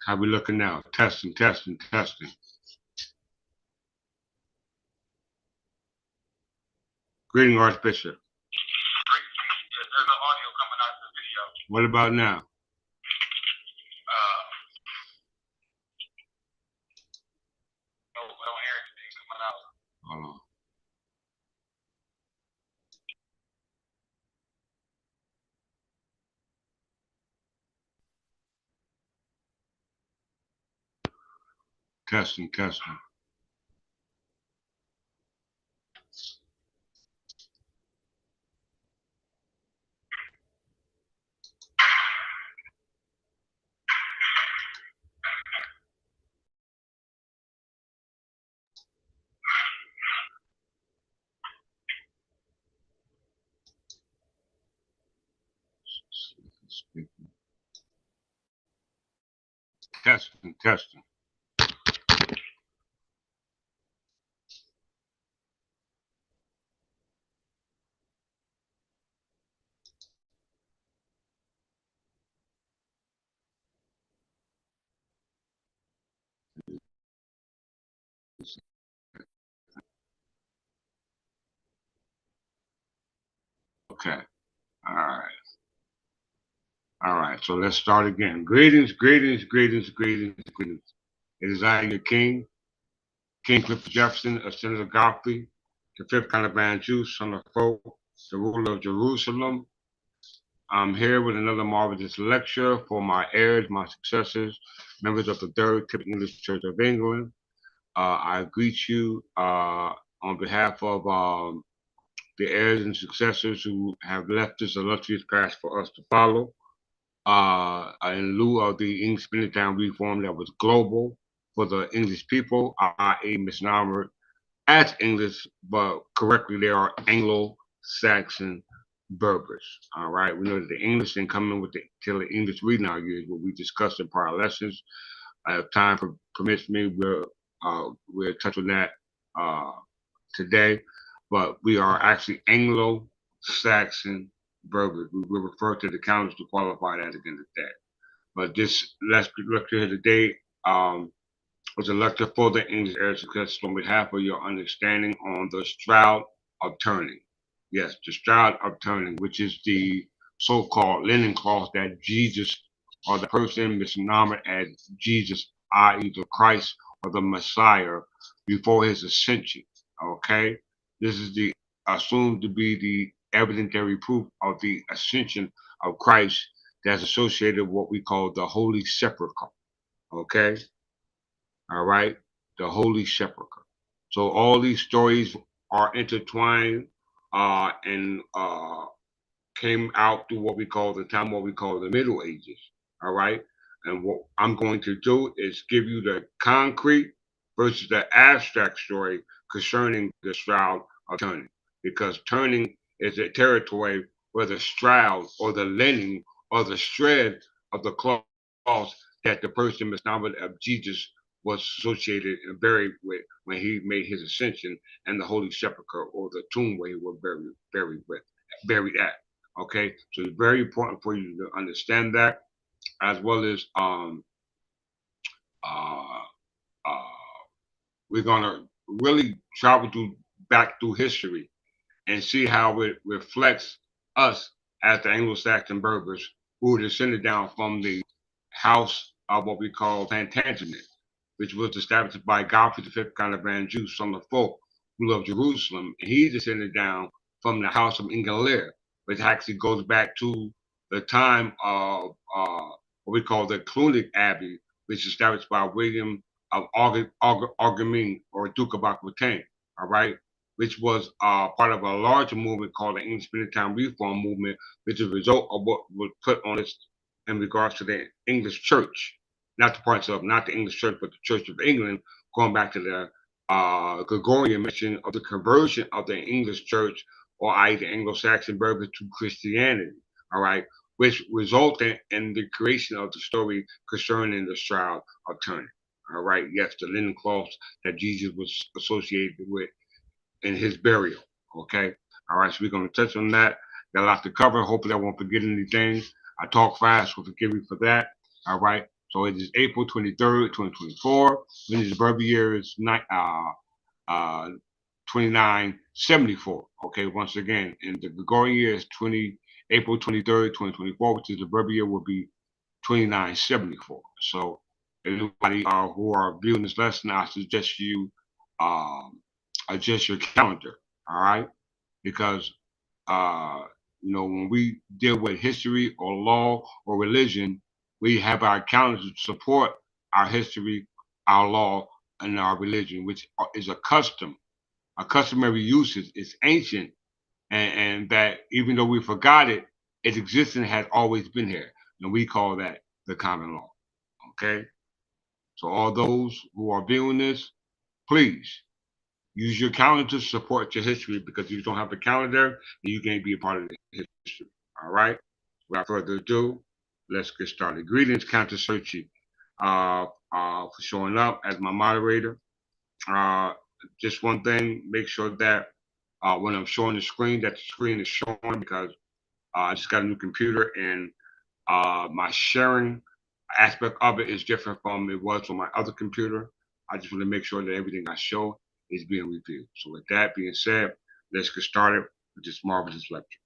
How we looking now? Testing, testing, testing. Greeting, Archbishop. There's no audio coming out of the video. What about now? No, we don't hear anything coming out. Hold on. Testing, testing. Testing, testing. Okay. All right. All right. So let's start again. Greetings, greetings, greetings, greetings, greetings. It is I, your king, King Clifford Jefferson, a son of Godfrey, the fifth Caliban Jew, son of Fulk, the ruler of Jerusalem. I'm here with another marvelous lecture for my heirs, my successors, members of the Third Typical English Church of England. I greet you on behalf of the heirs and successors who have left this illustrious past for us to follow. In lieu of the English Benedictine reform that was global for the English people, i.e. misnomered as English, but correctly they are Anglo-Saxon Berbers. All right, we know that the English didn't come in with the till the English we now use, what we discussed in prior lessons. If time permits me, we'll touch on that today. But we are actually Anglo-Saxon Berbers. We refer to the counters to qualify that again today. But this last lecture here today was a lecture for the English heirs success on behalf of your understanding on the Shroud of Turin. Yes, the Shroud of Turin, which is the so-called linen cloth that Jesus or the person misnomered as Jesus, i.e. the Christ or the Messiah, before his ascension. Okay, this is the assumed to be the evidentiary proof of the ascension of Christ that's associated with what we call the Holy Sepulchre. Okay, all right, the Holy Sepulchre. So all these stories are intertwined and came out through what we call the Middle Ages. All right, and what I'm going to do is give you the concrete versus the abstract story concerning the Shroud of Turin, because Turin is a territory where the shroud or the linen or the shred of the cloth that the person misnomered of Jesus was associated and buried with when he made his ascension, and the Holy Sepulchre or the tomb where he was buried at. Okay, so it's very important for you to understand that, as well as uh, uh, we're gonna really travel back through history and see how it reflects us as the Anglo-Saxon Berbers who were descended down from the house of what we call Plantagenet, which was established by Godfrey the fifth Caliban Jew, son of Fulk, who loved Jerusalem. And he descended down from the house of Lirey, which actually goes back to the time of what we call the Clunic Abbey, which was established by William of Arguin or Duke of Aquitaine, all right, which was part of a larger movement called the English Benedictine Reform Movement, which is a result of what was put on this in regards to the English Church, not the parts of, not the English Church, but the Church of England, going back to the Gregorian mission of the conversion of the English Church, or i.e. the Anglo-Saxon Berbers, to Christianity, all right, which resulted in the creation of the story concerning the Shroud of Turin. All right, yes, the linen cloths that Jesus was associated with in his burial. Okay, all right, so we're going to touch on that. Got a lot to cover. Hopefully, I won't forget anything. I talk fast, so forgive me for that. All right, So it is April 23rd, 2024. Vintage birth year is 2974. Okay, once again, and the Gregorian year is April 23rd, 2024, which is the birth year will be 2974. So anybody who are viewing this lesson, I suggest you adjust your calendar, all right? Because when we deal with history or law or religion, we have our calendar to support our history, our law, and our religion, which is a customary usage. It's ancient, and that even though we forgot it, its existence has always been here, and we call that the common law. Okay, so all those who are viewing this, please use your calendar to support your history, because if you don't have a calendar, then you can't be a part of the history. All right. Without further ado, let's get started. Greetings, Counter Searchy, for showing up as my moderator. Just one thing, make sure that when I'm showing the screen, that the screen is showing, because I just got a new computer, and my sharing aspect of it is different from it was on my other computer. I just want to make sure that everything I show is being reviewed. So with that being said, let's get started with this marvelous lecture.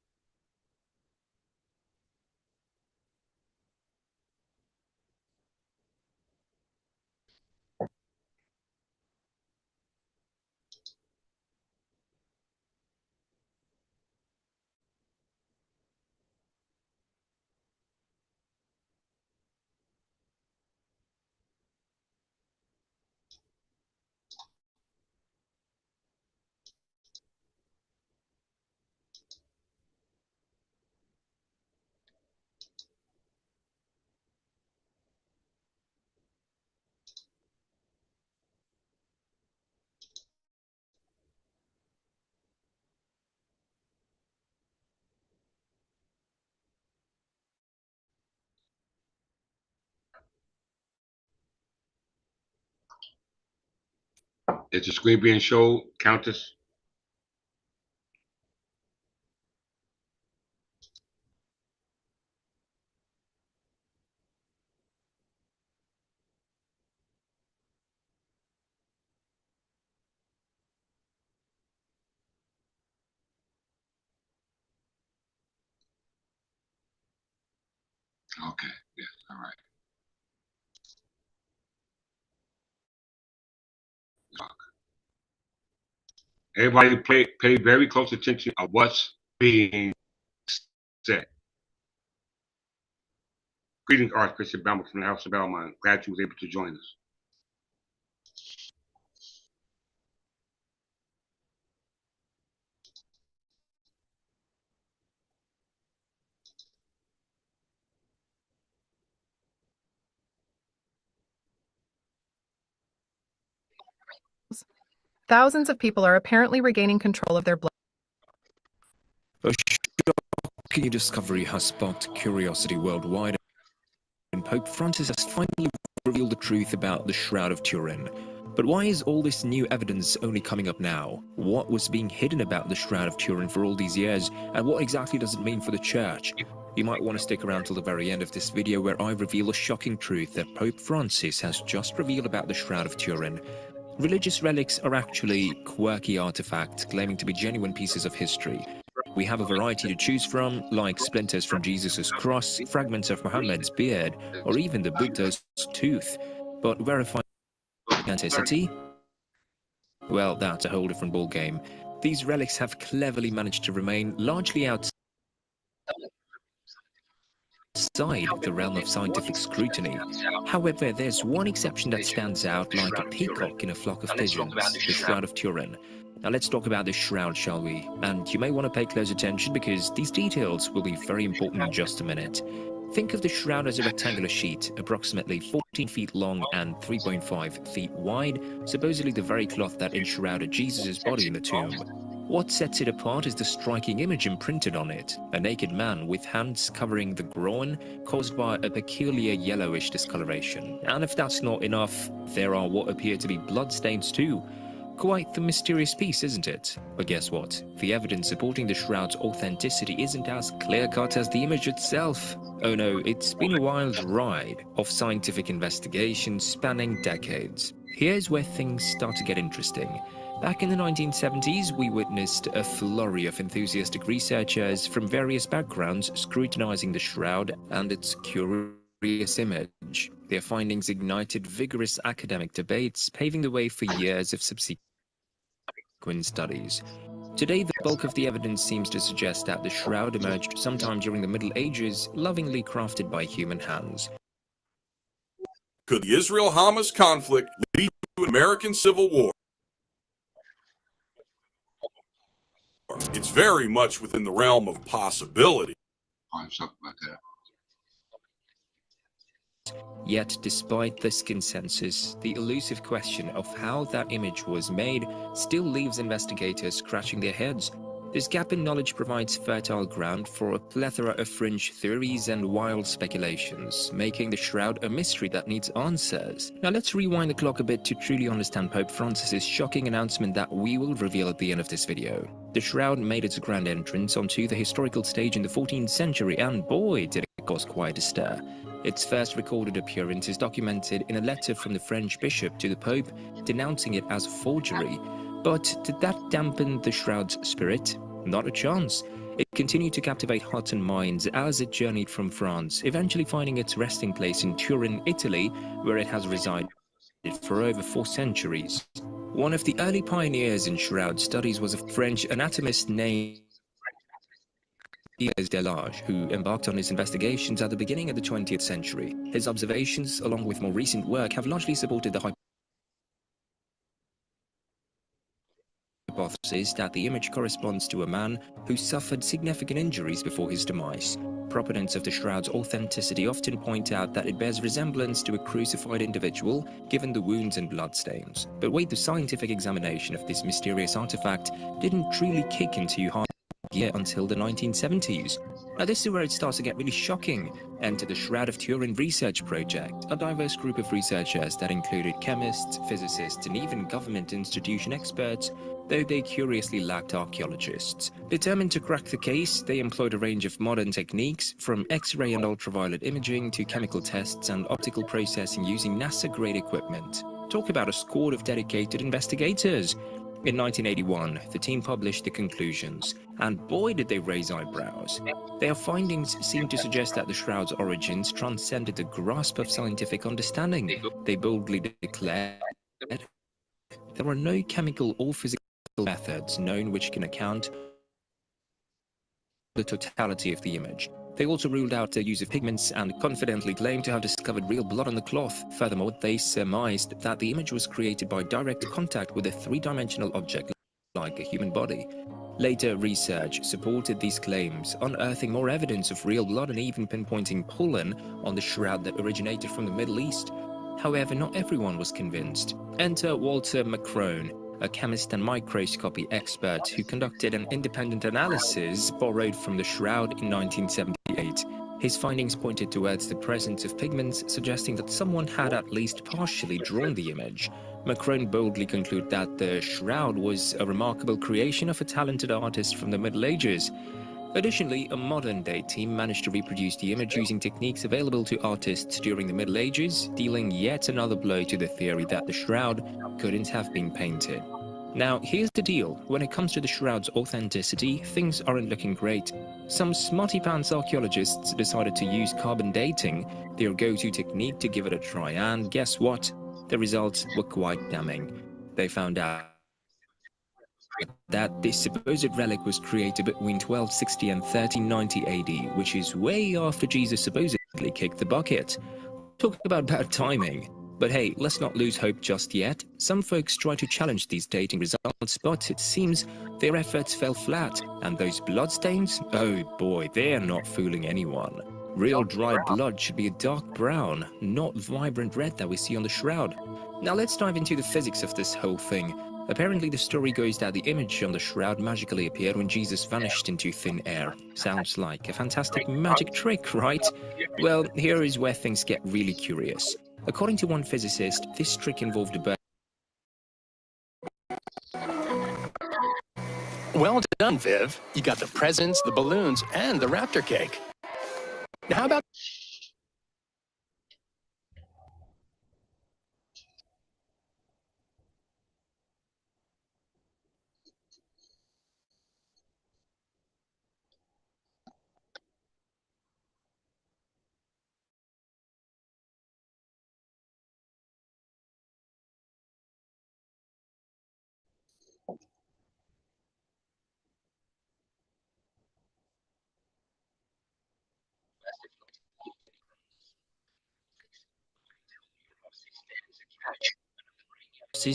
Is the screen being shown, Countess? Okay, yes, all right. Everybody pay very close attention to what's being said. Greetings, Archbishop Bamble from the House of Belmont. Glad you was able to join us. Thousands of people are apparently regaining control of their blood. A shocking discovery has sparked curiosity worldwide, and Pope Francis has finally revealed the truth about the Shroud of Turin. But why is all this new evidence only coming up now? What was being hidden about the Shroud of Turin for all these years, and what exactly does it mean for the Church? You might want to stick around till the very end of this video, where I reveal a shocking truth that Pope Francis has just revealed about the Shroud of Turin. Religious relics are actually quirky artifacts claiming to be genuine pieces of history. We have a variety to choose from, like splinters from Jesus' cross, fragments of Muhammad's beard, or even the Buddha's tooth. But verifying authenticity? Well, that's a whole different ballgame. These relics have cleverly managed to remain largely outside the realm of scientific scrutiny. However, there's one exception that stands out like a peacock in a flock of pigeons, the Shroud of Turin. Now let's talk about this shroud, shall we? And you may want to pay close attention, because these details will be very important in just a minute. Think of the shroud as a rectangular sheet, approximately 14 feet long and 3.5 feet wide, supposedly the very cloth that enshrouded Jesus' body in the tomb. What sets it apart is the striking image imprinted on it, a naked man with hands covering the groin, caused by a peculiar yellowish discoloration. And if that's not enough, there are what appear to be bloodstains too. Quite the mysterious piece, isn't it? But guess what? The evidence supporting the shroud's authenticity isn't as clear-cut as the image itself. Oh no, it's been a wild ride of scientific investigation spanning decades. Here's where things start to get interesting. Back in the 1970s, we witnessed a flurry of enthusiastic researchers from various backgrounds scrutinizing the shroud and its curious image. Their findings ignited vigorous academic debates, paving the way for years of subsequent studies. Today, the bulk of the evidence seems to suggest that the shroud emerged sometime during the Middle Ages, lovingly crafted by human hands. Could the Israel-Hamas conflict lead to an American Civil War? It's very much within the realm of possibility. Something like that. Yet, despite this consensus, the elusive question of how that image was made still leaves investigators scratching their heads. This gap in knowledge provides fertile ground for a plethora of fringe theories and wild speculations, making the shroud a mystery that needs answers. Now let's rewind the clock a bit to truly understand Pope Francis's shocking announcement that we will reveal at the end of this video. The shroud made its grand entrance onto the historical stage in the 14th century, and boy did it cause quite a stir. Its first recorded appearance is documented in a letter from the French bishop to the Pope, denouncing it as forgery. But did that dampen the shroud's spirit? Not a chance. It continued to captivate hearts and minds as it journeyed from France, eventually finding its resting place in Turin, Italy, where it has resided for over 4 centuries. One of the early pioneers in shroud studies was a French anatomist named Pierre, who embarked on his investigations at the beginning of the 20th century. His observations, along with more recent work, have largely supported the hypothesis that the image corresponds to a man who suffered significant injuries before his demise. Proponents of the shroud's authenticity often point out that it bears resemblance to a crucified individual, given the wounds and bloodstains. But wait, the scientific examination of this mysterious artifact didn't truly kick into high gear until the 1970s. Now this is where it starts to get really shocking. Enter the Shroud of Turin research project, a diverse group of researchers that included chemists, physicists, and even government institution experts, though they curiously lacked archaeologists. Determined to crack the case, they employed a range of modern techniques, from X-ray and ultraviolet imaging to chemical tests and optical processing using NASA-grade equipment. Talk about a squad of dedicated investigators. In 1981, the team published the conclusions, and boy did they raise eyebrows. Their findings seem to suggest that the shroud's origins transcended the grasp of scientific understanding. They boldly declared there are no chemical or physical methods known which can account for the totality of the image. They also ruled out the use of pigments and confidently claimed to have discovered real blood on the cloth. Furthermore, they surmised that the image was created by direct contact with a 3-dimensional object like a human body. Later research supported these claims, unearthing more evidence of real blood and even pinpointing pollen on the shroud that originated from the Middle East. However, not everyone was convinced. Enter Walter Macrone, a chemist and microscopy expert who conducted an independent analysis borrowed from the shroud in 1978. His findings pointed towards the presence of pigments, suggesting that someone had at least partially drawn the image. Macrone boldly concluded that the shroud was a remarkable creation of a talented artist from the Middle Ages. Additionally, a modern-day team managed to reproduce the image using techniques available to artists during the Middle Ages, dealing yet another blow to the theory that the shroud couldn't have been painted. Now, here's the deal. When it comes to the shroud's authenticity, things aren't looking great. Some smarty-pants archaeologists decided to use carbon dating, their go-to technique, to give it a try, and guess what? The results were quite damning. They found out that this supposed relic was created between 1260 and 1390 AD, which is way after Jesus supposedly kicked the bucket. Talk about bad timing. But hey, let's not lose hope just yet. Some folks try to challenge these dating results, but it seems their efforts fell flat. And those bloodstains? Oh boy, they're not fooling anyone. Real dry blood should be a dark brown, not vibrant red that we see on the shroud. Now let's dive into the physics of this whole thing. Apparently the story goes that the image on the shroud magically appeared when Jesus vanished into thin air. Sounds like a fantastic magic trick, right? Well, here is where things get really curious. According to one physicist, this trick involved a Well done, Viv. You got the presents, the balloons, and the raptor cake. Now, how about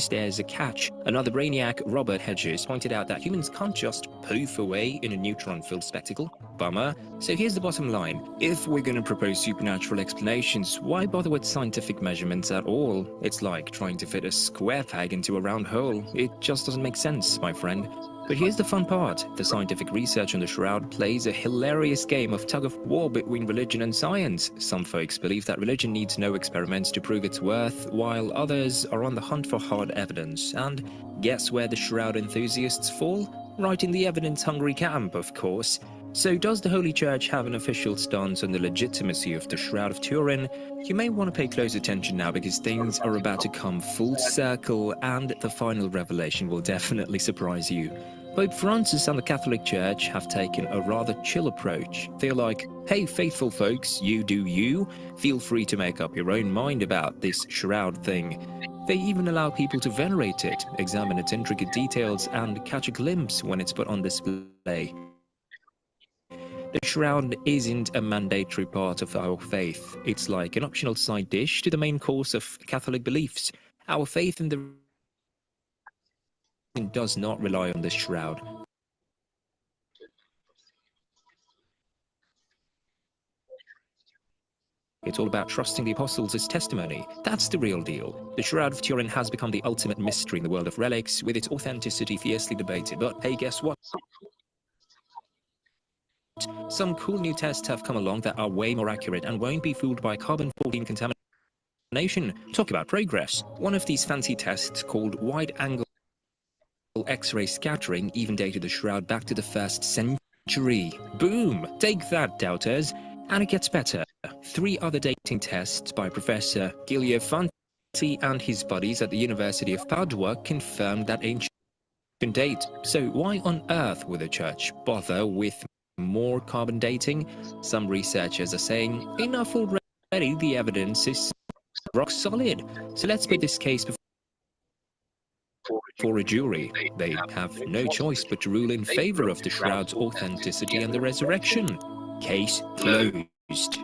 There's a catch. Another brainiac, Robert Hedges, pointed out that humans can't just poof away in a neutron-filled spectacle. Bummer. So here's the bottom line. If we're going to propose supernatural explanations, why bother with scientific measurements at all? It's like trying to fit a square peg into a round hole. It just doesn't make sense, my friend. But here's the fun part. The scientific research on the Shroud plays a hilarious game of tug-of-war between religion and science. Some folks believe that religion needs no experiments to prove its worth, while others are on the hunt for hard evidence. And guess where the Shroud enthusiasts fall? Right in the evidence-hungry camp, of course. So does the Holy Church have an official stance on the legitimacy of the Shroud of Turin? You may want to pay close attention now because things are about to come full circle and the final revelation will definitely surprise you. Pope Francis and the Catholic Church have taken a rather chill approach. They're like, hey faithful folks, you do you, feel free to make up your own mind about this shroud thing. They even allow people to venerate it, examine its intricate details, and catch a glimpse when it's put on display. The shroud isn't a mandatory part of our faith. It's like an optional side dish to the main course of Catholic beliefs. Our faith in the does not rely on this shroud. It's all about trusting the apostles' testimony. That's the real deal. The Shroud of Turin has become the ultimate mystery in the world of relics, with its authenticity fiercely debated. But hey, guess what? Some cool new tests have come along that are way more accurate and won't be fooled by carbon-14 contamination. Talk about progress. One of these fancy tests, called wide-angle X-ray scattering, even dated the Shroud back to the 1st century. Boom! Take that, doubters. And it gets better. 3 other dating tests by Professor Geoffroi and his buddies at the University of Padua confirmed that ancient date. So why on earth would the Church bother with more carbon dating? Some researchers are saying, enough already, the evidence is rock solid. So let's put this case before a jury. They have no choice but to rule in favor of the Shroud's authenticity and the resurrection. Case closed.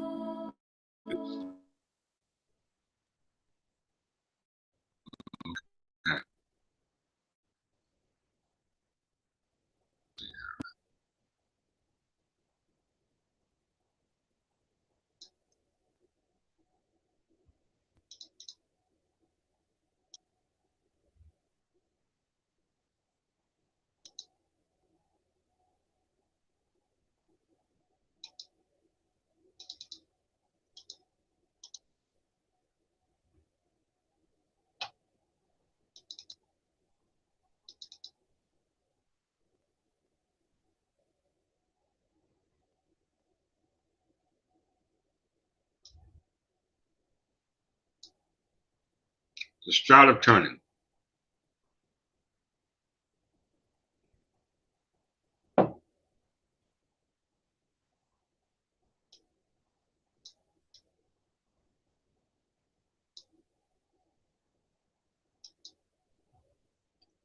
The Shroud of Turin.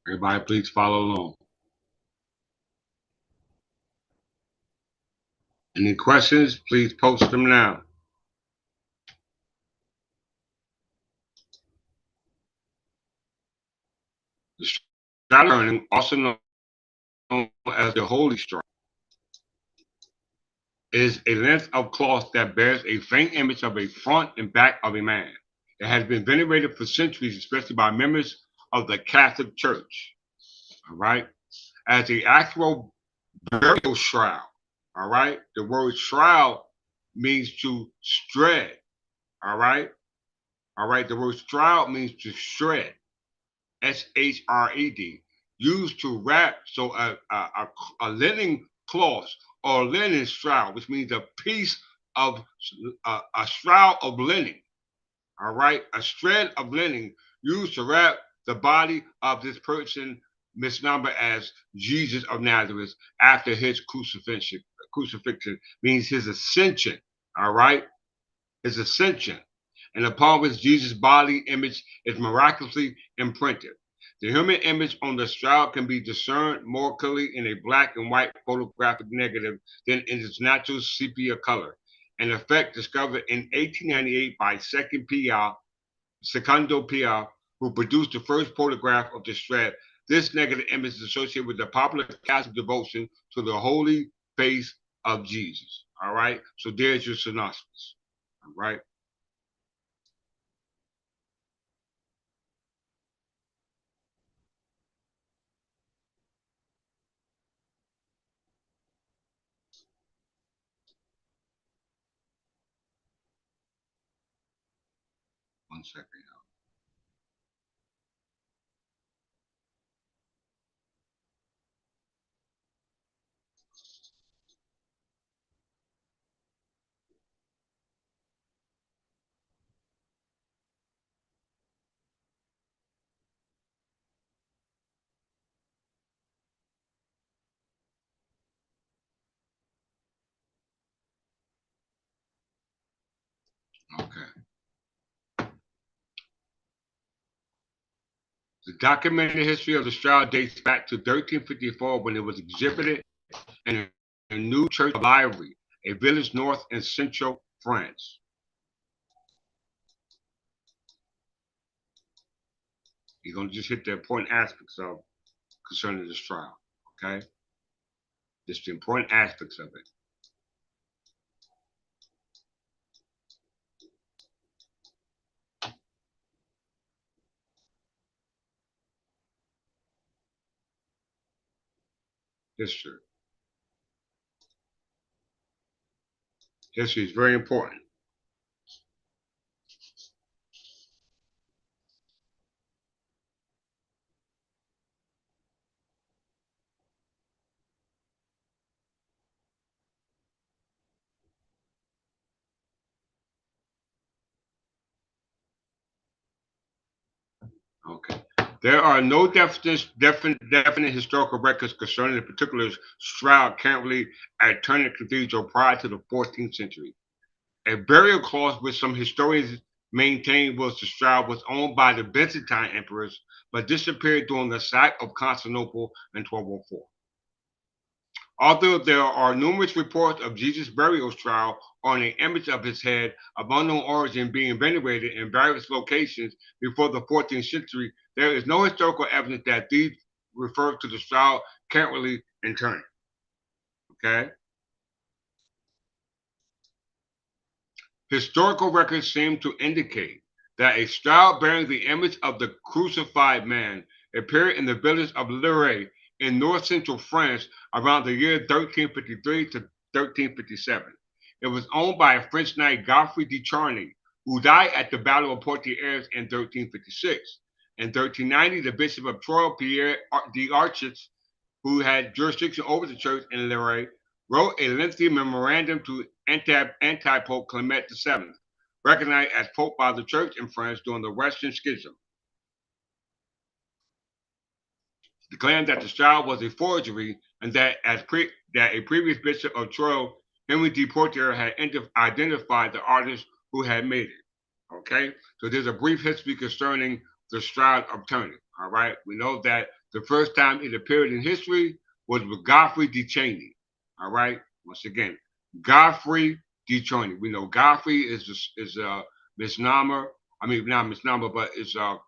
Everybody, please follow along. Any questions, please post them now. The Shroud of Turin, also known as the Holy Shroud, is a length of cloth that bears a faint image of a front and back of a man. It has been venerated for centuries, especially by members of the Catholic Church, all right, as the actual burial shroud, all right? The word shroud means to shred, all right? All right, the word shroud means to shred, S-H-R-E-D. used to wrap, so a linen cloth or linen shroud, which means a piece of a shroud of linen, all right, a shred of linen used to wrap the body of this person misnumbered as Jesus of Nazareth after his crucifixion. Crucifixion means his ascension, all right, his ascension, and upon which Jesus' body image is miraculously imprinted. The human image on the shroud can be discerned more clearly in a black and white photographic negative than in its natural sepia color, an effect discovered in 1898 by Secondo Pierre, who produced the first photograph of the shred. This negative image is associated with the popular Catholic devotion to the holy face of Jesus. All right, so there's your synopsis. All right. One second. Okay. The documented history of the shroud dates back to 1354 when it was exhibited in a new church of Lirey, a village north and central France. You're going to just hit the important aspects of concerning this trial, okay? Just the important aspects of it. History. History is very important. Okay. There are no definite historical records concerning the particular shroud currently at Turner Cathedral prior to the 14th century. A burial cloth which some historians maintain was the shroud was owned by the Byzantine emperors, but disappeared during the sack of Constantinople in 1204. Although there are numerous reports of Jesus' burial shroud on an image of his head of unknown origin being venerated in various locations before the 14th century, there is no historical evidence that these refer to the shroud currently in Turner. Okay? Historical records seem to indicate that a shroud bearing the image of the crucified man appeared in the village of Lirey in north-central France around the year 1353 to 1357. It was owned by a French knight, Godfrey de Charny, who died at the Battle of Poitiers in 1356. In 1390, the Bishop of Troyes, Pierre de Arches, who had jurisdiction over the church in Lirey, wrote a lengthy memorandum to Antipope Clement VII, recognized as Pope by the Church in France during the Western Schism, declaring that the shroud was a forgery and that a previous bishop of Troyes, Henri de Poitiers, had identified the artist who had made it. Okay, so there's a brief history concerning the Shroud of Turin. All right, we know that the first time it appeared in history was with Godfrey de Charny. All right, once again, Godfrey de Charny. We know Godfrey is a misnomer. I mean, not misnomer, but it's a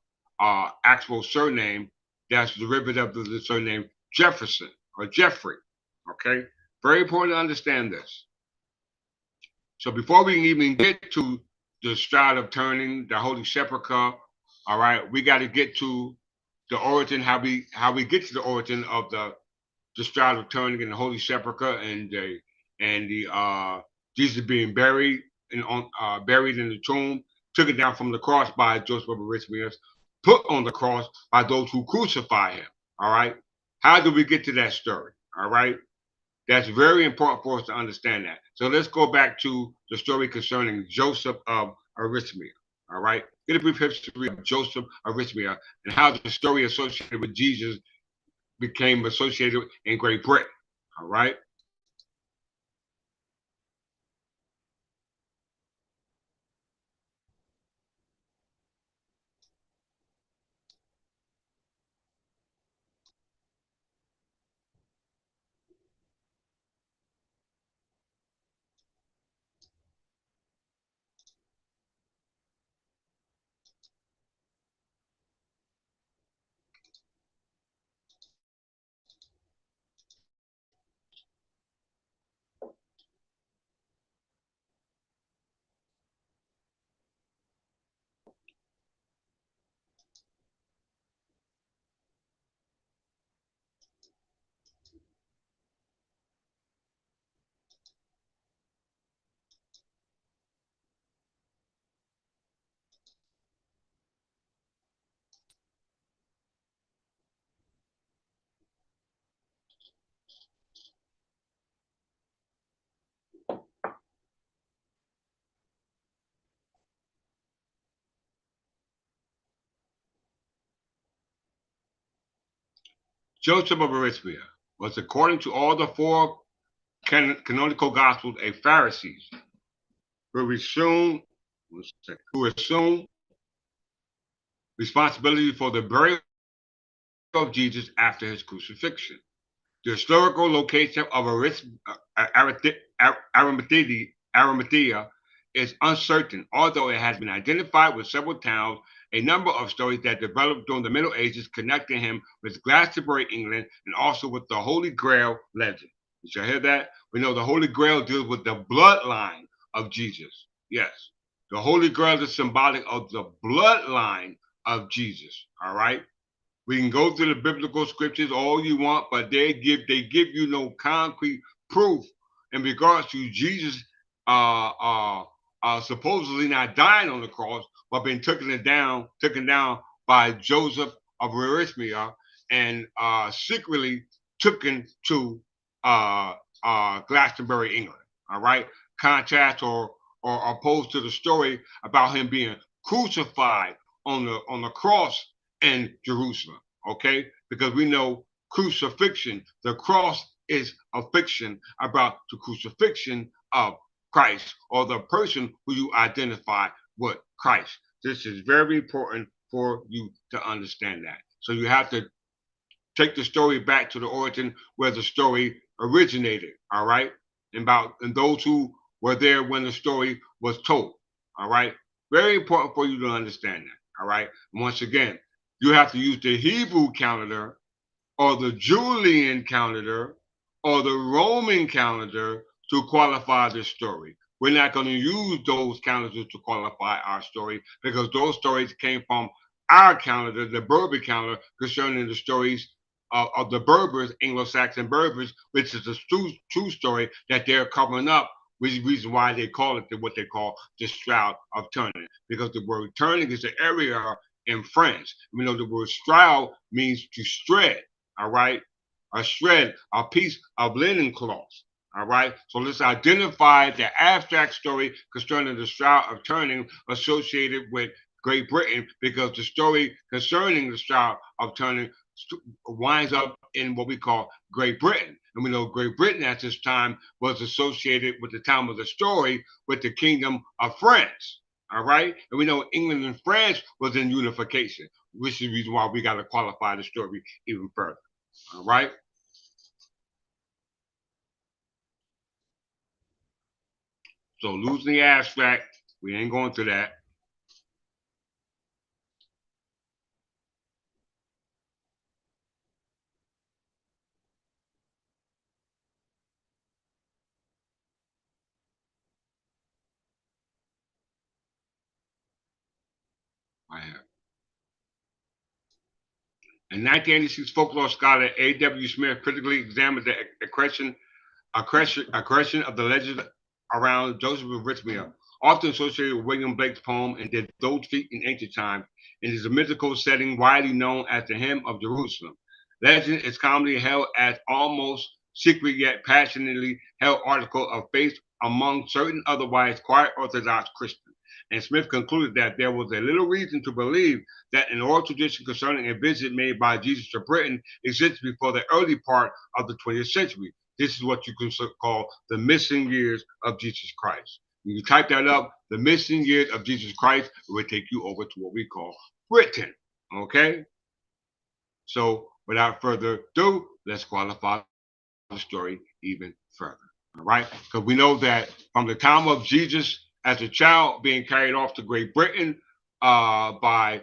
actual surname that's derivative of the surname Jefferson or Geoffrey. Okay, very important to understand this. So before we can even get to the Shroud of Turin, the Holy Sepulchre, all right, we got to get to the origin, how we get to the origin of the Shroud of Turin and the Holy Sepulchre and the Jesus being buried in the tomb, took it down from the cross by Joseph of Arimathea, put on the cross by those who crucify him. All right. How do we get to that story? All right. That's very important for us to understand that. So let's go back to the story concerning Joseph of Arimathea. All right. Get a brief history of Joseph of Arimathea and how the story associated with Jesus became associated in Great Britain. All right. Joseph of Arimathea was, according to all the four canonical gospels, a Pharisee who assumed responsibility for the burial of Jesus after his crucifixion. The historical location of Arimathea is uncertain, although it has been identified with several towns. A number of stories that developed during the Middle Ages connecting him with Glastonbury, England, and also with the Holy Grail legend. Did you hear that? We know the Holy Grail deals with the bloodline of Jesus. Yes, the Holy Grail is symbolic of the bloodline of Jesus. All right. We can go through the biblical scriptures all you want, but they give you no concrete proof in regards to Jesus supposedly not dying on the cross, but being taken down by Joseph of Arimathea and secretly taken to Glastonbury, England. All right, contrast or opposed to the story about him being crucified on the cross in Jerusalem, okay? Because we know crucifixion, the cross is a fiction about the crucifixion of Christ or the person who you identify with Christ. This is very important for you to understand that. So you have to take the story back to the origin where the story originated, all right? And those who were there when the story was told, all right? Very important for you to understand that, all right? And once again, you have to use the Hebrew calendar or the Julian calendar or the Roman calendar to qualify this story. We're not going to use those calendars to qualify our story because those stories came from our calendar, the Berber calendar, concerning the stories of the Berbers, Anglo-Saxon Berbers, which is a true story that they're covering up, which is the reason why they call it what they call the Shroud of Turin, because the word turning is an area in French. We know the word shroud means to shred, all right? A shred, a piece of linen cloth, all right? So let's identify the abstract story concerning the Shroud of Turin associated with Great Britain, because the story concerning the Shroud of Turin winds up in what we call Great Britain. And we know Great Britain at this time was associated with the time of the story with the Kingdom of France. All right. And we know England and France was in unification, which is the reason why we got to qualify the story even further. All right. So losing the abstract, we ain't going through that. I have. In 1986, folklore scholar A.W. Smith critically examined the accretion of the legend around Joseph of Arimathea, often associated with William Blake's poem and did those feet in ancient times. It is a mythical setting widely known as the Hymn of Jerusalem. Legend is commonly held as almost secret yet passionately held article of faith among certain otherwise quiet Orthodox Christians. And Smith concluded that there was a little reason to believe that an oral tradition concerning a visit made by Jesus to Britain existed before the early part of the 20th century. This is what you can call the missing years of Jesus Christ. When you type that up, the missing years of Jesus Christ, it will take you over to what we call Britain. Okay? So without further ado, let's qualify the story even further. All right? Because we know that from the time of Jesus as a child being carried off to Great Britain by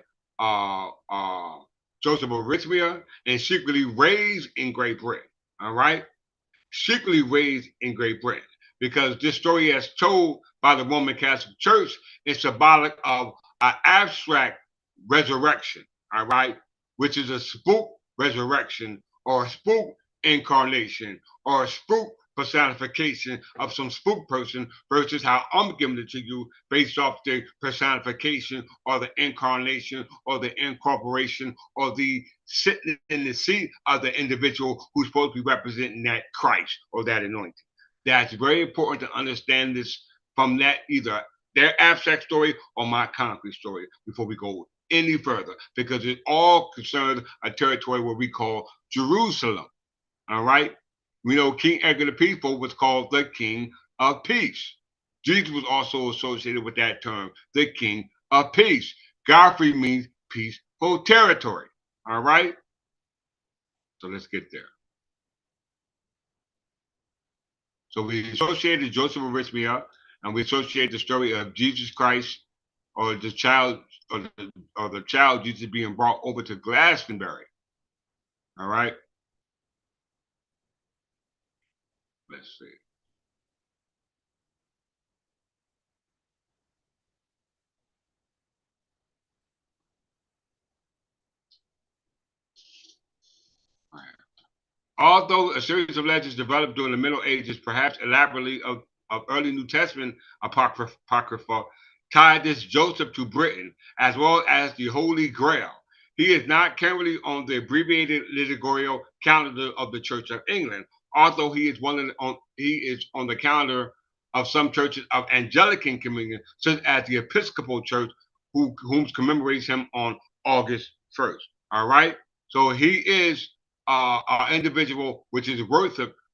Joseph of Arimathea and secretly raised in Great Britain. All right? Secretly raised in Great Britain. Because this story, as told by the Roman Catholic Church, is symbolic of an abstract resurrection, all right, which is a spook resurrection or a spook incarnation or a spook personification of some spook person versus how I'm giving it to you based off the personification or the incarnation or the incorporation or the sitting in the seat of the individual who's supposed to be representing that Christ or that anointing. That's very important to understand this from that either their abstract story or my concrete story before we go any further, because it all concerns a territory where we call Jerusalem. All right? We know King Edgar the Peaceful was called the King of Peace. Jesus was also associated with that term, the King of Peace. Godfrey means peaceful territory. All right? So let's get there. So we associated Joseph of Arimathea, and we associate the story of Jesus Christ or the child or the child Jesus being brought over to Glastonbury. All right. Let's see. All right. Although a series of legends developed during the Middle Ages, perhaps elaborately of early New Testament apocrypha, tied this Joseph to Britain, as well as the Holy Grail. He is not currently on the abbreviated liturgical calendar of the Church of England, although he is on the calendar of some churches of Anglican communion, such as the Episcopal Church, whom commemorates him on August 1st. All right, so he is an individual which is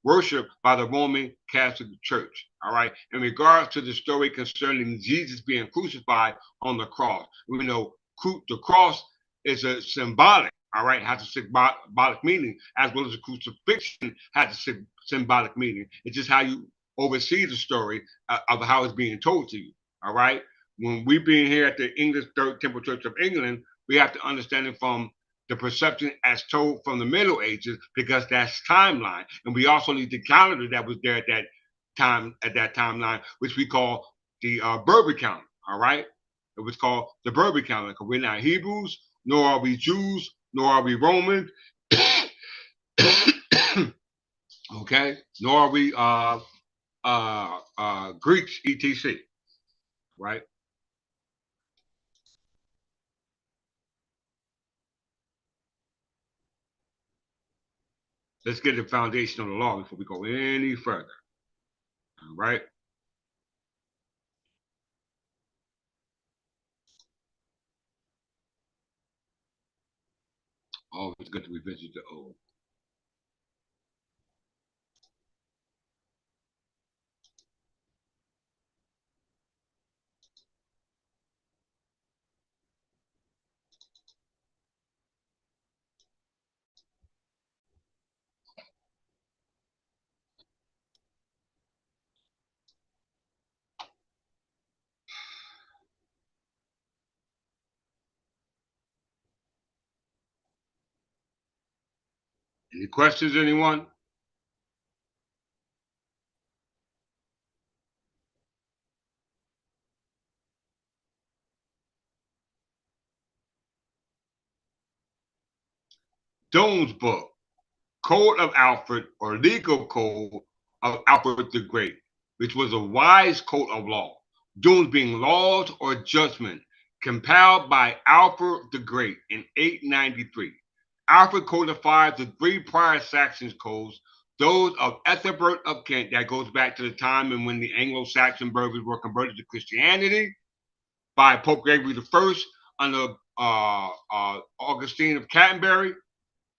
worshiped by the Roman Catholic Church. All right. In regards to the story concerning Jesus being crucified on the cross, we know the cross is a symbolic. All right, has a symbolic meaning, as well as the crucifixion has a symbolic meaning. It's just how you oversee the story of how it's being told to you. All right. When we being here at the English Third Temple Church of England, we have to understand it from the perception as told from the Middle Ages, because that's timeline. And we also need the calendar that was there at that timeline, which we call the Berber calendar. All right. It was called the Berber calendar because we're not Hebrews, nor are we Jews, nor are we Romans. Okay. Nor are we Greeks, etc. Right. Let's get the foundation of the law before we go any further. All right. Always good to revisit the old. Any questions, anyone? Doan's book, Code of Alfred, or Legal Code of Alfred the Great, which was a wise code of law. Doan's being laws or judgment, compiled by Alfred the Great in 893. Alfred codified the 3 prior Saxon codes, those of Ethelbert of Kent, that goes back to the time and when the Anglo-Saxon burghers were converted to Christianity by Pope Gregory I under Augustine of Canterbury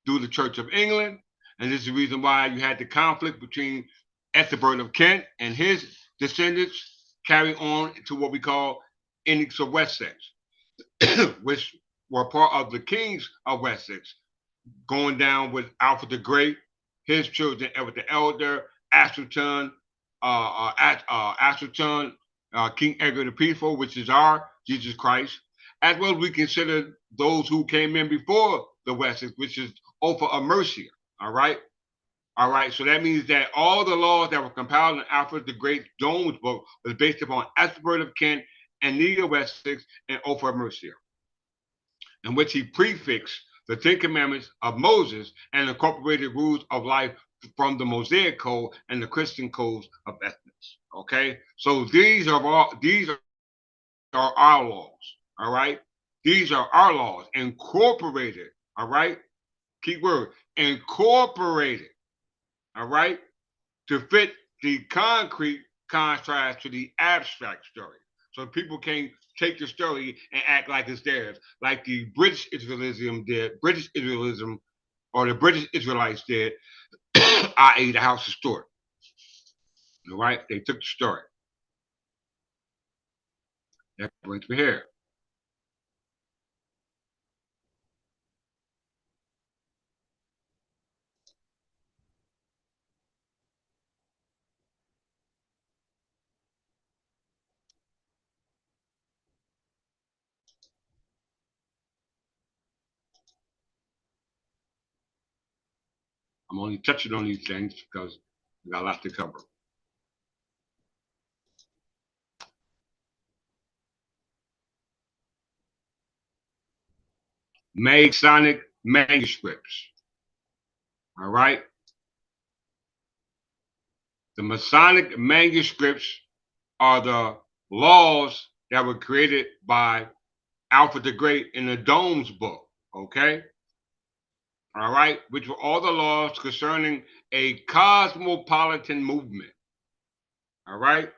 through the Church of England. And this is the reason why you had the conflict between Ethelbert of Kent and his descendants carry on to what we call Essex of Wessex, which were part of the kings of Wessex, going down with Alfred the Great, his children, Edward the Elder, Asserton, King Edgar the Peaceful, which is our Jesus Christ, as well as we consider those who came in before the Wessex, which is Otho of Mercia. All right. All right. So that means that all the laws that were compiled in Alfred the Great Dome's book was based upon Ethelbert of Kent and Neil Wessex and Otho of Mercia, in which he prefixed the 10 Commandments of Moses and incorporated rules of life from the Mosaic Code and the Christian codes of ethics. Okay, so these are our laws. All right, these are our laws incorporated. All right, key word, incorporated. All right, to fit the concrete contrast to the abstract story. So people can't take the story and act like it's theirs, like the British Israelism did, or the British Israelites did, i.e. the House of Stuart. All right, they took the story. That brings me here. I'm only touching on these things because we got a lot to cover. Masonic manuscripts. All right. The Masonic manuscripts are the laws that were created by Alfred the Great in the Dome's book. Okay. All right, which were all the laws concerning a cosmopolitan movement. All right,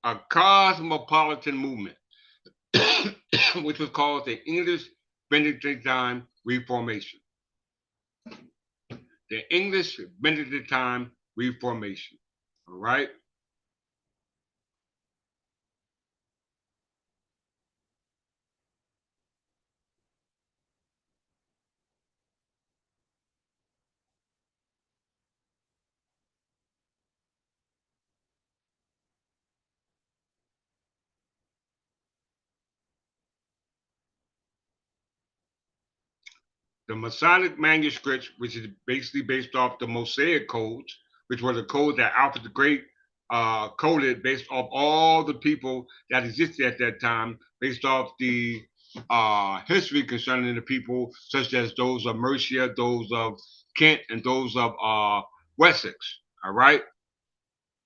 a cosmopolitan movement, which was called the English Benedictine Reformation. The English Benedictine Reformation. All right. The Masonic manuscripts, which is basically based off the Mosaic codes, which were the codes that Alfred the Great coded based off all the people that existed at that time, based off the history concerning the people, such as those of Mercia, those of Kent, and those of Wessex. All right.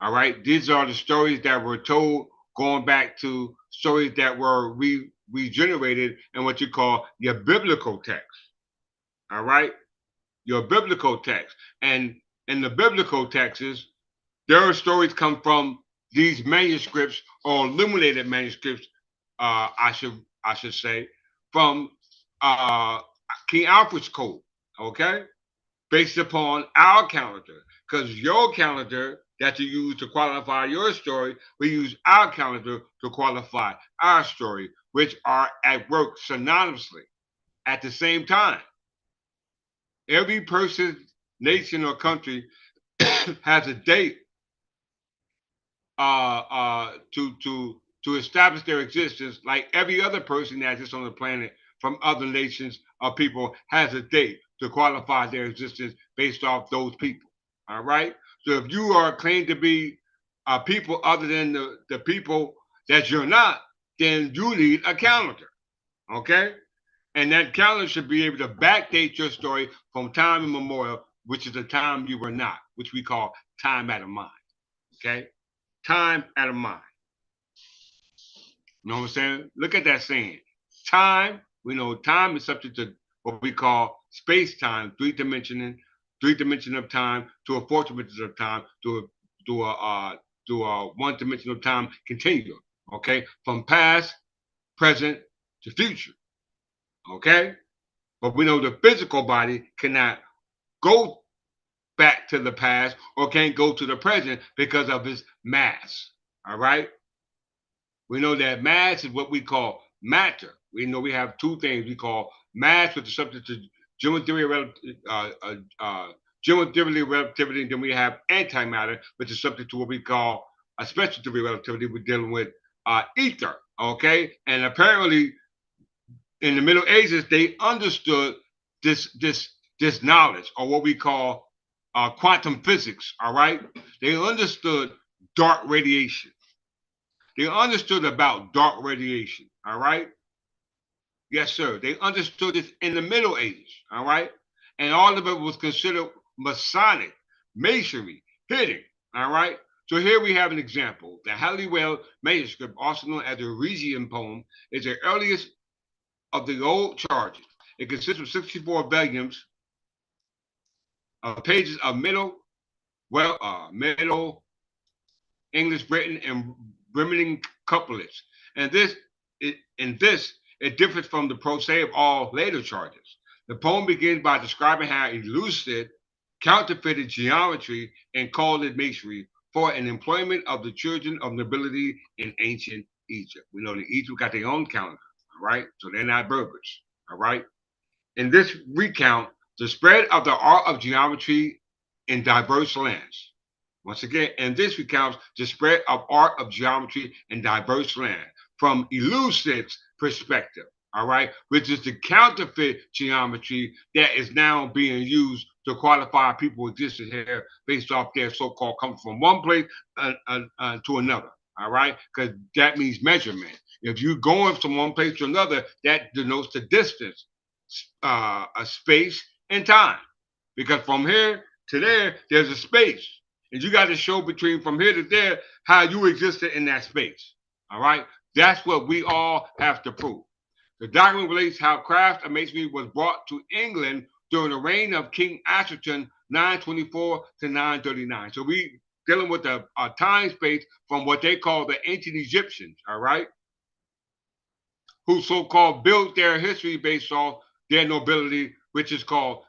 All right. These are the stories that were told going back to stories that were regenerated in what you call your biblical text. All right, your biblical text, and in the biblical texts, their stories come from these manuscripts or illuminated manuscripts. I should say from King Alfred's code. Okay, based upon our calendar, because your calendar that you use to qualify your story, we use our calendar to qualify our story, which are at work synonymously at the same time. Every person, nation, or country has a date to establish their existence, like every other person that exists on the planet from other nations or people has a date to qualify their existence based off those people. All right. So if you are claimed to be people other than the people that you're not, then you need a calendar. Okay. And that calendar should be able to backdate your story from time immemorial, which is the time you were not, which we call time out of mind. Okay? Time out of mind. You know what I'm saying? Look at that saying. Time, we know time is subject to what we call space-time, three dimension of time to a fourth dimension of time to a one-dimensional time continuum. Okay, from past, present to future. Okay, but we know the physical body cannot go back to the past or can't go to the present because of its mass. All right. We know that mass is what we call matter. We know we have two things we call mass, which is subject to geometry relativity, and then we have antimatter, which is subject to what we call a special degree relativity. We're dealing with ether. Okay, and apparently in the Middle Ages they understood this knowledge, or what we call quantum physics. All right, they understood dark radiation. They understood about dark radiation, all right? Yes, sir. They understood this in the Middle Ages, all right? And all of it was considered Masonic, masonry, hidden, all right? So here we have an example. The Halliwell manuscript, also known as the Resian poem, is the earliest of the old charges. It consists of 64 volumes of pages of Middle English, Britain, and Birmingham couplets. And it differs from the prose of all later charges. The poem begins by describing how he lucid counterfeited geometry and called it masonry for an employment of the children of nobility in ancient Egypt. We know that Egypt got their own calendar, all right? So they're not Berbers, all right? In this recount, the spread of the art of geometry in diverse lands. Once again, and this recounts the spread of art of geometry in diverse lands from Elucid's perspective, all right, which is the counterfeit geometry that is now being used to qualify people existing here based off their so-called coming from one place to another, all right, because that means measurement. If you're going from one place to another, that denotes the distance, a space and time, because from here to there, there's a space. And you got to show between from here to there how you existed in that space. All right? That's what we all have to prove. The document relates how craft of masonry was brought to England during the reign of King Ashton, 924 to 939. So we dealing with a time space from what they call the ancient Egyptians, all right? Who so-called built their history based off their nobility, which is called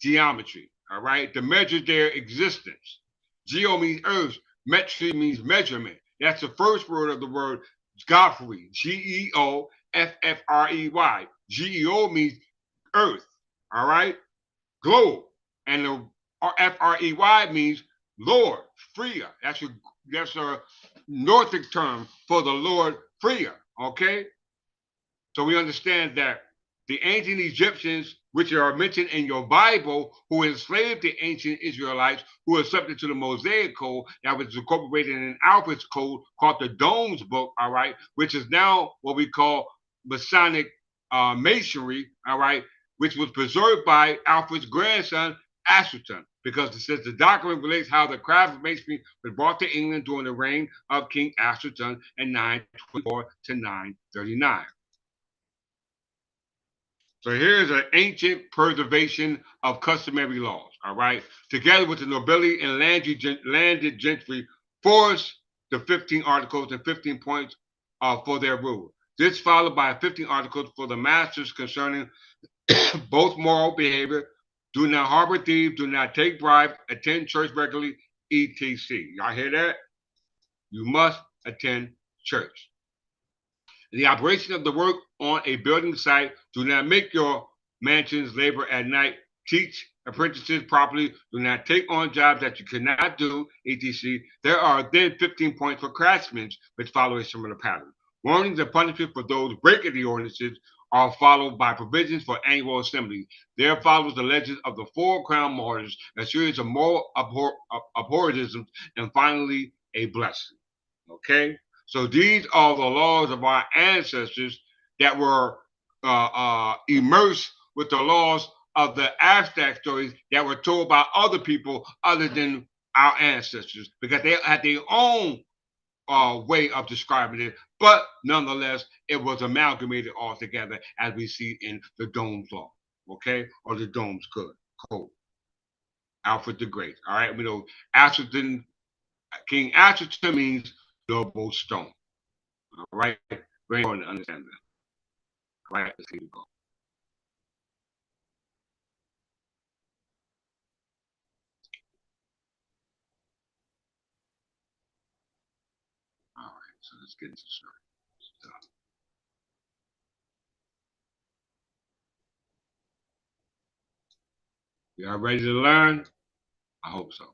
geometry. All right, to measure their existence. Geo means earth, metry means measurement. That's the first word of the word Godfrey, Geoffrey. Geo means earth, all right, globe. And the Frey means Lord, Freya. That's a Nordic term for the Lord Freya, okay? So we understand that the ancient Egyptians, which are mentioned in your Bible, who enslaved the ancient Israelites, who are subject to the Mosaic Code that was incorporated in Alfred's code called the Domes Book, all right, which is now what we call Masonic masonry, all right, which was preserved by Alfred's grandson, Ashton, because it says the document relates how the craft of masonry was brought to England during the reign of King Ashton in 924 to 939. So here's an ancient preservation of customary laws, all right? Together with the nobility and landed gentry, forced the 15 articles and 15 points for their rule. This followed by 15 articles for the masters concerning both moral behavior, do not harbor thieves, do not take bribes, attend church regularly, etc. Y'all hear that? You must attend church. In the operation of the work on a building site, do not make your mansions labor at night, teach apprentices properly, do not take on jobs that you cannot do, etc. There are then 15 points for craftsmen, which follow a similar pattern. Warnings and punishment for those breaking the ordinances are followed by provisions for annual assembly. There follows the legend of the 4 crown martyrs, a series of moral abhorrentisms, and finally a blessing. Okay? So these are the laws of our ancestors that were immersed with the laws of the abstract stories that were told by other people other than our ancestors, because they had their own way of describing it, but nonetheless, it was amalgamated all together as we see in the Dome's Law, okay, or the Dome's Code. Alfred the Great. All right, we know Atherton, King Atherton means noble stone. All right, very important to understand that. All right, let's keep going. All right, so let's get into stuff. Y'all ready to learn? I hope so.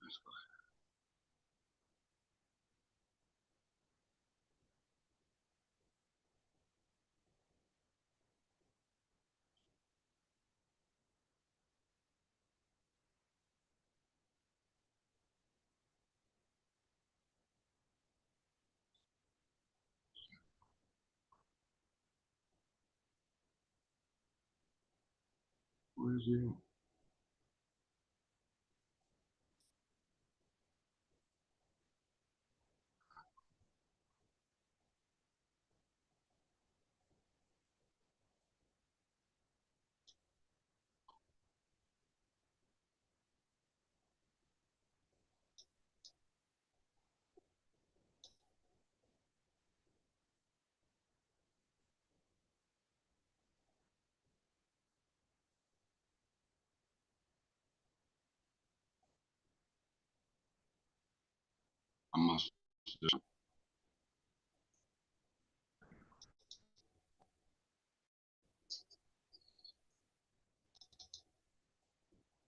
Let's go. Where is he? I must.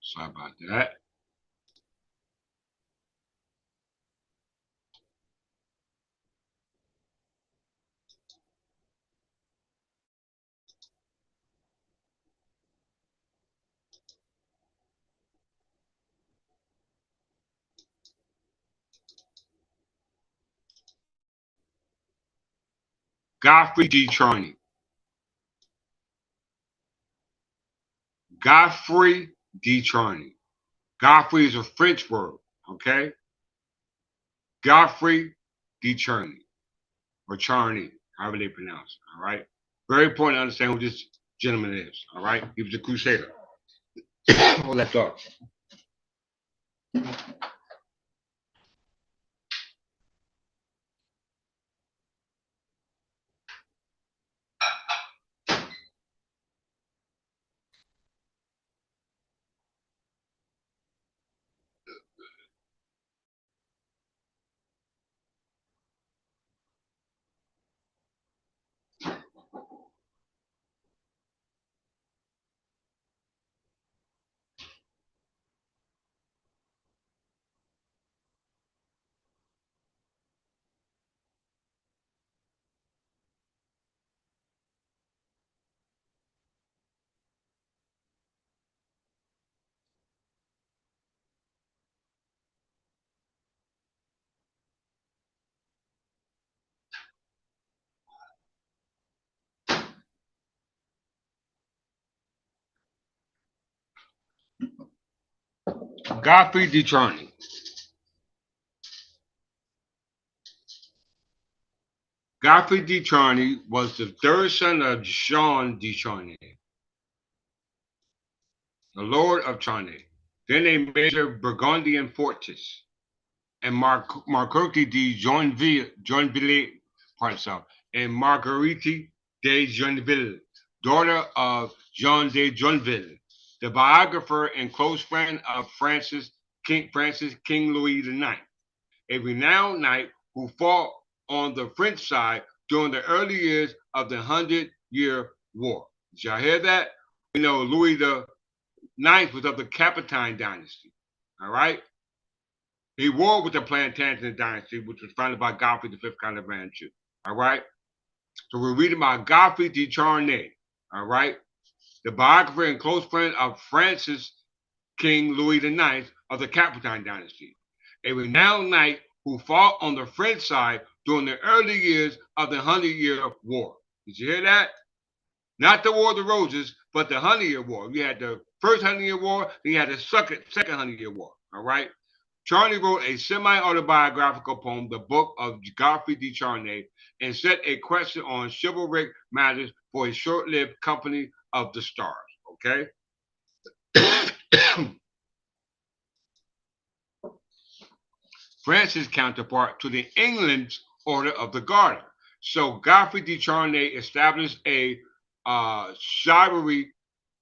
Sorry about that. Godfrey de Charny. Godfrey de Charny. Godfrey is a French word, okay? Godfrey de Charny, or Charny, however they pronounce it, all right? Very important to understand who this gentleman is, all right? He was a crusader. Hold that thought. Godfrey de Charny. Godfrey de Charny was the third son of Jean de Charny, the Lord of Charny, then a major Burgundian fortress, and Marcotte de Joinville, and Marguerite de Joinville, daughter of Jean de Joinville, the biographer and close friend of King Louis IX, a renowned knight who fought on the French side during the early years of the 100-Year War. Did y'all hear that? We know Louis IX was of the Capetine dynasty. All right? He warred with the Plantagenet dynasty, which was founded by Godfrey V kind of ran too. All right? So we're reading about Godfrey de Charny. All right? The biographer and close friend of Francis King Louis IX of the Capetan dynasty, a renowned knight who fought on the French side during the early years of the 100-Year War. Did you hear that? Not the War of the Roses, but the 100-Year War. We had the first 100-Year War, then you had the second 100-Year War. All right. Charney wrote a semi-autobiographical poem, the Book of Godfrey de Charny, and set a question on chivalric matters for a short-lived Company of the Stars. Okay. France's counterpart to the England's Order of the Garter. So Godfrey de Charny established a chivalry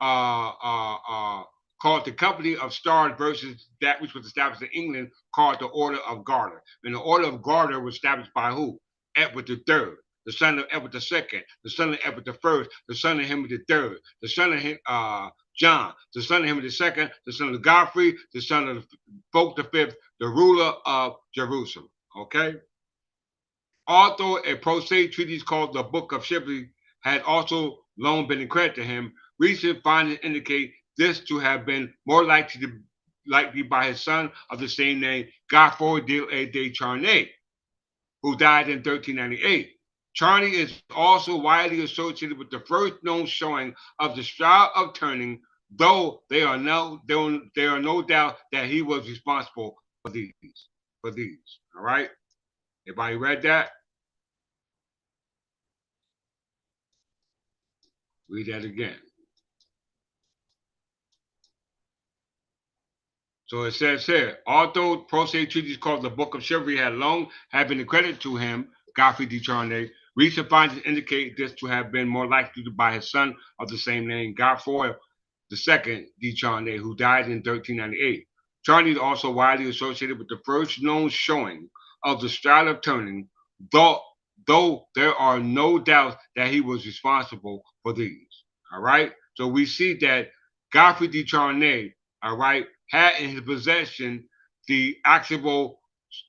called the Company of Stars versus that which was established in England called the Order of Garter. And the Order of Garter was established by who? Edward III, the son of Edward II, the son of Edward I, the son of Henry III, the son of John, the son of Henry II, the son of Godfrey, the son of Fulk V, the ruler of Jerusalem. Okay? Although a pro se treatise called the Book of Chivalry had also long been accredited to him, recent findings indicate this to have been more likely by his son of the same name, Godfrey de Charny, who died in 1398. Charny is also widely associated with the first known showing of the Shroud of Turin, though there are no doubt that he was responsible for these. All right? Everybody read that? Read that again. So it says here, although pro se treatise called the Book of Chivalry had long been accredited to him, Godfrey de Charny, recent findings indicate this to have been more likely by his son of the same name, Godfrey II de Charny, who died in 1398. Charny is also widely associated with the first known showing of the Shroud of Turin, though there are no doubts that he was responsible for these. All right? So we see that Godfrey de Charny, all right, had in his possession the actual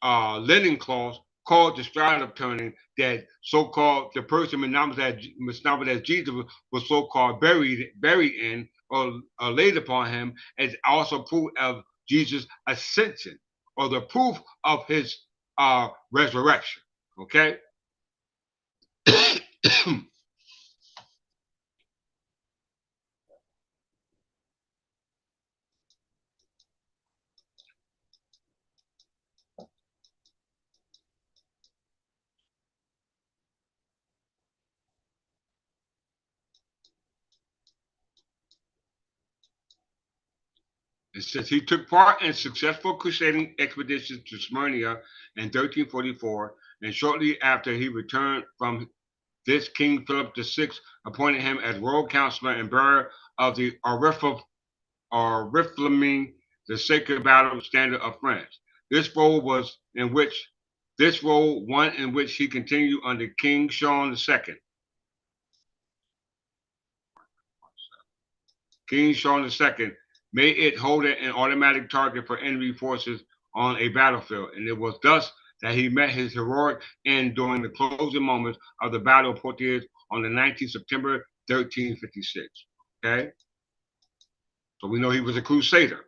linen cloth called the Shroud of Turin that so-called the person misnomed as Jesus was so-called buried in or laid upon him, as also proof of Jesus' ascension or the proof of his resurrection. Okay. It says he took part in successful crusading expeditions to Smyrna in 1344, and shortly after he returned from this, King Philip VI appointed him as royal counselor and bearer of the Oriflamme, the sacred battle standard of France. This role one in which he continued under King Sean II. King Sean II made it hold an automatic target for enemy forces on a battlefield, and it was thus that he met his heroic end during the closing moments of the Battle of Poitiers on the 19th September 1356. Okay? So we know he was a crusader.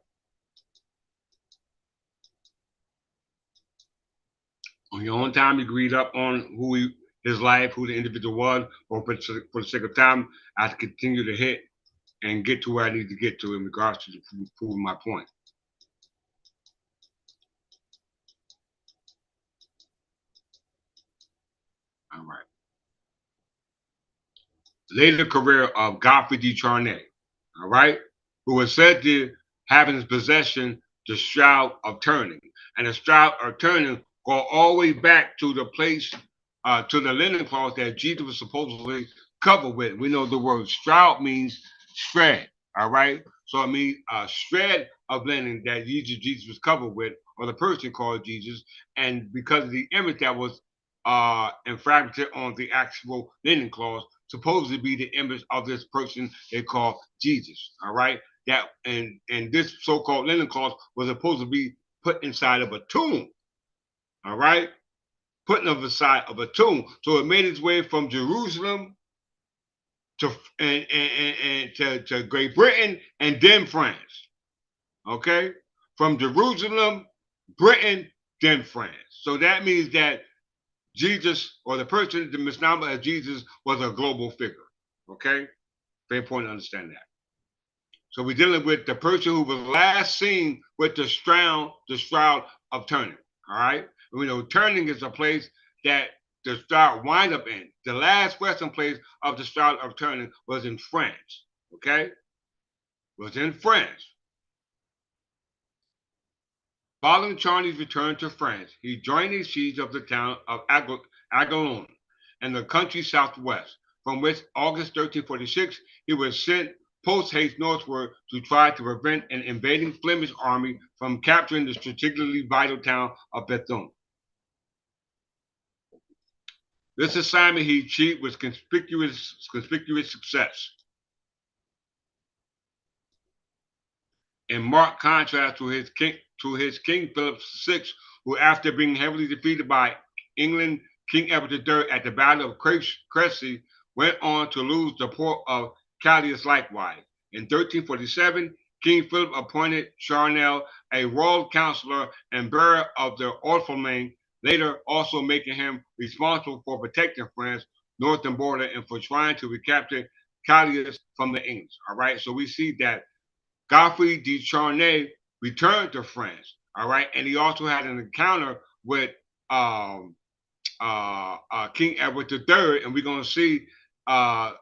On your own time, you can read up on his life, who the individual was, or for the sake of time, I continue to hit and get to where I need to get to in regards to proving my point. All right. Later career of Godfrey de Charny, all right, who was said to have in his possession the Shroud of Turin. And the Shroud of Turin go all the way back to the place, to the linen cloth that Jesus was supposedly covered with. We know the word shroud means shred, all right? So it means a shred of linen that Jesus was covered with, or the person called Jesus, and because of the image that was infracted on the actual linen cloth, supposed to be the image of this person they call Jesus, all right? That and this so-called linen cloth was supposed to be put inside of a tomb, all right? Put inside of a tomb. So it made its way from Jerusalem to Great Britain and then France, okay? From Jerusalem, Britain, then France. So that means that Jesus, or the person, the misnomer of Jesus, was a global figure, okay? Very important to understand that. So we're dealing with the person who was last seen with the Shroud of Turin, all right? We know Turin is a place that the Shroud wind up in. The last Western place of the Shroud of Turin was in France, okay? Was in France. Following Charney's return to France, he joined the siege of the town of Aiguillon and the country southwest, from which August 1346 he was sent post-haste northward to try to prevent an invading Flemish army from capturing the strategically vital town of Bethune. This assignment he achieved with conspicuous success. In marked contrast to his King Philip VI, who, after being heavily defeated by England, King Edward III at the Battle of Crécy, went on to lose the port of Calais likewise. In 1347, King Philip appointed Charney a royal counselor and bearer of the orphelin, later also making him responsible for protecting France's northern border and for trying to recapture Calais from the English. All right, so we see that Godfrey de Charny returned to France. All right, and he also had an encounter with King Edward III, and we're going to see the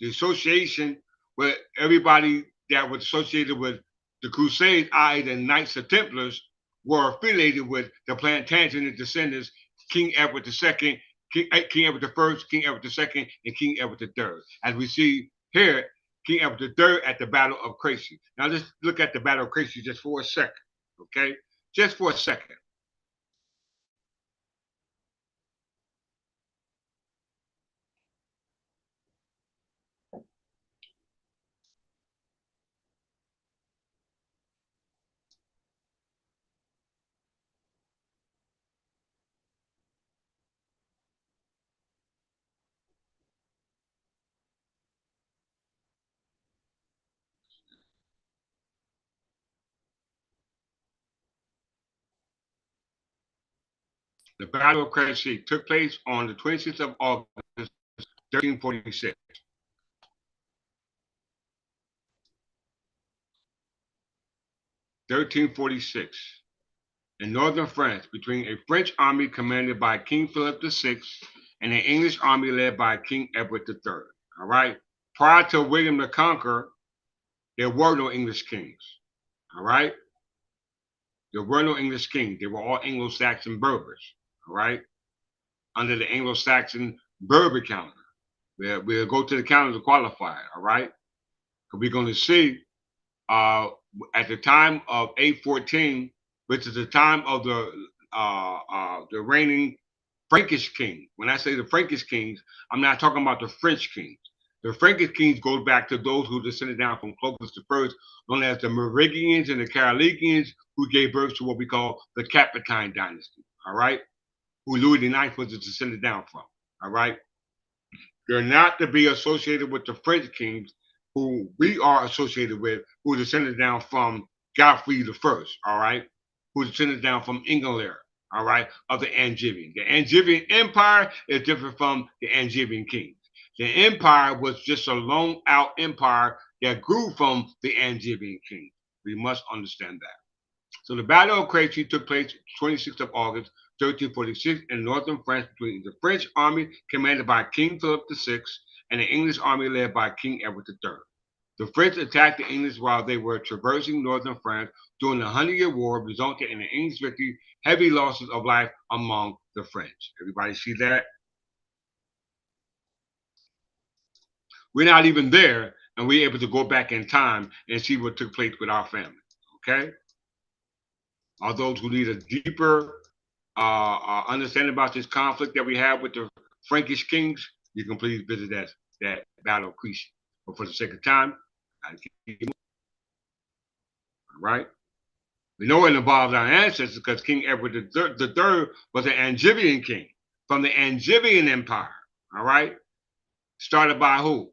association with everybody that was associated with the Crusades, i.e., the Knights of Templars, were affiliated with the Plantagenet descendants, King Edward II, King Edward I, King Edward II, and King Edward III. As we see here, King Edward III at the Battle of Crécy. Now let's look at the Battle of Crécy just for a second, okay? Just for a second. The Battle of Crécy took place on the 26th of August, 1346. In northern France, between a French army commanded by King Philip VI and an English army led by King Edward III. All right. Prior to William the Conqueror, there were no English kings. All right. There were no English kings. They were all Anglo-Saxon Berbers. All right. Under the Anglo-Saxon Berber calendar. We'll go to the calendar to qualify it. All right. Because we're going to see at the time of 814, which is the time of the reigning Frankish king. When I say the Frankish kings, I'm not talking about the French kings. The Frankish kings go back to those who descended down from Clovis I, known as the Merovingians and the Carolingians, who gave birth to what we call the Capetine dynasty. All right, who Louis IX was descended down from. All right, they're not to be associated with the French kings, who we are associated with, who descended down from Godfrey I. All right, who descended down from England, all right, of the Angevin. The Angevin Empire is different from the Angevin kings. The empire was just a long out empire that grew from the Angevin king. We must understand that. So the Battle of Crécy took place 26th of August, 1346 in northern France between the French army commanded by King Philip VI and the English army led by King Edward III. The French attacked the English while they were traversing northern France during the 100-Year War, resulting in an English victory, heavy losses of life among the French. Everybody see that? We're not even there, and we're able to go back in time and see what took place with our family, okay? All those who need a deeper understanding about this conflict that we have with the Frankish kings, you can please visit that Battle of Crécy. But for the sake of time, all right? We know it involves our ancestors because King Edward III was an Angevin king from the Angevin Empire, all right? Started by who?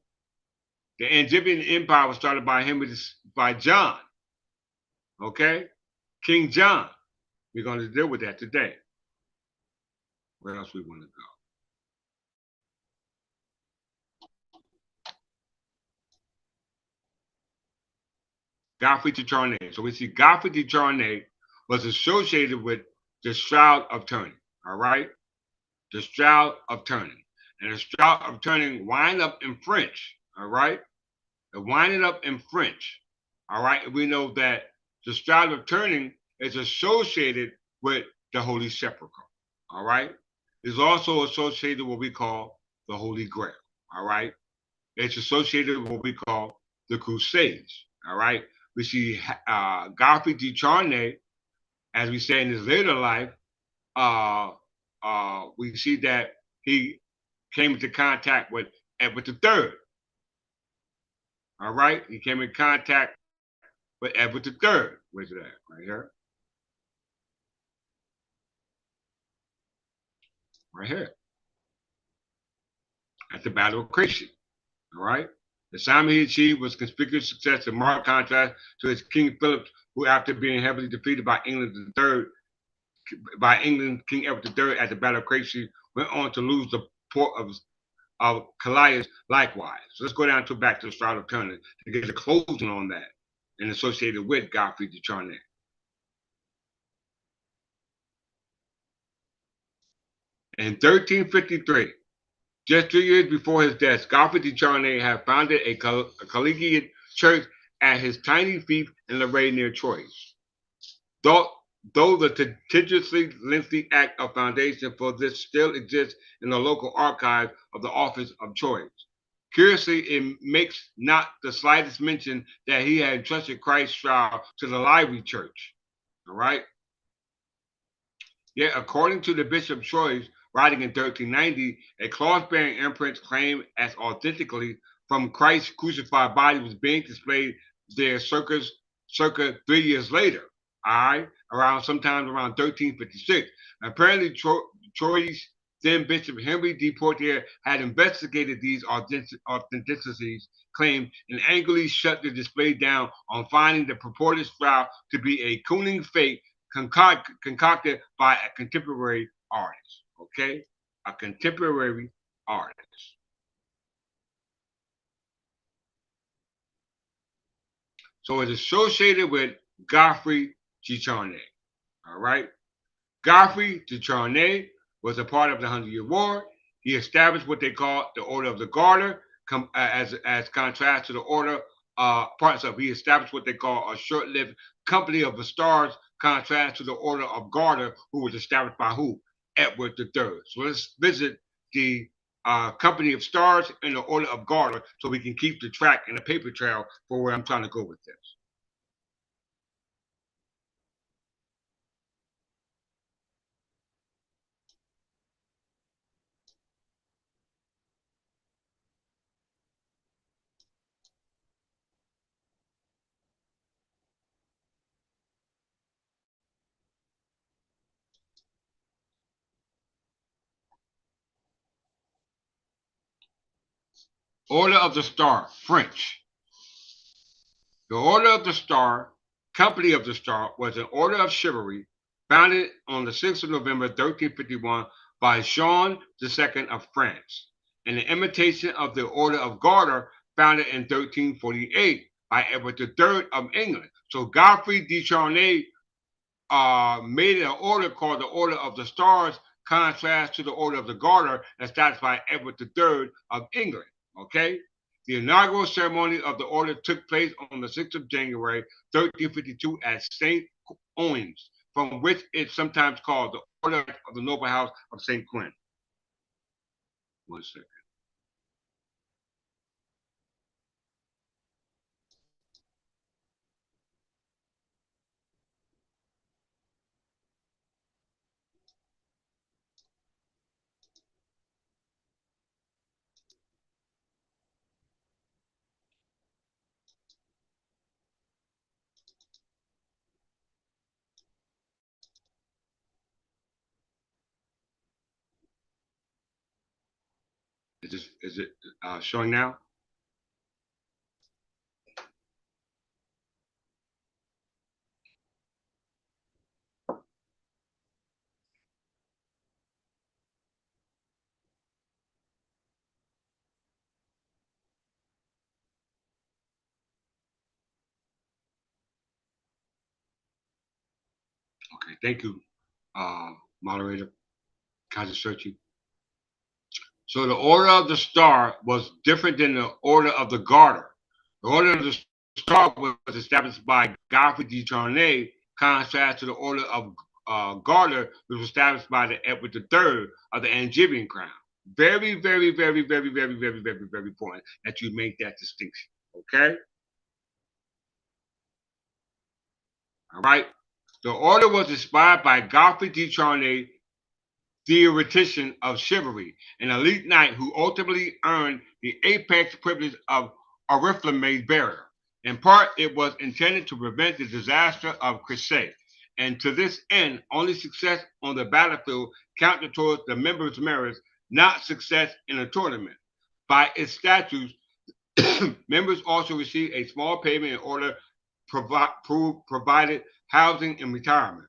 The Angevin Empire was started by John, Okay? King John. We're going to deal with that today. Where else we want to go? Godfrey de Charny. So we see Godfrey de Charny was associated with the Shroud of Turin. All right? The Shroud of Turin. And the Shroud of Turin wind up in French. All right? It winded up in French. All right? We know that the Shroud of Turin is associated with the Holy Sepulchre. All right? It's also associated with what we call the Holy Grail. All right? It's associated with what we call the Crusades. All right? We see Godfrey de Charny, as we say in his later life, we see that he came into contact with Edward III. All right? He came in contact with Edward III. Where's it at? Right here. Right here. At the Battle of Poitiers. All right? The assignment he achieved was conspicuous success in marked contrast to his King Philip, who, after being heavily defeated by England King Edward III at the Battle of Poitiers, went on to lose the port of Calais likewise. So let's go down to back to the Shroud of Turin to get a closing on that and associated with Godfrey de Charny. In 1353, just 3 years before his death, Godfrey de Charny had founded a collegiate church at his tiny fief in Lirey near Troyes. Though the contiguously lengthy act of foundation for this still exists in the local archive of the office of Troyes. Curiously, it makes not the slightest mention that he had entrusted Christ's shroud to the Lirey church. All right? Yet, according to the Bishop of Troyes, writing in 1390, a cloth-bearing imprint claimed as authentically from Christ's crucified body was being displayed there circa 3 years later. All right, sometime around 1356. Apparently, Troyes' then Bishop Henri de Poitiers had investigated these authenticities claimed and angrily shut the display down on finding the purported shroud to be a cooning fake concocted by a contemporary artist. Okay, a contemporary artist. So it's associated with Godfrey de Charny. All right. Godfrey de Charny was a part of the 100-Year War. He established what they call the Order of the Garter, as contrast to the Order parts of. He established what they call a short-lived Company of the Stars, contrast to the Order of Garter, who was established by who? Edward III. So let's visit the Company of Stars and the Order of Garter so we can keep the track and the paper trail for where I'm trying to go with this. Order of the Star, French. The Order of the Star, Company of the Star, was an order of chivalry founded on the 6th of November 1351 by Jean II of France, and an imitation of the Order of Garter founded in 1348 by Edward III of England. So Godfrey de Charny made an order called the Order of the Stars, contrast to the Order of the Garter established by Edward III of England. Okay? The inaugural ceremony of the order took place on the 6th of January, 1352 at St. Owen's, from which it's sometimes called the Order of the Noble House of St. Quin. 1 second. Is it showing now? Okay, thank you, moderator, Kaiser Searchy. So the Order of the Star was different than the Order of the Garter. The Order of the Star was established by Godfrey de Charney, contrast to the Order of Garter, which was established by the Edward III of the Angevin crown. Very, very, very, very, very, very, very, very important that you make that distinction. Okay? All right. The order was inspired by Godfrey de Charney, theoretician of chivalry, an elite knight who ultimately earned the apex privilege of Oriflamme bearer. In part, it was intended to prevent the disaster of crusades, and to this end, only success on the battlefield counted towards the members' merits, not success in a tournament. By its statutes, members also received a small payment in order provided housing and retirement.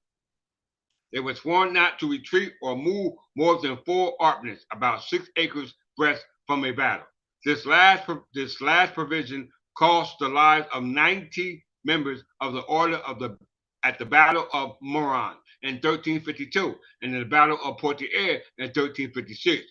They were sworn not to retreat or move more than 4 arpents, about 6 acres breadth, from a battle. This last provision cost the lives of 90 members of the order at the Battle of Moran in 1352 and in the Battle of Poitiers in 1356.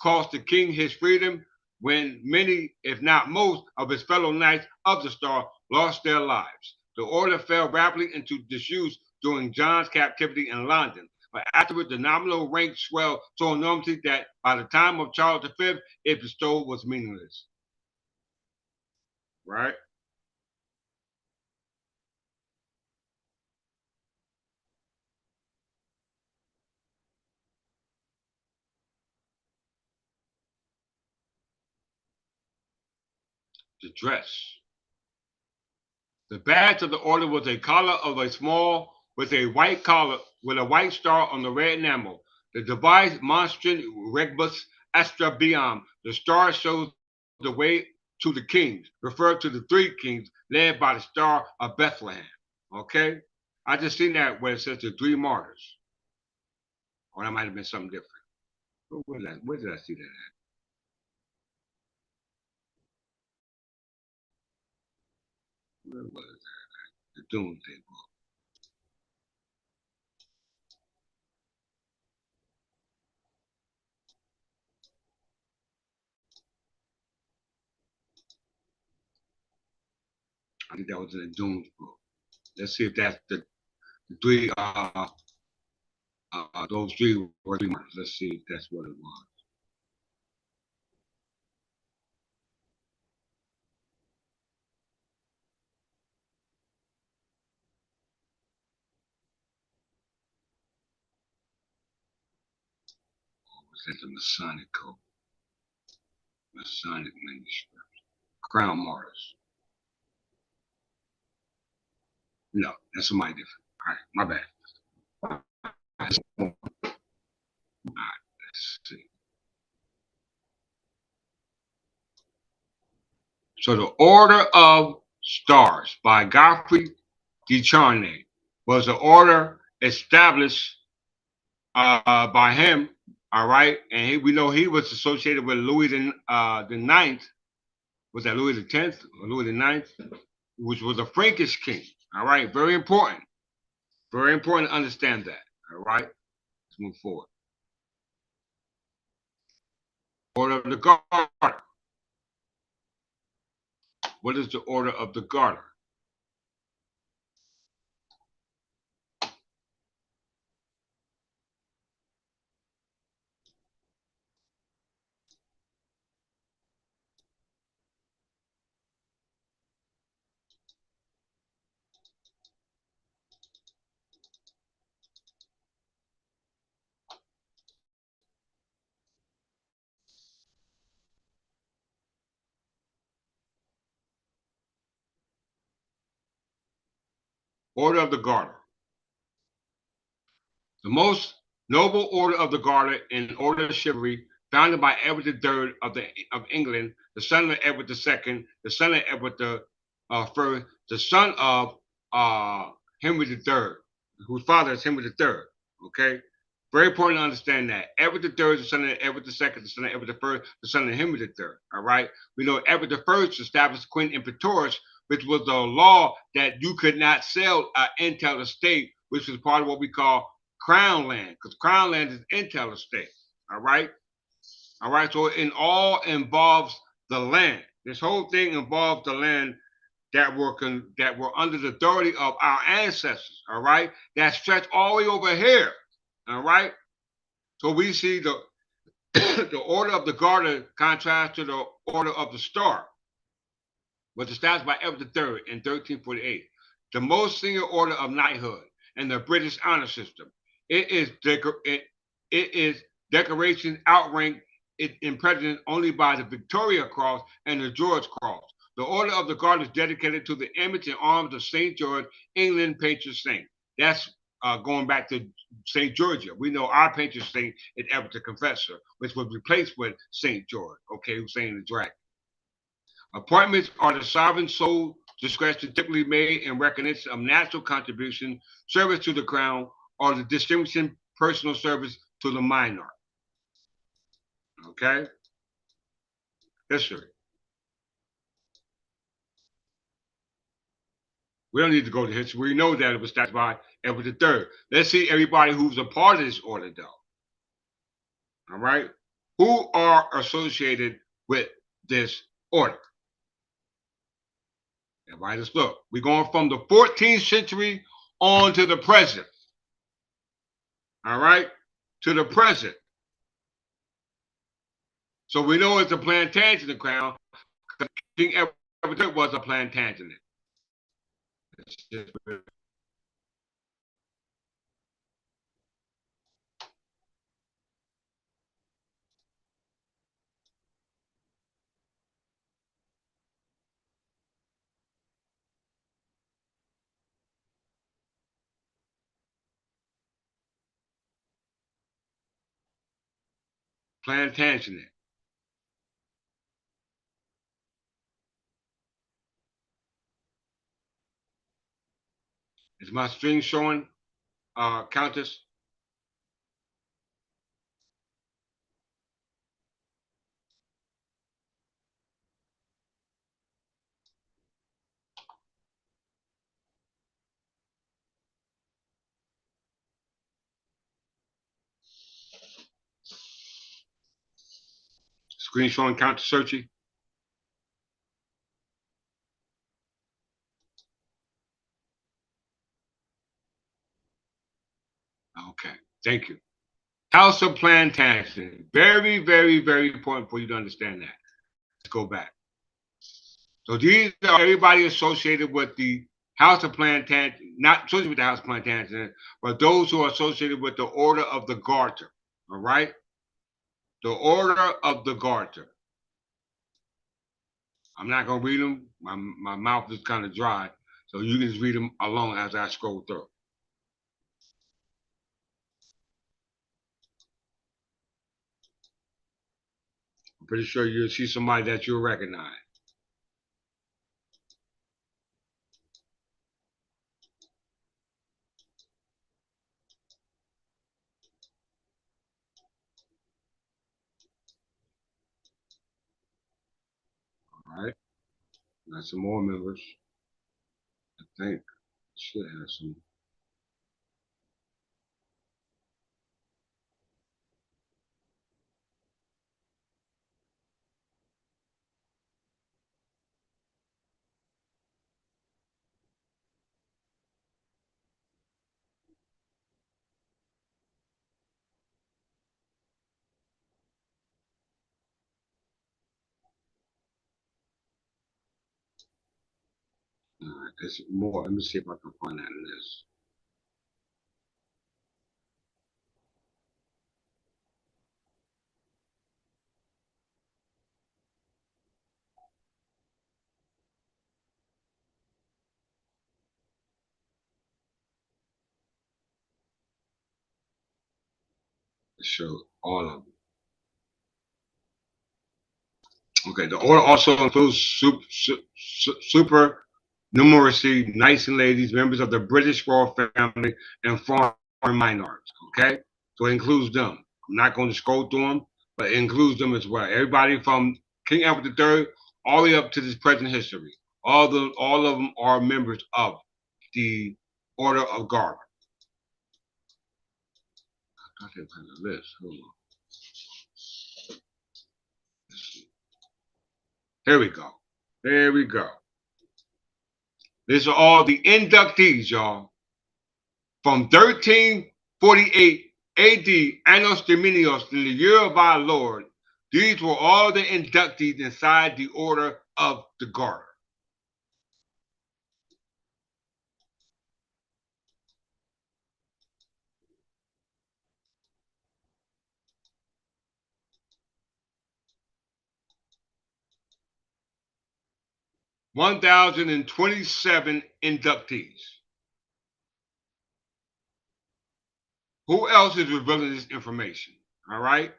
Cost the king his freedom when many, if not most, of his fellow knights of the Star lost their lives. The order fell rapidly into disuse during John's captivity in London, but afterward the nominal rank swelled so enormously that by the time of Charles V, its bestowal was meaningless. Right? The dress. The badge of the order was a collar of a small with a white collar with a white star on the red enamel. The device monstrum rebus astrabium. The star shows the way to the kings, referred to the 3 kings led by the star of Bethlehem. Okay? I just seen that where it says the 3 martyrs. Or that might have been something different. Where did I see that at? Where was that? The Doomsday Book. I think that was in the Doomsday Book. Let's see if that's the 3 those 3 were 3 martyrs. Let's see if that's what it was. Was that the Masonic code? Masonic manuscript. Crown martyrs. No, that's somebody different. All right, my bad. All right, let's see. So the Order of Stars by Godfrey de Charney was an order established by him. All right, and we know he was associated with Louis the Ninth. Was that Louis the 10th or Louis the 9th? Which was a Frankish king. All right, very important. Very important to understand that. All right, let's move forward. Order of the Garter. What is the Order of the Garter? Order of the Garter. The most noble order of the Garter in order of chivalry, founded by Edward III of England, the son of Edward II, the son of Edward I, the son of Henri III, whose father is Henri III. Okay, very important to understand that Edward III is the son of Edward II, the son of Edward I, the son of Henri III. All right, we know Edward I established Queen Imperatrice, which was a law that you could not sell an entailed estate which is part of what we call crown land, because crown land is intel estate. All right. All right. So it all involves the land. This whole thing involves the land that were under the authority of our ancestors. All right. That stretch all the way over here. All right. So we see the the order of the Garter contrast to the order of the Star, was established by Edward III in 1348, the most senior order of knighthood in the British honor system. It is decoration outranked in precedence only by the Victoria Cross and the George Cross. The Order of the Garter is dedicated to the image and arms of St. George, England patron saint. That's going back to St. Georgia. We know our patron saint is Edward the Confessor, which was replaced with St. George, okay, who's saying the dragon. Appointments are the sovereign sole discretion typically made in recognition of natural contribution, service to the crown, or the distinguishing personal service to the monarch. Okay? History. We don't need to go to history. We know that it was established by Edward III. Let's see everybody who's a part of this order, though. All right? Who are associated with this order? Everybody, let's look. We're going from the 14th century on to the present. All right? To the present. So we know it's a Plantagenet crown because King Edward III was a Plantagenet. Plantagenet. Is my string showing, Countess? Screen showing Countess Searchy? Okay, thank you. House of Plantagenet. Very, very, very important for you to understand that. Let's go back. So these are everybody associated with the House of Plantagenet, not associated with the House of Plantagenet, but those who are associated with the Order of the Garter. All right? The Order of the Garter. I'm not going to read them. My mouth is kind of dry, so you can just read them alone as I scroll through. I'm pretty sure you'll see somebody that you'll recognize. All right. Got some more members. I think should have some. All right, there's more. Let me see if I can find that in this. To show all of them. Okay, the order also includes supernumeracy, knights and ladies, members of the British royal family, and foreign monarchs. Okay, so it includes them. I'm not going to scroll through them, but it includes them as well. Everybody from King Edward III all the way up to this present history. All of them are members of the Order of Garter. I can't find the list. Hold on. Let's see. Here we go. There we go. These are all the inductees, y'all. From 1348 AD, Annos Dominios, in the year of our Lord, these were all the inductees inside the order of the Garter. (1,027 inductees. Who else is revealing this information? All right.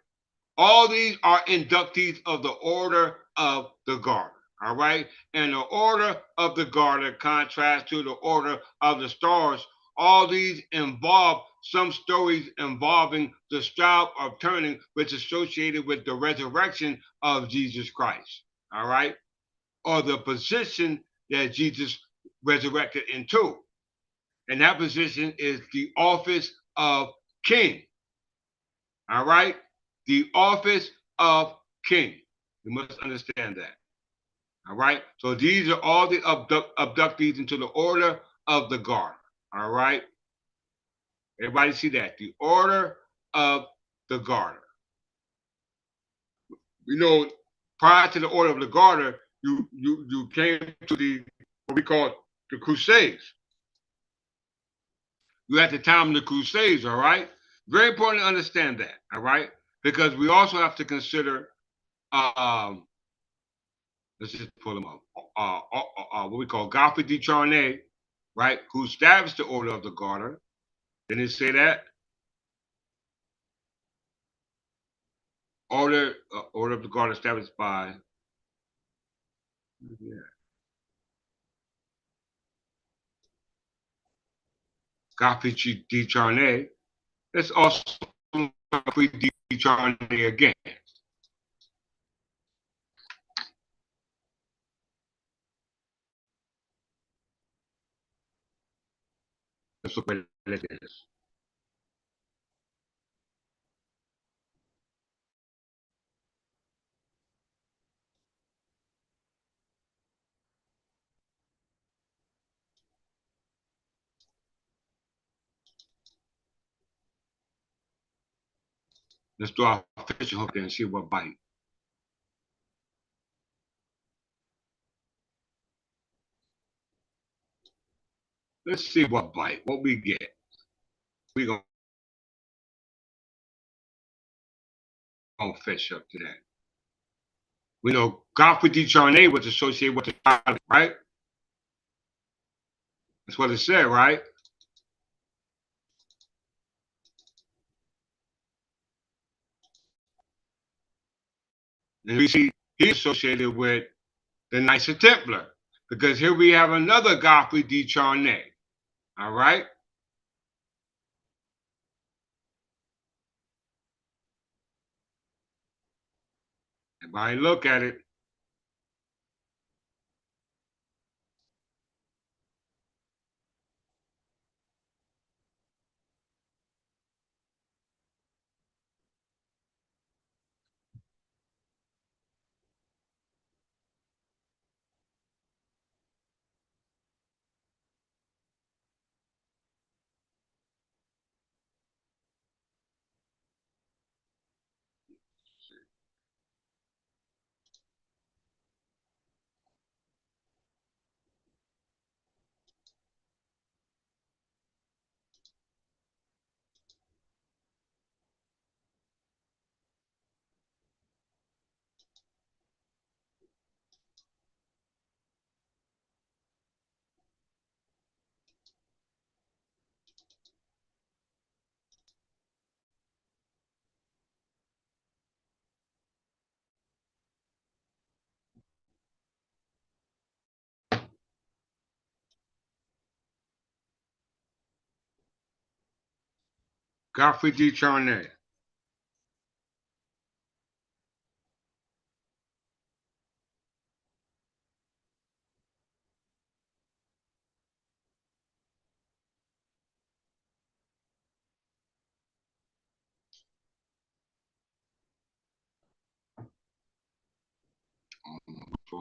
All these are inductees of the Order of the Garter. All right. And the Order of the Garter contrasts to the Order of the Stars. All these involve some stories involving the Shroud of Turin, which is associated with the resurrection of Jesus Christ. All right. Or the position that Jesus resurrected into. And that position is the office of king. All right? The office of king. You must understand that. All right? So these are all the abductees into the order of the Garter. All right? Everybody see that? The order of the Garter. You know, prior to the order of the Garter, you came to the what we call the Crusades. You at the time of the Crusades, all right? Very important to understand that, all right? Because we also have to consider, let's just pull them up, what we call Godfrey de Charney, right? Who established the Order of the Garter. Didn't it say that? Order of the Garter established by, yeah. Godfrey de Charney. Let's also Godfrey de Charney again. Let's look at this. Let's do our fishing hook and see what bite. Let's see what bite, what we get. We're going to fish up to that. We know Godfrey de Charney was associated with the child, right? That's what it said, right? And we see he's associated with the Knights of Templar, because here we have another Godfrey de Charney, all right? Everybody look at it. Godfrey de Charney.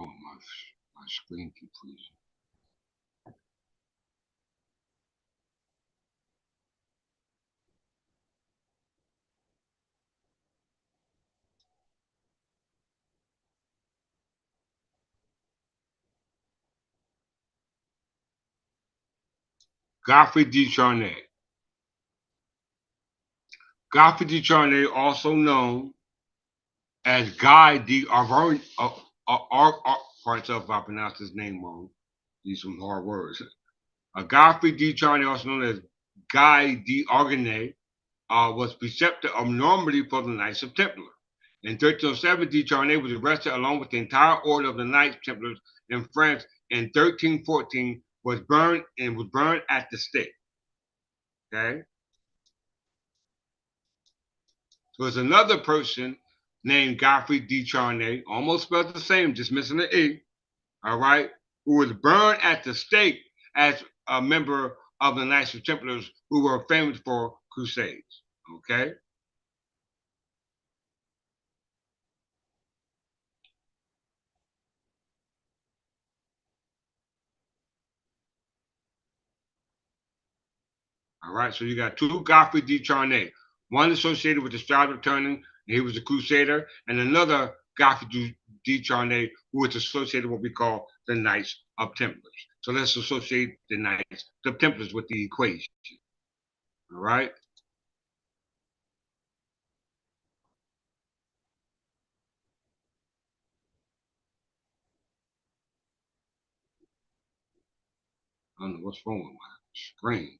Oh, my screen keeps freezing. Godfrey de Charney. Godfrey de Charney, also known as Guy de Arvagne, parts of if I pronounce his name wrong. These some hard words. Godfrey de Charney, also known as Guy de Arvagne, was preceptor of Normandy for the Knights of Templar. In 1307, de Charney was arrested along with the entire order of the Knights Templars in France. In 1314, was burned at the stake. Okay. So there's another person named Godfrey de Charney, almost spelled the same, just missing the E, all right, who was burned at the stake as a member of the Knights of Templars who were famous for crusades, okay? All right, so you got two Godfrey de Charney, one associated with the Shroud of Turin, he was a crusader, and another Godfrey de Charney, who was associated with what we call the Knights of Templars. So let's associate the Knights of Templars with the equation. All right. I don't know what's wrong with my screen.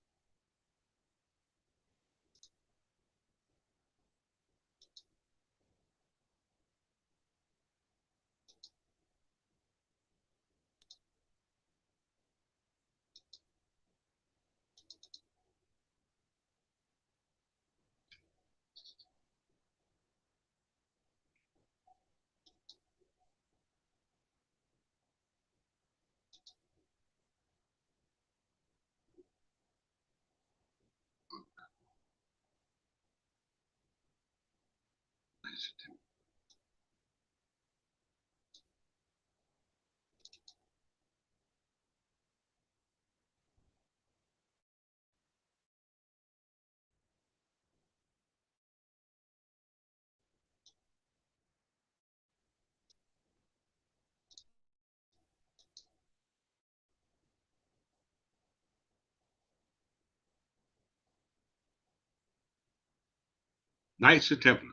Knights of Templar.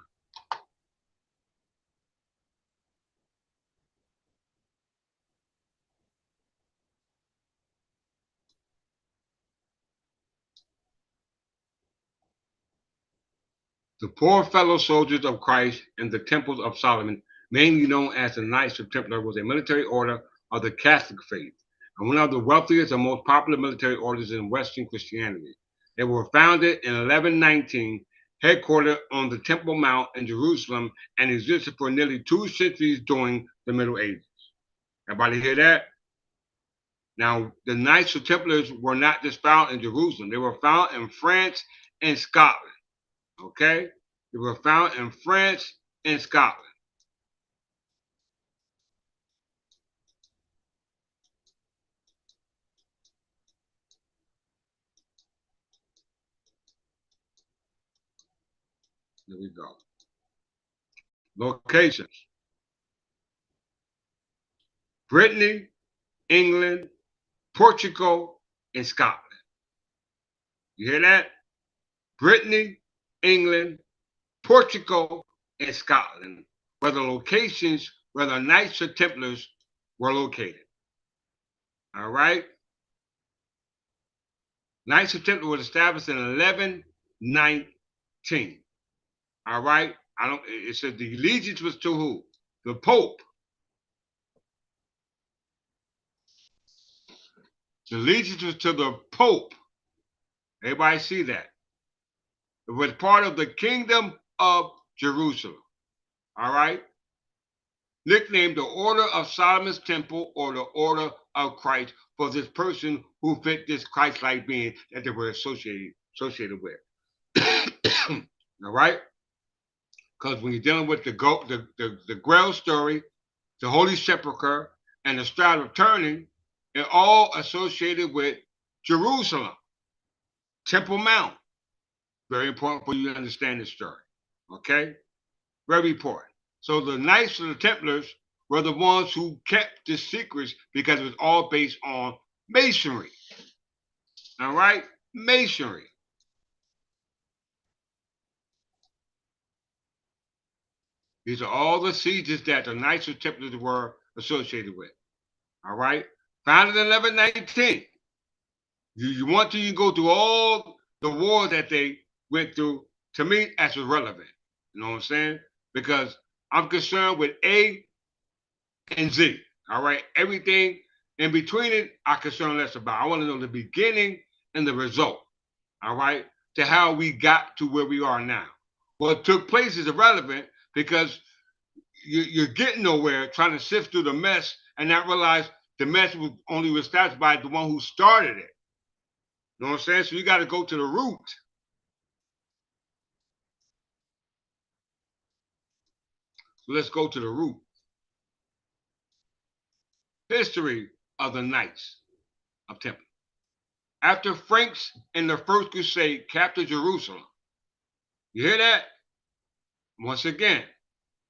The poor fellow soldiers of Christ in the temples of Solomon, mainly known as the Knights of Templar, was a military order of the Catholic faith and one of the wealthiest and most popular military orders in Western Christianity. They were founded in 1119, headquartered on the Temple Mount in Jerusalem, and existed for nearly 2 centuries during the Middle Ages. Everybody hear that? Now, the Knights of Templars were not just found in Jerusalem. They were found in France and Scotland. Okay? They were found in France and Scotland. There we go. Locations: Brittany, England, Portugal, and Scotland. You hear that? Brittany, England, Portugal, and Scotland were the locations where the Knights of Templars were located. All right? Knights of Templar was established in 1119. All right? It said the allegiance was to who? The Pope. The allegiance was to the Pope. Everybody see that? It was part of the Kingdom of Jerusalem. All right? Nicknamed the Order of Solomon's Temple or the Order of Christ for this person who fit this Christ-like being that they were associated with. All right? Because when you're dealing with the Grail story, the Holy Sepulchre, and the Shroud of Turin are all associated with Jerusalem, Temple Mount. Very important for you to understand this story. Okay? Very important. So the Knights of the Templars were the ones who kept the secrets because it was all based on masonry. All right? Masonry. These are all the sieges that the Knights of Templars were associated with. All right? Founded in 1119. You want to, you go through all the wars that they went through. To me, that's irrelevant. You know what I'm saying? Because I'm concerned with A and Z. All right? Everything in between it, I concern less about. I want to know the beginning and the result. All right? To how we got to where we are now. What took place is irrelevant because you're getting nowhere trying to sift through the mess and not realize the mess was only established by the one who started it. You know what I'm saying? So you got to go to the root. So let's go to the root. History of the Knights of Templar. After Franks in the First Crusade captured Jerusalem, you hear that? Once again,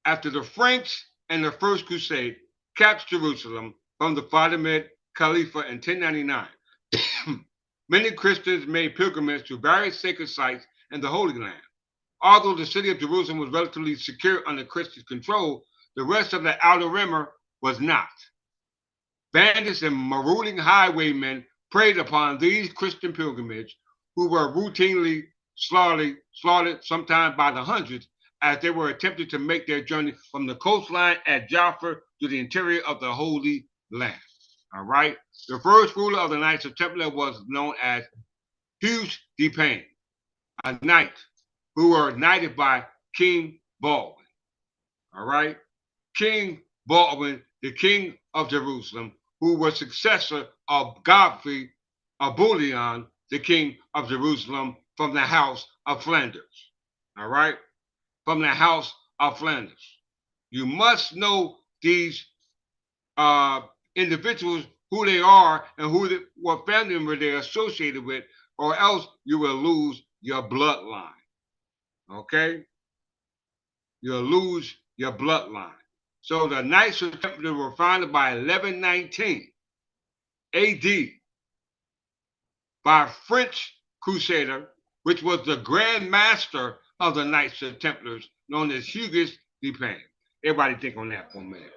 after the Franks in the First Crusade captured Jerusalem from the Fatimid Caliph in 1099, many Christians made pilgrimage to various sacred sites in the Holy Land. Although the city of Jerusalem was relatively secure under Christian control, the rest of the outer rim was not. Bandits and marauding highwaymen preyed upon these Christian pilgrimages, who were routinely slaughtered sometimes by the hundreds, as they were attempting to make their journey from the coastline at Jaffa to the interior of the Holy Land. All right. The first ruler of the Knights of Templar was known as Hugh de Payne, a knight who were knighted by King Baldwin. All right. King Baldwin, the king of Jerusalem, who was successor of Godfrey of Bouillon, the king of Jerusalem, from the house of Flanders. All right? From the house of Flanders. You must know these individuals, who they are and what family member they're associated with, or else you will lose your bloodline. Okay? You'll lose your bloodline. So the Knights of Templar were founded by 1119 AD by a French crusader, which was the Grand Master of the Knights of Templars, known as Hugues de Payne. Everybody think on that for a minute.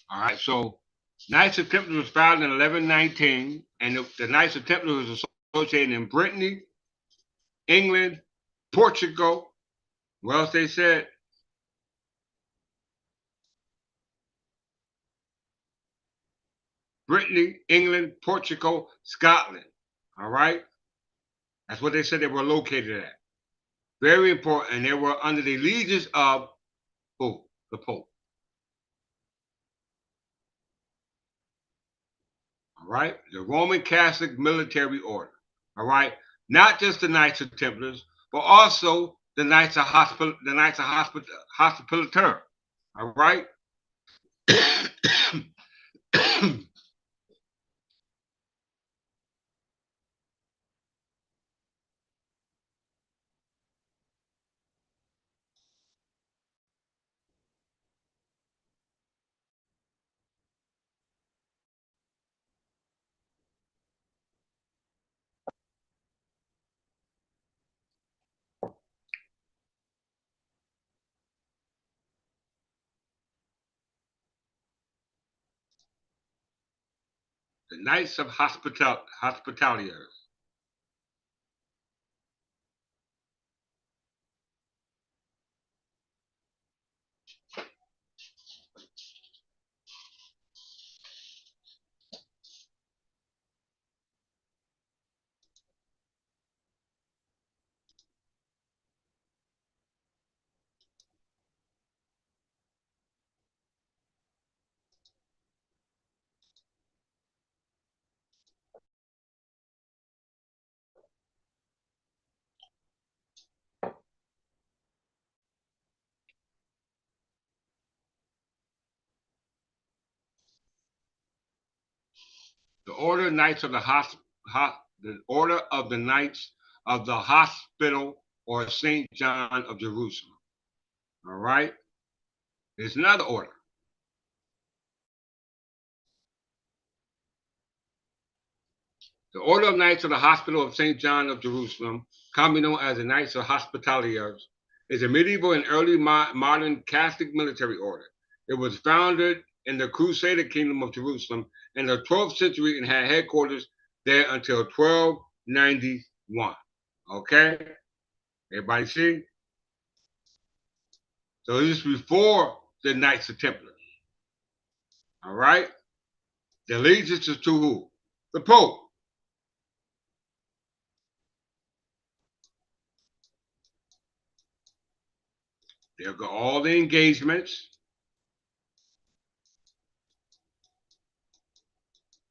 All right, so Knights of Templar was founded in 1119, and the Knights of Templar was associated in Brittany, England, Portugal. What else they said? Brittany, England, Portugal, Scotland. All right? That's what they said they were located at. Very important. And they were under the allegiance of who? The Pope. All right? The Roman Catholic military order. All right? Not just the Knights of Templars, but also the Knights of Hospitalier. All right? The Knights of Hospitaliers. The Order of Knights of the Order of the Knights of the Hospital or St. John of Jerusalem. All right? There's another order. The Order of Knights of the Hospital of St. John of Jerusalem, commonly known as the Knights of Hospitaliers, is a medieval and early modern Catholic military order. It was founded in the Crusader Kingdom of Jerusalem in the 12th century and had headquarters there until 1291. Okay? Everybody see? So this is before the Knights of Templar. All right? The allegiance is to who? The Pope. There go all the engagements.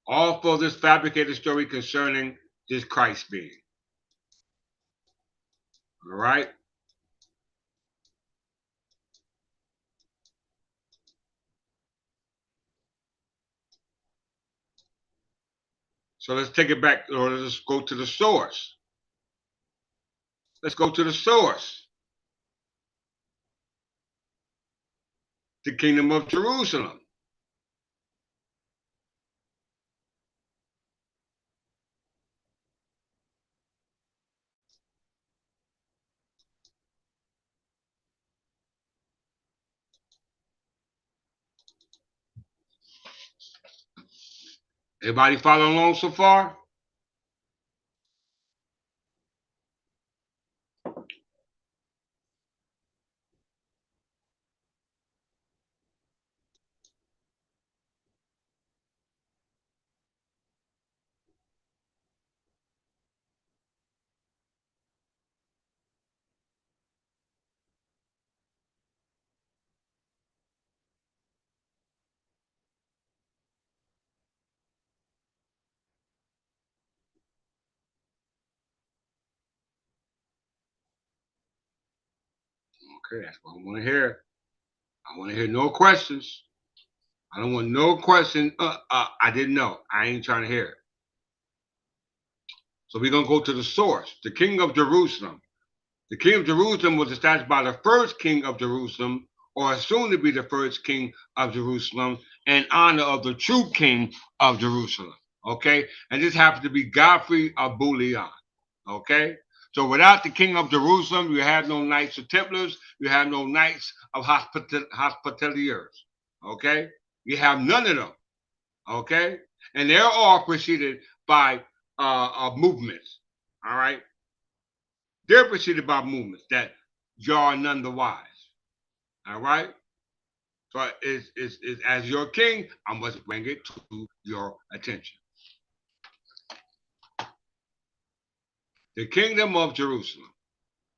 All for this fabricated story concerning this Christ being. All right? So let's take it back, or let's go to the source. Let's go to the source. The Kingdom of Jerusalem. Everybody follow along so far? Okay, that's what I want to hear. I want to hear no questions. I don't want no question. I didn't know. I ain't trying to hear it. So we're going to go to the source, the King of Jerusalem. The King of Jerusalem was established by the first King of Jerusalem, or soon to be the first King of Jerusalem, in honor of the true King of Jerusalem. Okay? And this happens to be Godfrey of Bouillon. Okay? So without the King of Jerusalem, you have no Knights of Templars, you have no Knights of Hospitaliers. Okay? You have none of them. Okay? And they're all preceded by movements. All right? They're preceded by movements that you are none the wise. All right? So it's as your king, I must bring it to your attention. The Kingdom of Jerusalem.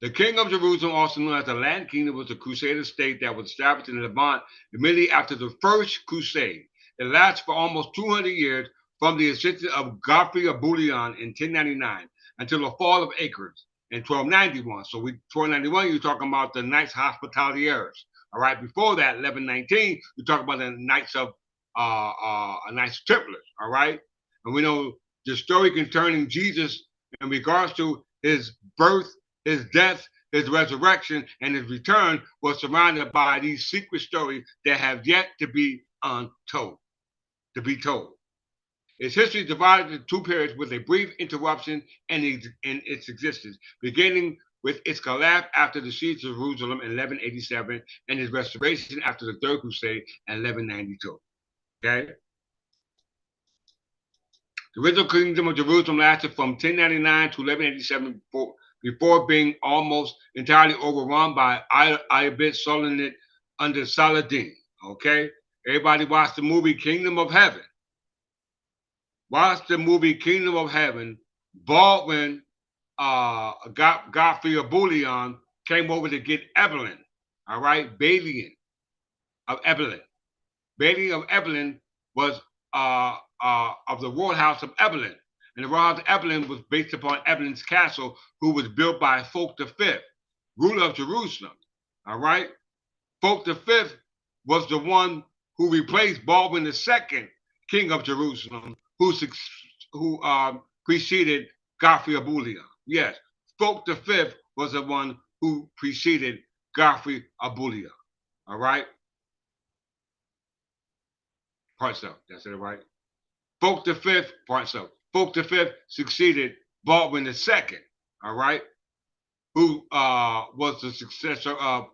The King of Jerusalem, also known as the Land Kingdom, was a Crusader state that was established in the Levant immediately after the First Crusade. It lasted for almost 200 years from the ascension of Godfrey of Bouillon in 1099 until the fall of Acres in 1291. So 1291, you're talking about the Knights Hospitaliers. All right, before that, 1119, you're talking about the Knights of Templars. All right, and we know the story concerning Jesus in regards to his birth, his death, his resurrection, and his return was surrounded by these secret stories that have yet to be untold, to be told. Its history is divided into two periods with a brief interruption in its existence, beginning with its collapse after the siege of Jerusalem in 1187 and its restoration after the Third Crusade in 1192. Okay? The original kingdom of Jerusalem lasted from 1099 to 1187 before being almost entirely overrun by Ayyubid Sultanate under Saladin. Okay? Everybody watch the movie Kingdom of Heaven. Watch the movie Kingdom of Heaven. Baldwin, Godfrey of Bouillon came over to get Evelyn. All right? Balian of Evelyn. Balian of Evelyn was of the royal house of Evelyn. And the royal house of Evelyn was based upon Evelyn's castle, who was built by Fulk V, ruler of Jerusalem. All right? Fulk V was the one who replaced Baldwin II, king of Jerusalem, who preceded Godfrey of Bouillon. Yes, Fulk V was the one who preceded Godfrey of Bouillon. All right? Part so. That's it, right? Fulk V, part so. Fulk V succeeded Baldwin II, all right, who was the successor of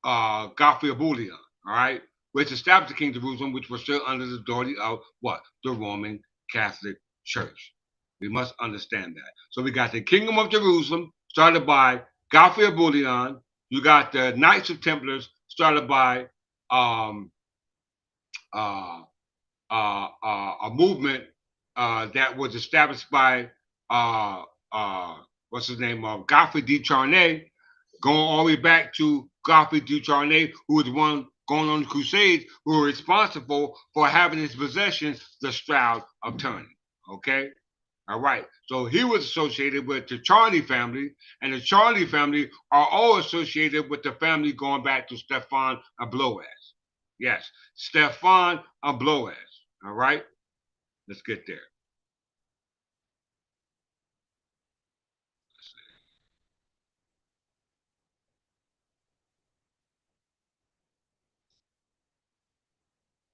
Godfrey of Bouillon, all right, which established the Kingdom of Jerusalem, which was still under the authority of what? The Roman Catholic Church. We must understand that. So we got the Kingdom of Jerusalem, started by Godfrey of Bouillon. You got the Knights of Templars, started by a movement that was established by what's his name, Godfrey de Charney, going all the way back to Godfrey de Charney, who was the one going on the crusades, who were responsible for having in his possession the Shroud of Turin. Okay, all right. So he was associated with the Charney family, and the Charney family are all associated with the family going back to Stefan of Blois. Yes, Stefan of Blois. All right, let's get there.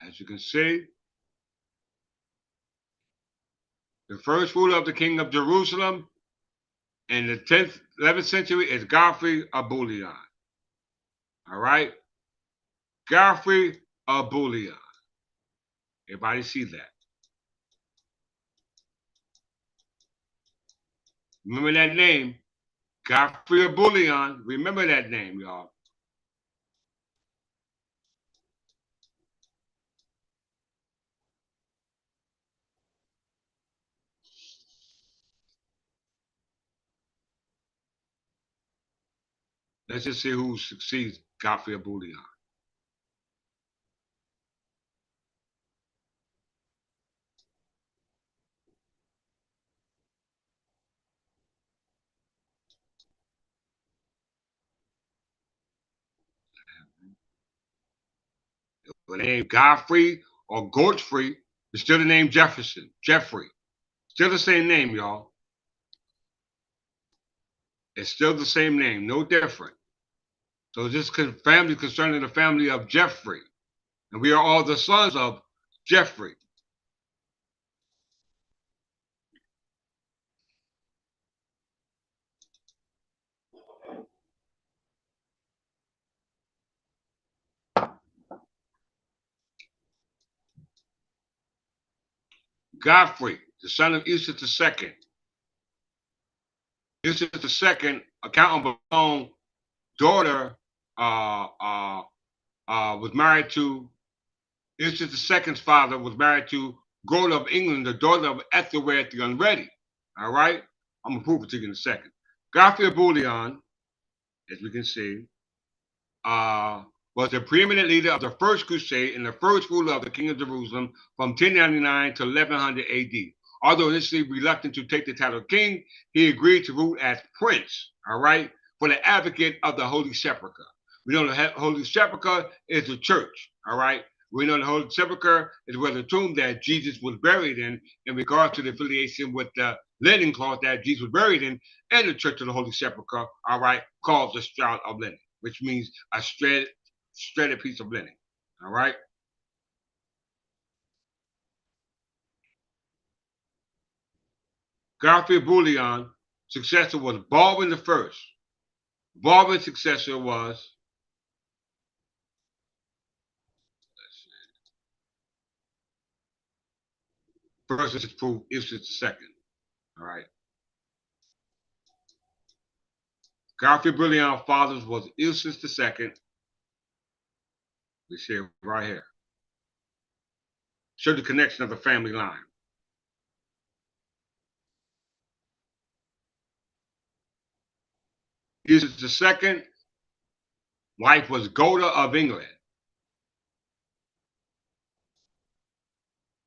As you can see, the first ruler of the King of Jerusalem in the 10th, 11th century is Godfrey of Bouillon. All right, Godfrey of Bouillon. Everybody see that? Remember that name, Godfrey of Bouillon. Remember that name, y'all. Let's just see who succeeds Godfrey of Bouillon. The name Godfrey or Godfrey is still the name Jefferson. Geoffrey. Still the same name, y'all. It's still the same name, no different. So this family concerning the family of Geoffrey. And we are all the sons of Geoffrey. Godfrey, the son of Eustace II. Eustace II, a Count of Boulogne daughter, was married to Eustace II's father was married to Gold of England, the daughter of Ethelred the Unready. All right, I'm gonna prove it to you in a second. Godfrey of Bouillon, as we can see, was the preeminent leader of the First Crusade and the first ruler of the King of Jerusalem from 1099 to 1100 AD. Although initially reluctant to take the title of king, he agreed to rule as prince, all right, for the advocate of the Holy Sepulchre. We know the Holy Sepulchre is the church, all right? We know the Holy Sepulchre is where the tomb that Jesus was buried in regards to the affiliation with the linen cloth that Jesus was buried in, and the Church of the Holy Sepulchre, all right, called the Shroud of Linen, which means a shredded piece of linen, all right? Godfrey of Bouillon, successor was Baldwin I. Baldwin's successor was, First is proof Eustace the second. All right. Godfrey Bouillon's father was Eustace the second. We see it right here. Show the connection of the family line. Eustace the second wife was Godfrey of England.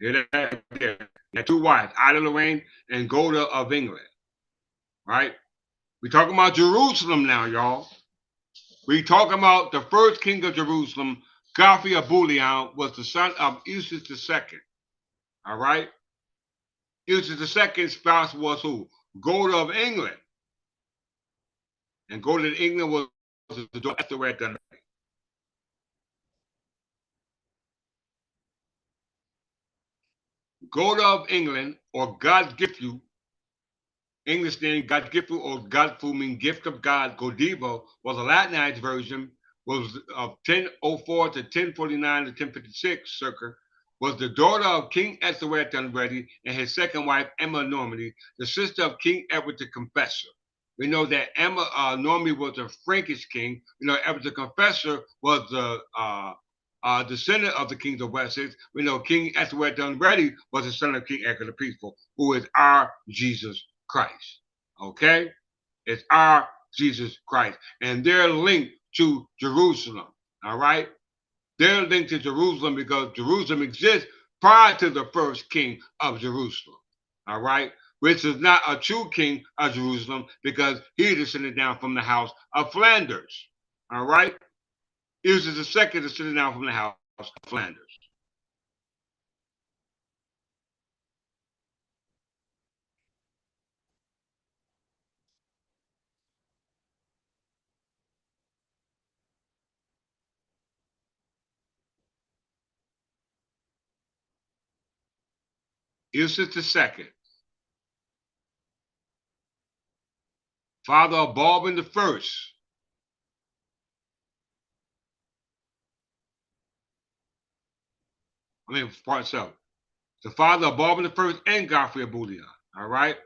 Hear that there? He had two wives, Ida Lorraine and Godfrey of England. Right? We're talking about Jerusalem now, y'all. We're talking about the first king of Jerusalem, Godfrey of Bouillon, was the son of Eustace the second. All right? Eustace the second's spouse was who? Godfrey of England. And Godfrey of England was the daughter of Ethelred. Godfrey of England, or God gift you, English name God gift you, or Godfrey mean gift of God, Godiva, was a Latinized version, was of 1004 to 1049 to 1056 circa, was the daughter of King Ethelred Dunready and his second wife, Emma Normandy, the sister of King Edward the Confessor. We know that Emma Normandy was a Frankish king. We know Edward the Confessor was the descendant of the kings of Wessex. We know King Ethelred Dunready was the son of King Edward the Peaceful, who is our Jesus Christ. Okay? It's our Jesus Christ. And they're linked to Jerusalem. All right? They're linked to Jerusalem because Jerusalem exists prior to the first king of Jerusalem. All right? Which is not a true king of Jerusalem because he descended down from the house of Flanders. All right? Eustace the second descended down from the house of Flanders. Eustace the second, father of Baldwin the first. Part 7. The father of Baldwin the first and Godfrey of Bouillon. All right?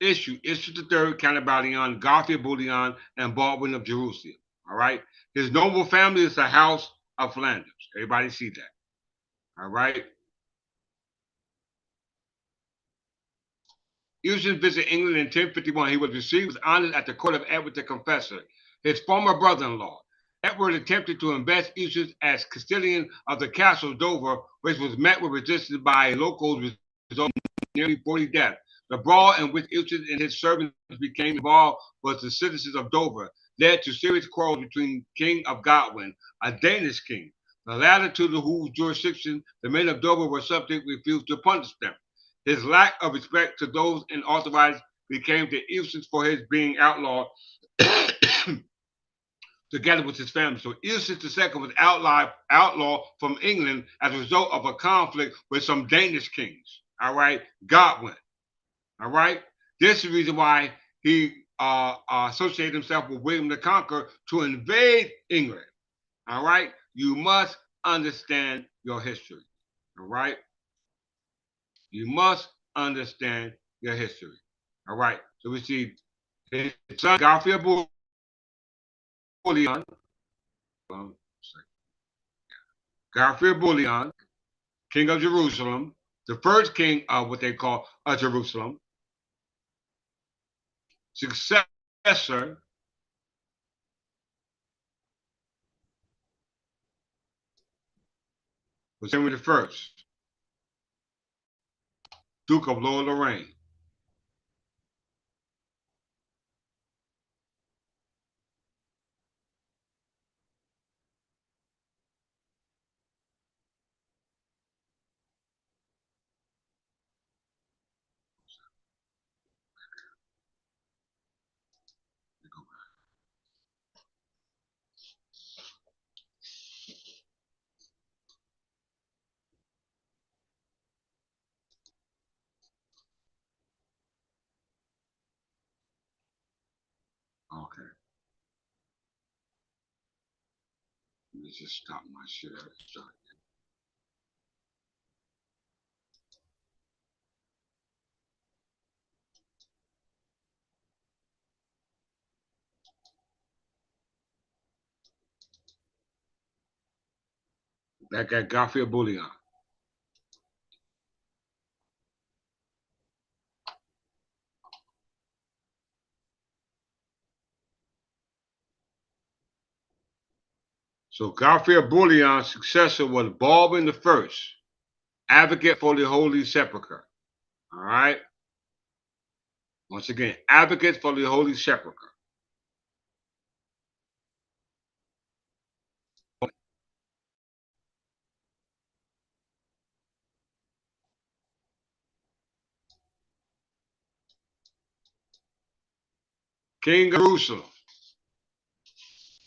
Issue the third, Count of Bouillon, Godfrey of Bouillon, and Baldwin of Jerusalem. All right? His noble family is the house of Flanders. Everybody see that. All right? Eustace visited England in 1051. He was received with honors at the court of Edward the Confessor, his former brother-in-law. Edward attempted to invest Eustace as Castellan of the castle of Dover, which was met with resistance by locals, resulting in nearly 40 deaths. The brawl in which Eustace and his servants became involved was the citizens of Dover, led to serious quarrels between King of Godwin, a Danish king. The latter, to whose jurisdiction the men of Dover were subject, refused to punish them. His lack of respect to those unauthorized became the Eustace for his being outlawed together with his family. So Eustace II was outlawed from England as a result of a conflict with some Danish kings. All right, Godwin. All right, this is the reason why he associated himself with William the Conqueror to invade England. All right, you must understand your history. All right, you must understand your history. All right, so we see his son Godfrey of Bouillon. Godfrey of Bouillon, king of Jerusalem, the first king of what they call Jerusalem. Successor was Henri I, Duke of Lower Lorraine. Okay. Let me just stop my share. That got Godfrey of Bouillon. So Godfrey of Bouillon's successor was Baldwin I, advocate for the Holy Sepulchre. All right. Once again, advocate for the Holy Sepulchre. King of Jerusalem.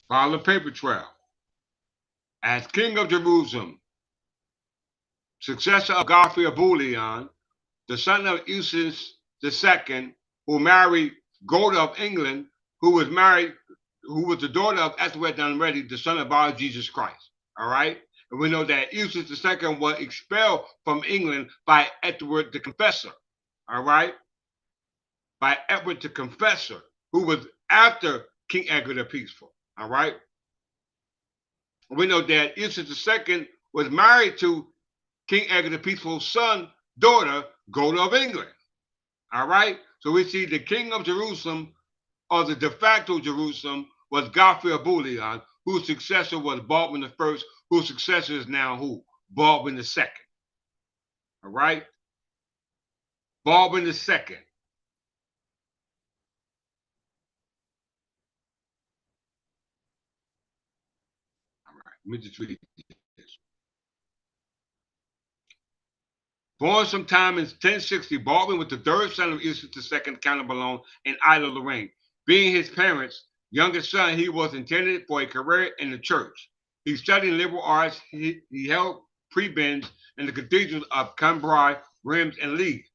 Follow the paper trail. As King of Jerusalem, successor of Godfrey of Bouillon, the son of Eustace II, who married Garter of England, who was the daughter of Ethelred Dunready, the son of our Jesus Christ. All right? And we know that Eustace II was expelled from England by Edward the Confessor. All right? By Edward the Confessor, who was after King Edward the Peaceful. All right? We know that Eustace II was married to King Edward the Peaceful's son, daughter, Garter of England. All right? So we see the King of Jerusalem, or the de facto Jerusalem, was Godfrey of Bouillon, whose successor was Baldwin I, whose successor is now who? Baldwin II. All right? Baldwin II. All right, let me just read this. Born sometime in 1060, Baldwin was the third son of Eustace II, Count of Boulogne and Ida Lorraine. Being his parents' youngest son, he was intended for a career in the church. He studied liberal arts. He held prebends in the cathedrals of Cambrai, Reims, and Leeds.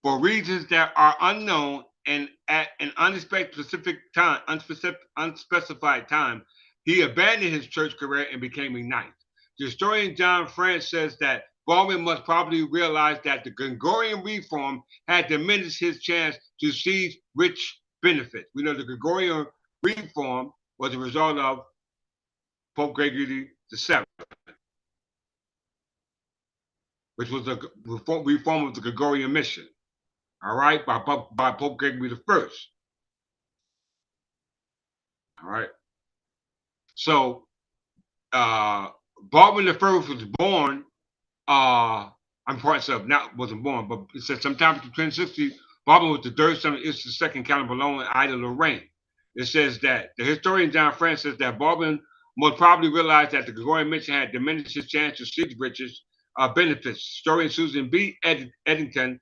For reasons that are unknown and at an unspecified time, he abandoned his church career and became a knight. The historian John France says that Baldwin must probably realize that the Gregorian reform had diminished his chance to seize rich benefits. We know the Gregorian reform was a result of Pope Gregory VII, which was the reform of the Gregorian mission. All right, by Pope Gregory I. All right. So Baldwin I was born. Wasn't born, but it said sometime between 1060, Baldwin was the third son of Eustace II, Count of Boulogne and Ida Lorraine. It says that the historian John France says that Baldwin most probably realized that the Gregorian mission had diminished his chance to seek riches benefits. Historian Susan B. Eddington,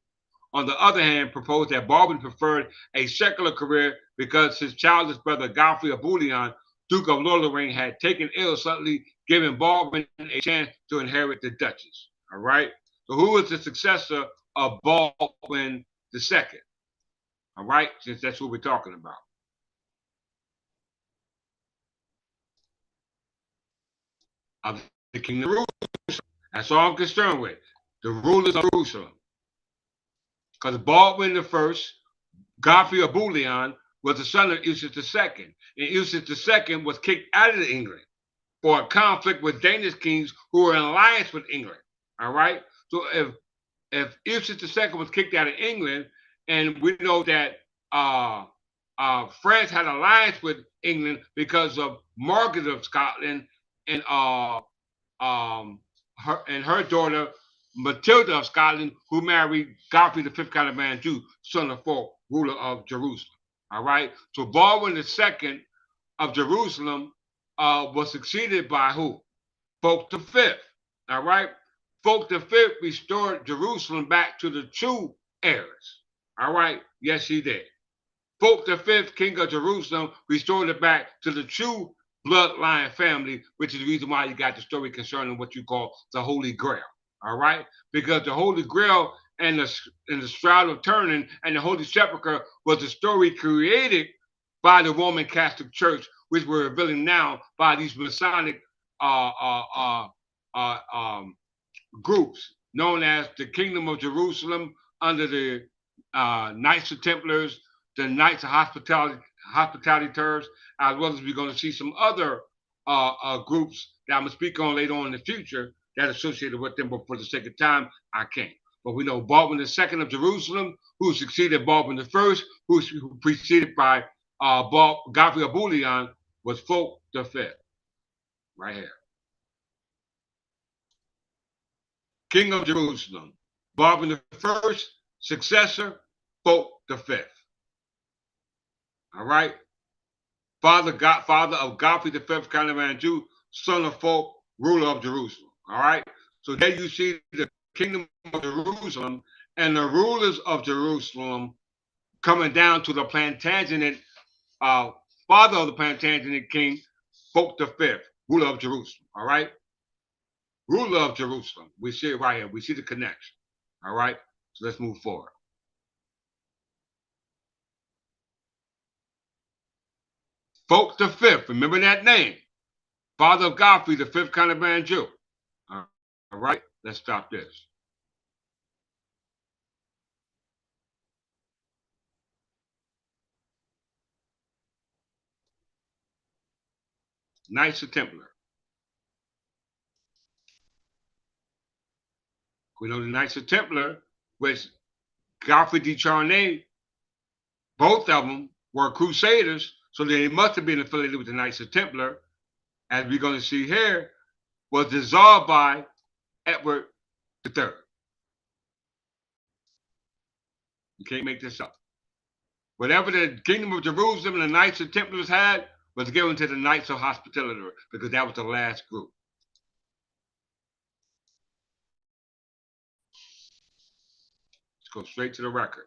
on the other hand, proposed that Baldwin preferred a secular career because his childless brother Godfrey of Bouillon, Duke of Lorraine, had taken ill, suddenly giving Baldwin a chance to inherit the duchies. All right. So who was the successor of Baldwin II? All right, since that's what we're talking about. Of the King of Jerusalem. That's all I'm concerned with. The rulers of Jerusalem. Because Baldwin I, Godfrey of Bouillon, was the son of Eustace II. And Eustace II was kicked out of England for a conflict with Danish kings who were in alliance with England. All right. So if Eustace II was kicked out of England, and we know that France had alliance with England because of Margaret of Scotland and her daughter Matilda of Scotland, who married Godfrey V, Count of Anjou, son of Fulk, ruler of Jerusalem. All right. So Baldwin II of Jerusalem was succeeded by who? Fulk V. All right. Fulk V restored Jerusalem back to the true heirs. All right. Yes, he did. Fulk V, King of Jerusalem, restored it back to the true bloodline family, which is the reason why you got the story concerning what you call the Holy Grail. All right. Because the Holy Grail and the Shroud of Turin and the Holy Sepulchre was a story created by the Roman Catholic Church, which we're revealing now by these Masonic groups known as the Kingdom of Jerusalem under the Knights of Templars, the Knights of Hospitaliers, as well as we're going to see some other groups that I'm going to speak on later on in the future that associated with them, but for the sake of time, I can't. But we know Baldwin II of Jerusalem, who succeeded Baldwin I, who preceded by Godfrey of Bouillon, was Fulk V, right here. King of Jerusalem, Baldwin I, successor, Fulk V. All right? Father of Godfrey V, Count of Anjou, son of Fulk, ruler of Jerusalem. All right? So there you see the kingdom of Jerusalem and the rulers of Jerusalem coming down to the Plantagenet, father of the Plantagenet king, Fulk V, ruler of Jerusalem. All right? Ruler of Jerusalem. We see it right here. We see the connection. All right? So let's move forward. Fulk V, remember that name. Father of Godfrey, the fifth Count of Anjou. All right? Let's stop this. Knights of Templar. We know the Knights of Templar, which Godfrey de Charney, both of them were crusaders, so they must have been affiliated with the Knights of Templar, as we're going to see here, was dissolved by Edward III. You can't make this up. Whatever the kingdom of Jerusalem and the Knights of Templars had was given to the Knights of Hospitalier, because that was the last group. Let's go straight to the record.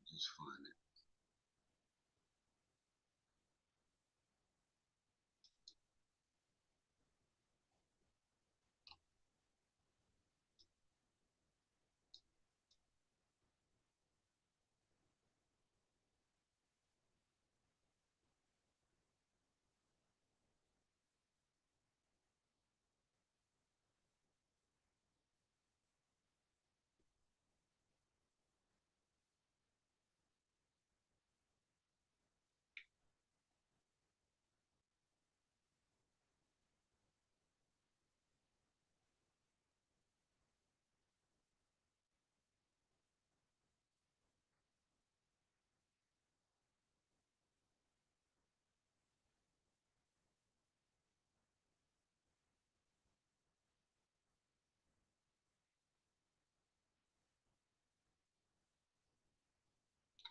Just find it.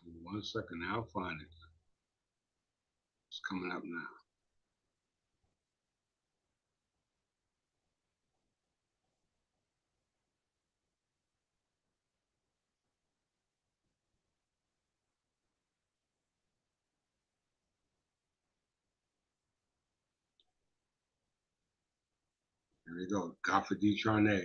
Give me 1 second, I'll find it. It's coming up now. Here we go. Godfrey de Charney.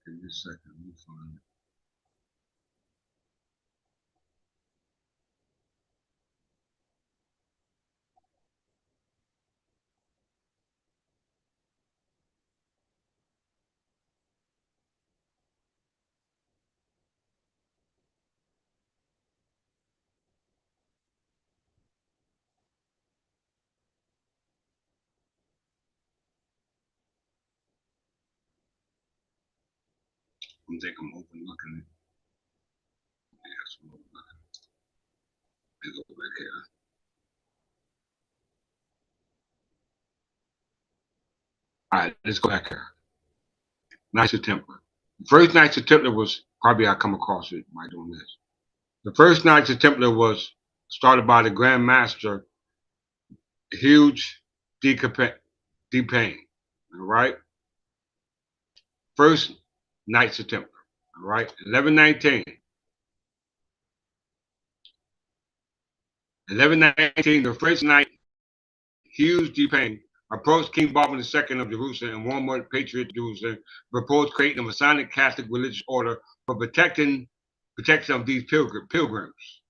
Give me a second. Let me find it. I think I'm overlooking it. Yes, I'm overlooking it. Let's go back here. All right, let's go back here. Knights of Templar. The first Knights of Templar was probably I come across it by doing this. The first Knights of Templar was started by the Grand Master, Huge de Pain. All right. First Knights of Templar. All right. 1119. 1119, the first knight, Hughes de Pain, approached King Baldwin II of Jerusalem and warned patriot Jerusalem, proposed creating a Masonic Catholic religious order for protection of these pilgrims.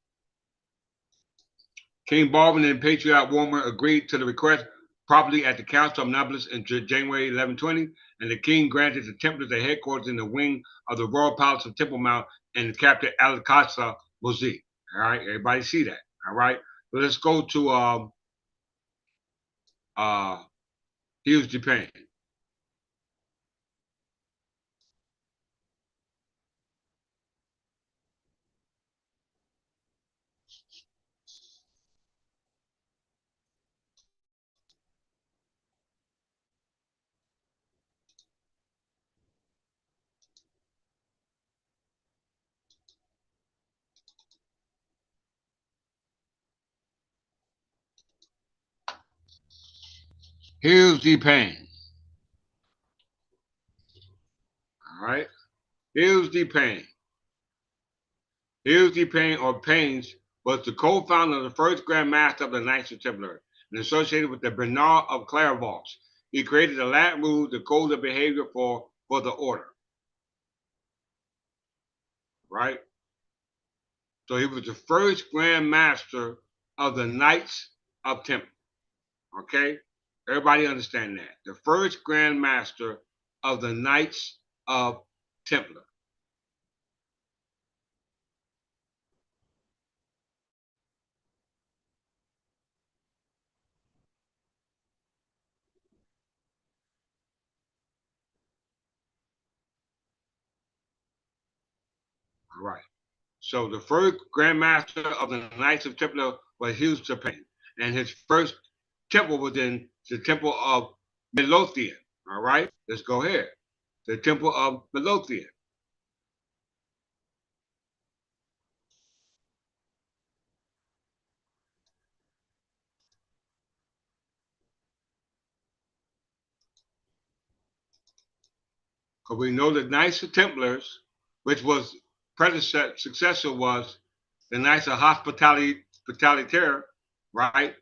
King Baldwin and patriot Warmer agreed to the request properly at the Council of Nablus in January 1120, and the king granted the Templars their headquarters in the wing of the Royal Palace of Temple Mount and the capital Al-Qasa Mozi. All right, everybody see that? All right. So let's go to Hughes de Pain. Hughes de Pain. All right. Hughes de Pain. Hughes de Pain, or Pains, was the co-founder of the first Grand Master of the Knights of Templar and associated with the Bernard of Clairvaux. He created the Latin rule, the code of behavior for the order. Right? So he was the first Grand Master of the Knights of Templar. Okay? Everybody understand that. The first Grand Master of the Knights of Templar. All right. So the first Grand Master of the Knights of Templar was Hughes de Pain, and his first temple was in the Temple of Midlothian. All right, let's go here. The Temple of Midlothian. Because we know the Knights of Templars, which was successor was the Knights of Hospitalier, right?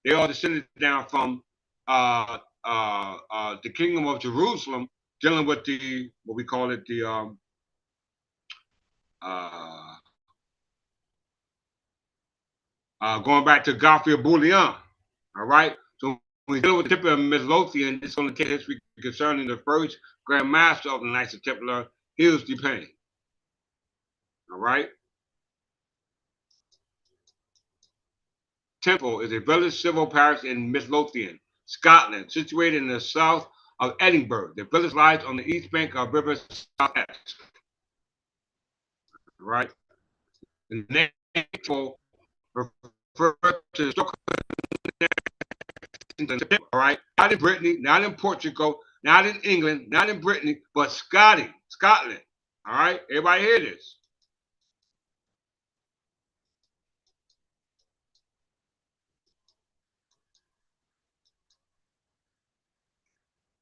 They all descended down from the Kingdom of Jerusalem, dealing with the what we call it the going back to Godfrey of Bouillon. All right. So when we deal with the Temple of Midlothian, it's going to take history concerning the first Grand Master of the Knights of Templar, Hughes de Pain. All right. Temple is a village civil parish in Midlothian, Scotland, situated in the south of Edinburgh. The village lies on the east bank of River South Esk. Right. The name Temple refers to the all right, not in Brittany, not in Portugal, not in England, not in Brittany, but Scotland. All right, everybody hear this?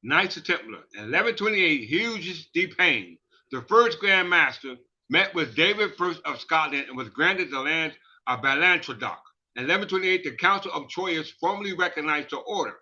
Knights of Templar. In 1128, Hughes de Pain, the first Grand Master, met with David I of Scotland and was granted the land of Ballantradoc. In 1128, the Council of Troyes formally recognized the order.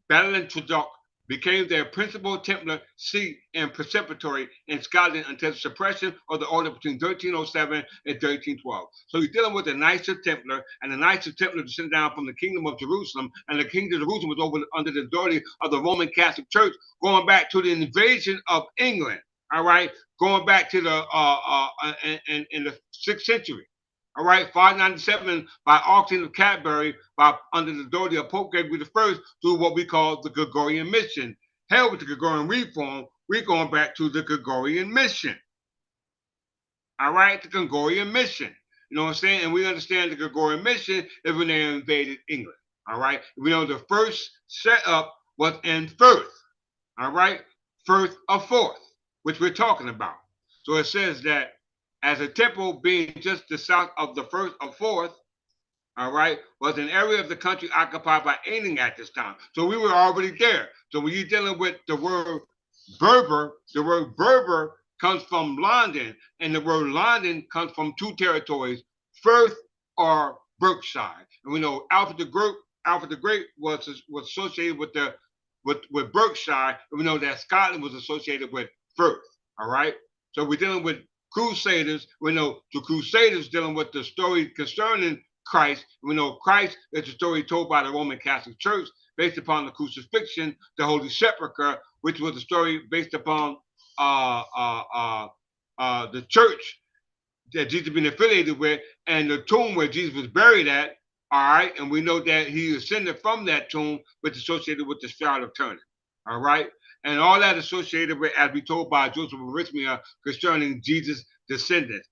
Ballantradoc became their principal Templar seat and preceptory in Scotland until the suppression of the order between 1307 and 1312. So you're dealing with the Knights of Templar, and the Knights of Templar descended down from the Kingdom of Jerusalem, and the Kingdom of Jerusalem was under the authority of the Roman Catholic Church, going back to the invasion of England. All right, going back to the in the 6th century. All right, 597 by Augustine of Canterbury, under the authority of Pope Gregory I, through what we call the Gregorian mission. Hell with the Gregorian reform, we're going back to the Gregorian mission. All right, the Gregorian mission. You know what I'm saying? And we understand the Gregorian mission is when they invaded England. All right, we know the first setup was in Firth. All right, Firth of Forth, which we're talking about. So it says that as a temple being just the south of the Firth of Forth, all right, was an area of the country occupied by England at this time. So we were already there. So when you're dealing with the word Berber, the word Berber comes from London, and the word London comes from two territories, Firth or Berkshire. And we know Alfred the Great was associated with with Berkshire, and we know that Scotland was associated with Firth. All right, so we're dealing with Crusaders. We know the Crusaders dealing with the story concerning Christ. We know Christ is a story told by the Roman Catholic Church based upon the crucifixion, the Holy Sepulchre, which was a story based upon the church that Jesus had been affiliated with, and the tomb where Jesus was buried at. All right, and we know that he ascended from that tomb, which is associated with the Shroud of Turin. All right, and all that associated with, as we told by Joseph of Arimathea, concerning Jesus' descendants,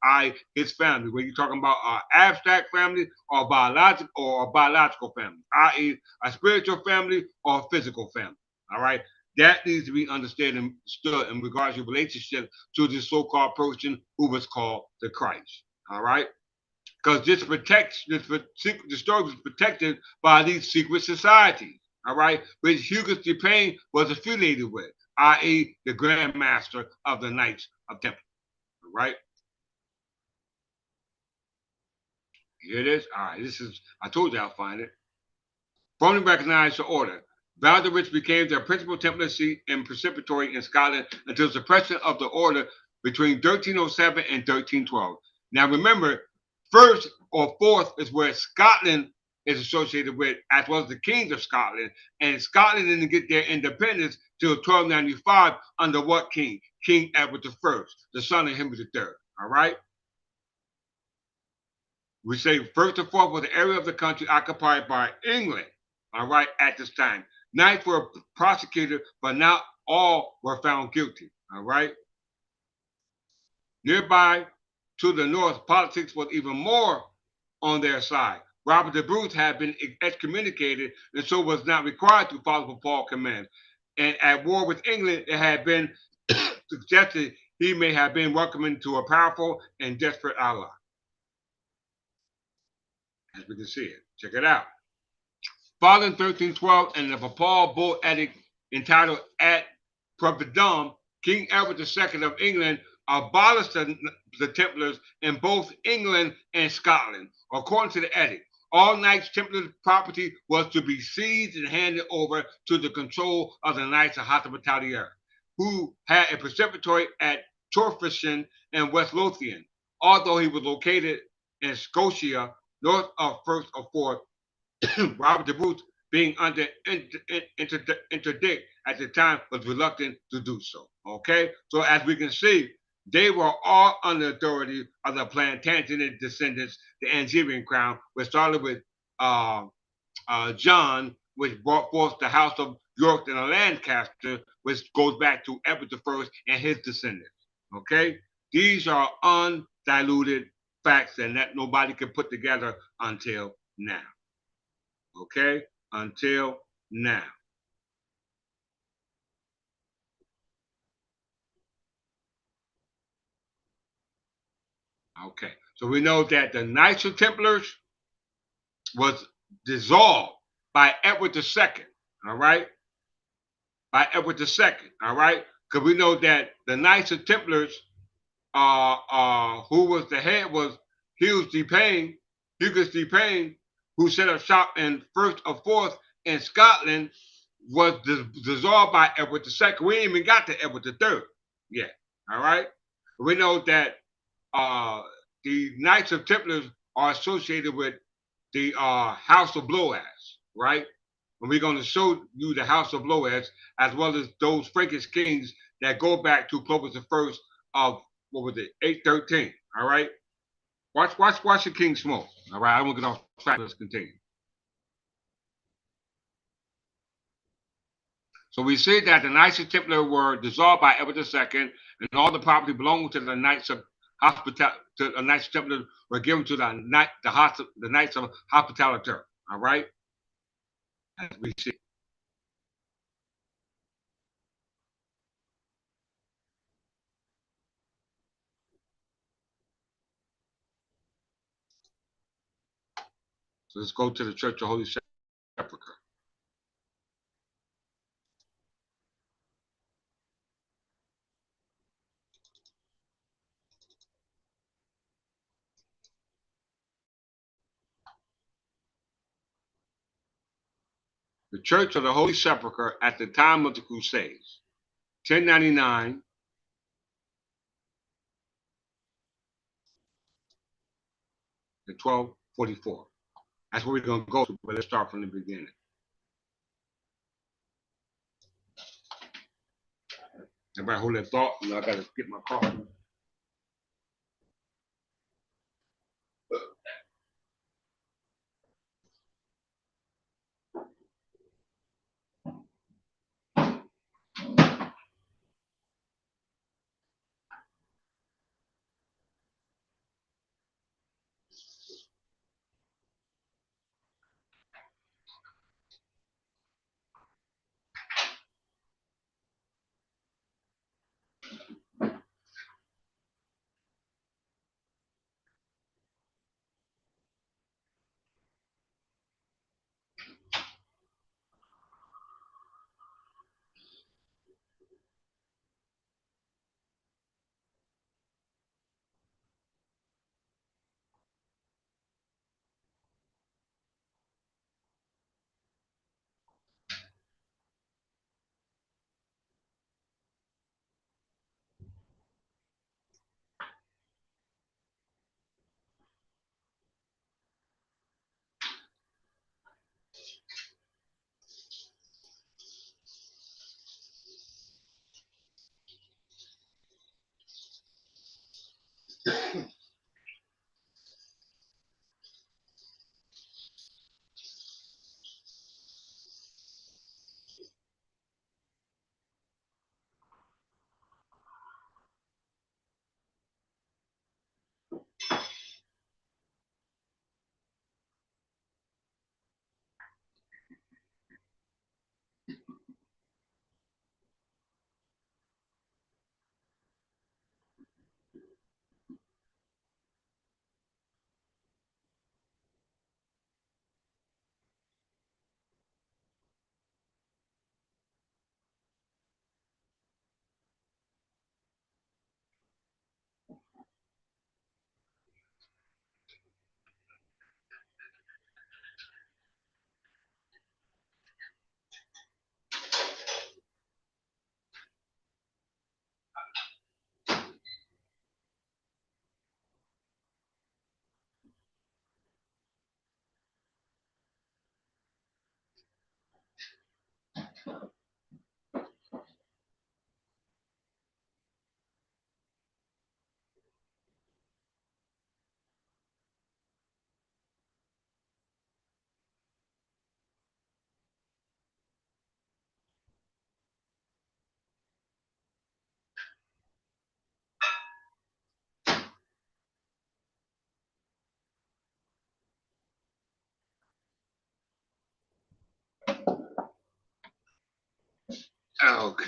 his family. When you're talking about an abstract family or a biological family, i.e., a spiritual family or a physical family. All right, that needs to be understood in regards to your relationship to this so-called person who was called the Christ. All right. Because the story was protected by these secret societies, all right, which Hugo de Payne was affiliated with, i.e., the Grand Master of the Knights of Templar, all right? Here it is. All right, I told you I'll find it. Formally recognized the order, Valder which became their principal Templar seat and preceptory in Scotland until the suppression of the order between 1307 and 1312. Now remember, First or Fourth is where Scotland is associated with, as well as the kings of Scotland. And Scotland didn't get their independence till 1295 under what king? King Edward I, the son of Henri III. All right? We say First or Fourth was the area of the country occupied by England, all right, at this time. Knights were prosecuted, but not all were found guilty, all right? Nearby, to the north, politics was even more on their side. Robert the Bruce had been excommunicated and so was not required to follow Paul's command. And at war with England, it had been suggested he may have been welcomed to a powerful and desperate ally. As we can see it. Check it out. Following 1312 and the papal bull edict entitled Ad Providum, King Edward II of England abolished the Templars in both England and Scotland. According to the edict, all Knights Templar property was to be seized and handed over to the control of the Knights of Hospitalier, who had a preceptory at Torfischen and West Lothian. Although he was located in Scotia, north of Firth or Forth, Robert the Bruce, being under interdict at the time, was reluctant to do so. Okay, so as we can see, they were all under authority of the Plantagenet descendants, the Angevin crown, which started with John, which brought forth the House of York and Lancaster, which goes back to Edward I and his descendants. Okay, these are undiluted facts and that nobody can put together until now. Okay, until now. Okay, so we know that the Knights of Templars was dissolved by Edward II, all right? By Edward II, all right? Because we know that the Knights of Templars, who was the head was Hugues de Payne, who set up shop in Firth or Forth in Scotland, was dissolved by Edward II. We ain't even got to Edward III yet. All right. We know that the Knights of Templars are associated with the House of Blois, right? And we're going to show you the House of Blois as well as those Frankish kings that go back to Clovis I of, what was it, 813. All right. Watch the king smoke. All right. I won't get off track. Let's continue. So we see that the Knights of Templar were dissolved by Edward II, and all the property belonging to the Knights of Templar were given to the Knights of Hospitalier. All right, as we see. So let's go to the Church of Holy Sepulchre. The Church of the Holy Sepulchre at the time of the Crusades, 1099 to 1244. That's where we're going to go to, but let's start from the beginning. Everybody hold that thought. I got to get my card. Okay.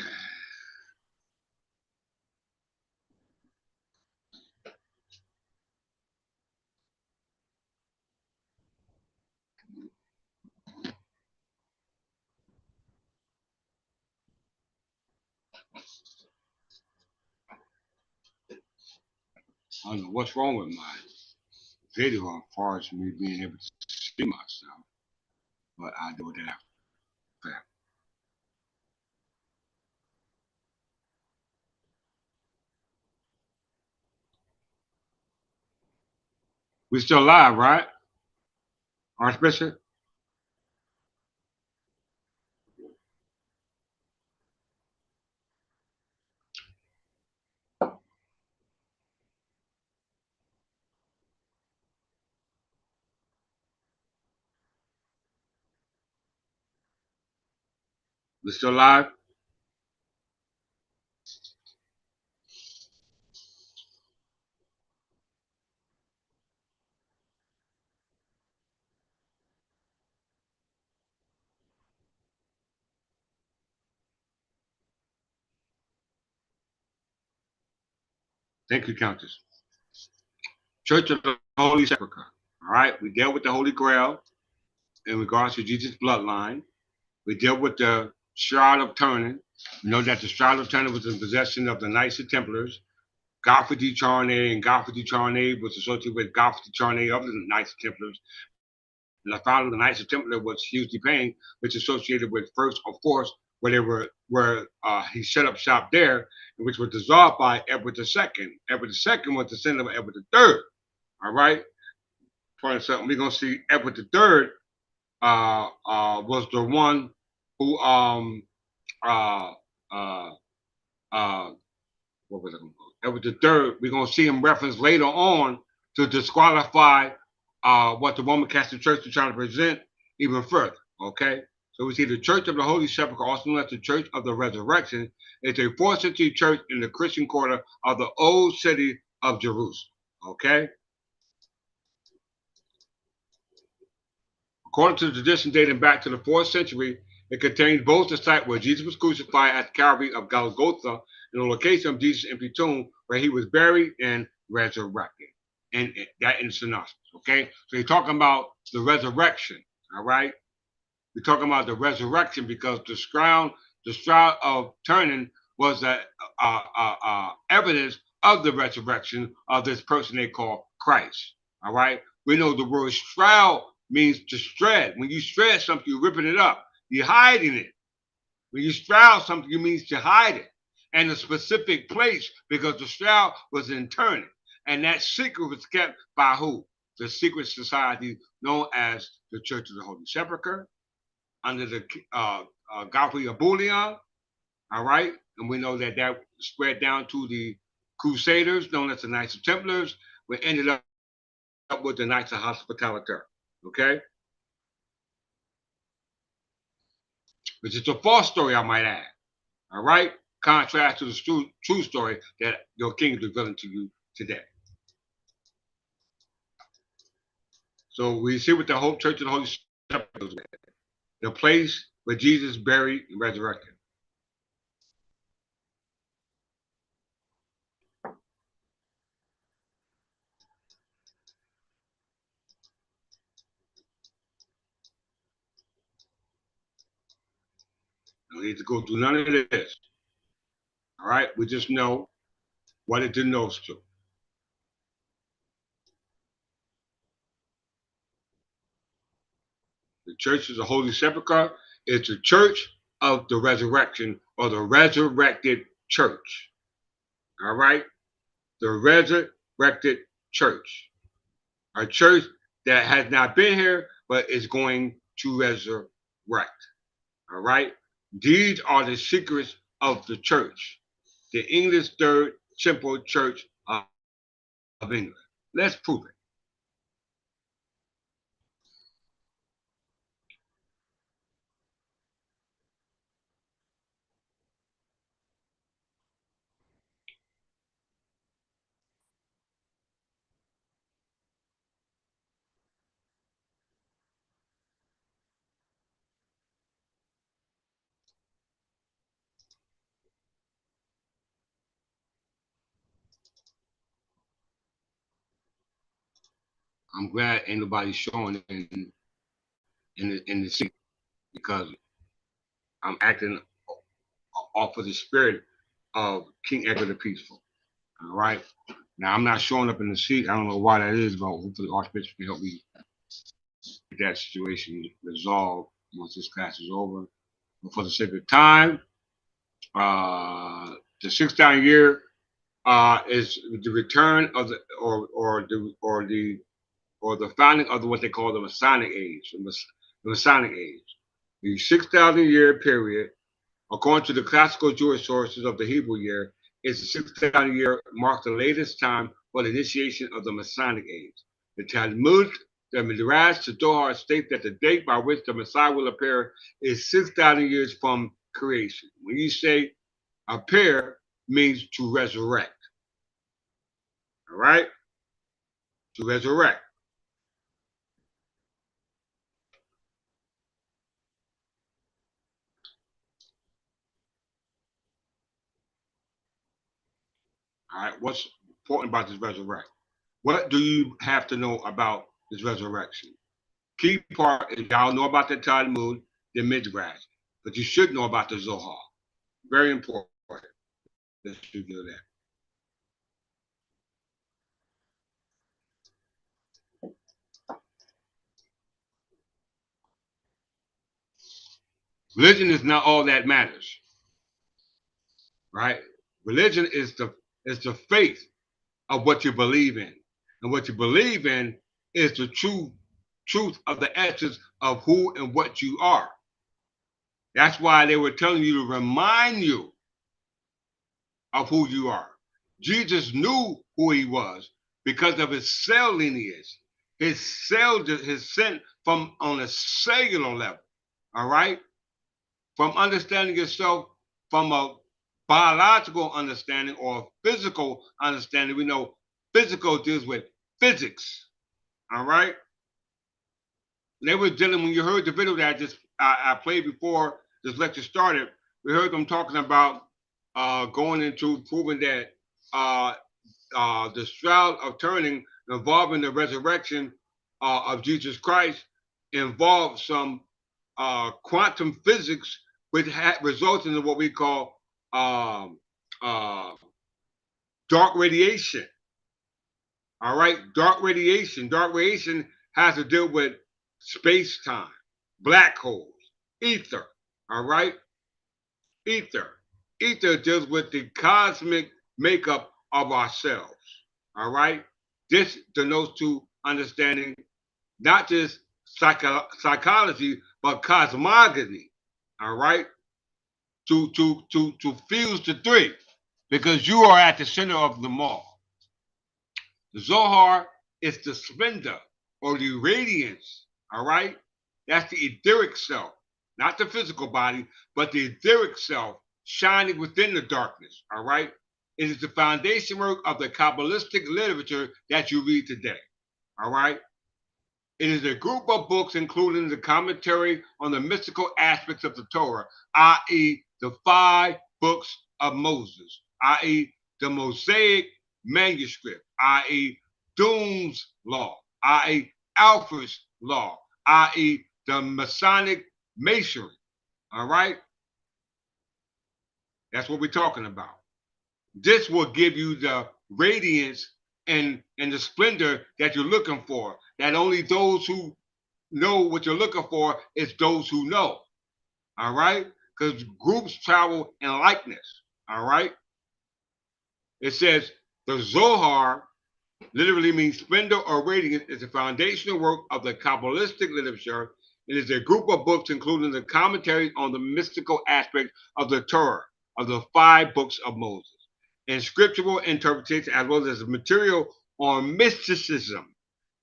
I don't know what's wrong with my video as far as me being able to see myself, but I do that after. We still live, right? Archbishop? We still live? Thank you, Countess. Church of the Holy Sepulchre. All right, we dealt with the Holy Grail in regards to Jesus' bloodline. We dealt with the Shroud of Turin. We know that the Shroud of Turin was in possession of the Knights of Templars. Godfrey de Charney, and Godfrey de Charney was associated with Godfrey de Charney of the Knights of Templars. And the founder of the Knights of Templar was hugely Payne, which is associated with First of Force, where they were he set up shop there, which was dissolved by Edward II. Edward II was the son of Edward III. All right. For something, we're gonna see Edward III was the one who uh what was it? Edward III. We're gonna see him reference later on to disqualify what the Roman Catholic Church is trying to present even further. Okay, so we see the Church of the Holy Sepulchre, also known as the Church of the Resurrection, is a 4th century church in the Christian quarter of the old city of Jerusalem. Okay. According to the tradition dating back to the 4th century, it contains both the site where Jesus was crucified at the Calvary of Golgotha and the location of Jesus' empty tomb where he was buried and resurrected. And that in synopsis, okay? So you're talking about the resurrection, all right? We're talking about the resurrection because the Shroud of Turin was a evidence of the resurrection of this person they call Christ, all right? We know the word shroud means to shred. When you shred something, you're ripping it up. You're hiding it. When you shroud something, it means to hide it. And a specific place because the shroud was in Turin. And that secret was kept by who? The secret society known as the Church of the Holy Sepulchre under the Godfrey of Bouillon. All right. And we know that that spread down to the Crusaders known as the Knights of Templars. We ended up with the Knights of Hospitalier. Okay, which is a false story, I might add. All right, contrast to the true story that your king is revealing to you today. So we see what the whole Church of the Holy Sepulchre is, the place where Jesus buried and resurrected. No need to go through none of this. All right, we just know what it denotes to. The Church of the Holy Sepulchre is the Church of the Resurrection or the resurrected church. All right, the resurrected church, a church that has not been here but is going to resurrect. All right, these are the secrets of the church, the English Third Temple Church of England. Let's prove it. I'm glad ain't nobody showing in the scene because I'm acting off of the spirit of King Edward the Peaceful. All right. Now I'm not showing up in the seat. I don't know why that is, but hopefully the Archbishop can help me get that situation resolved once this class is over. But for the sake of time, the 6,000 year is the return of the or the founding of what they call the Masonic age, the Masonic age. The 6,000-year period, according to the classical Jewish sources of the Hebrew year, is the 6,000 year marks the latest time for the initiation of the Masonic age. The Talmud, the Midrash, the Zohar state that the date by which the Messiah will appear is 6,000 years from creation. When you say appear, means to resurrect. All right? To resurrect. All right, what's important about this resurrection? What do you have to know about this resurrection? Key part is y'all know about the Talmud, the Midrash, but you should know about the Zohar. Very important that you do that. Religion is not all that matters, right? Religion is the faith of what you believe in, and what you believe in is the truth of the essence of who and what you are. That's why they were telling you to remind you of who you are. Jesus knew who he was because of his cell lineage. His sent from on a cellular level, all right? From understanding yourself from a biological understanding or physical understanding. We know physical deals with physics, all right? They were dealing, when you heard the video that I played before this lecture started, we heard them talking about going into proving that the Shroud of Turin involving the resurrection of Jesus Christ involved some quantum physics, which results in what we call dark radiation. All right, dark radiation. Dark radiation has to do with space-time, black holes, ether. All right, ether. Ether deals with the cosmic makeup of ourselves. All right, this denotes to understanding not just psychology but cosmogony. All right, to fuse the three, because you are at the center of them all. The Zohar is the splendor or the radiance. All right, that's the etheric self, not the physical body, but the etheric self shining within the darkness. All right, it is the foundation work of the Kabbalistic literature that you read today. All right, it is a group of books including the commentary on the mystical aspects of the Torah, i.e. the 5 books of Moses, i.e. the Mosaic manuscript, i.e. Doom's law, i.e. Alfred's law, i.e. the Masonic masonry. All right? That's what we're talking about. This will give you the radiance and the splendor that you're looking for, that only those who know what you're looking for is those who know. All right? Because groups travel in likeness. All right? It says the Zohar literally means splendor or radiance, is the foundational work of the Kabbalistic literature. It is a group of books including the commentaries on the mystical aspect of the Torah, of the 5 books of Moses, and scriptural interpretation, as well as material on mysticism,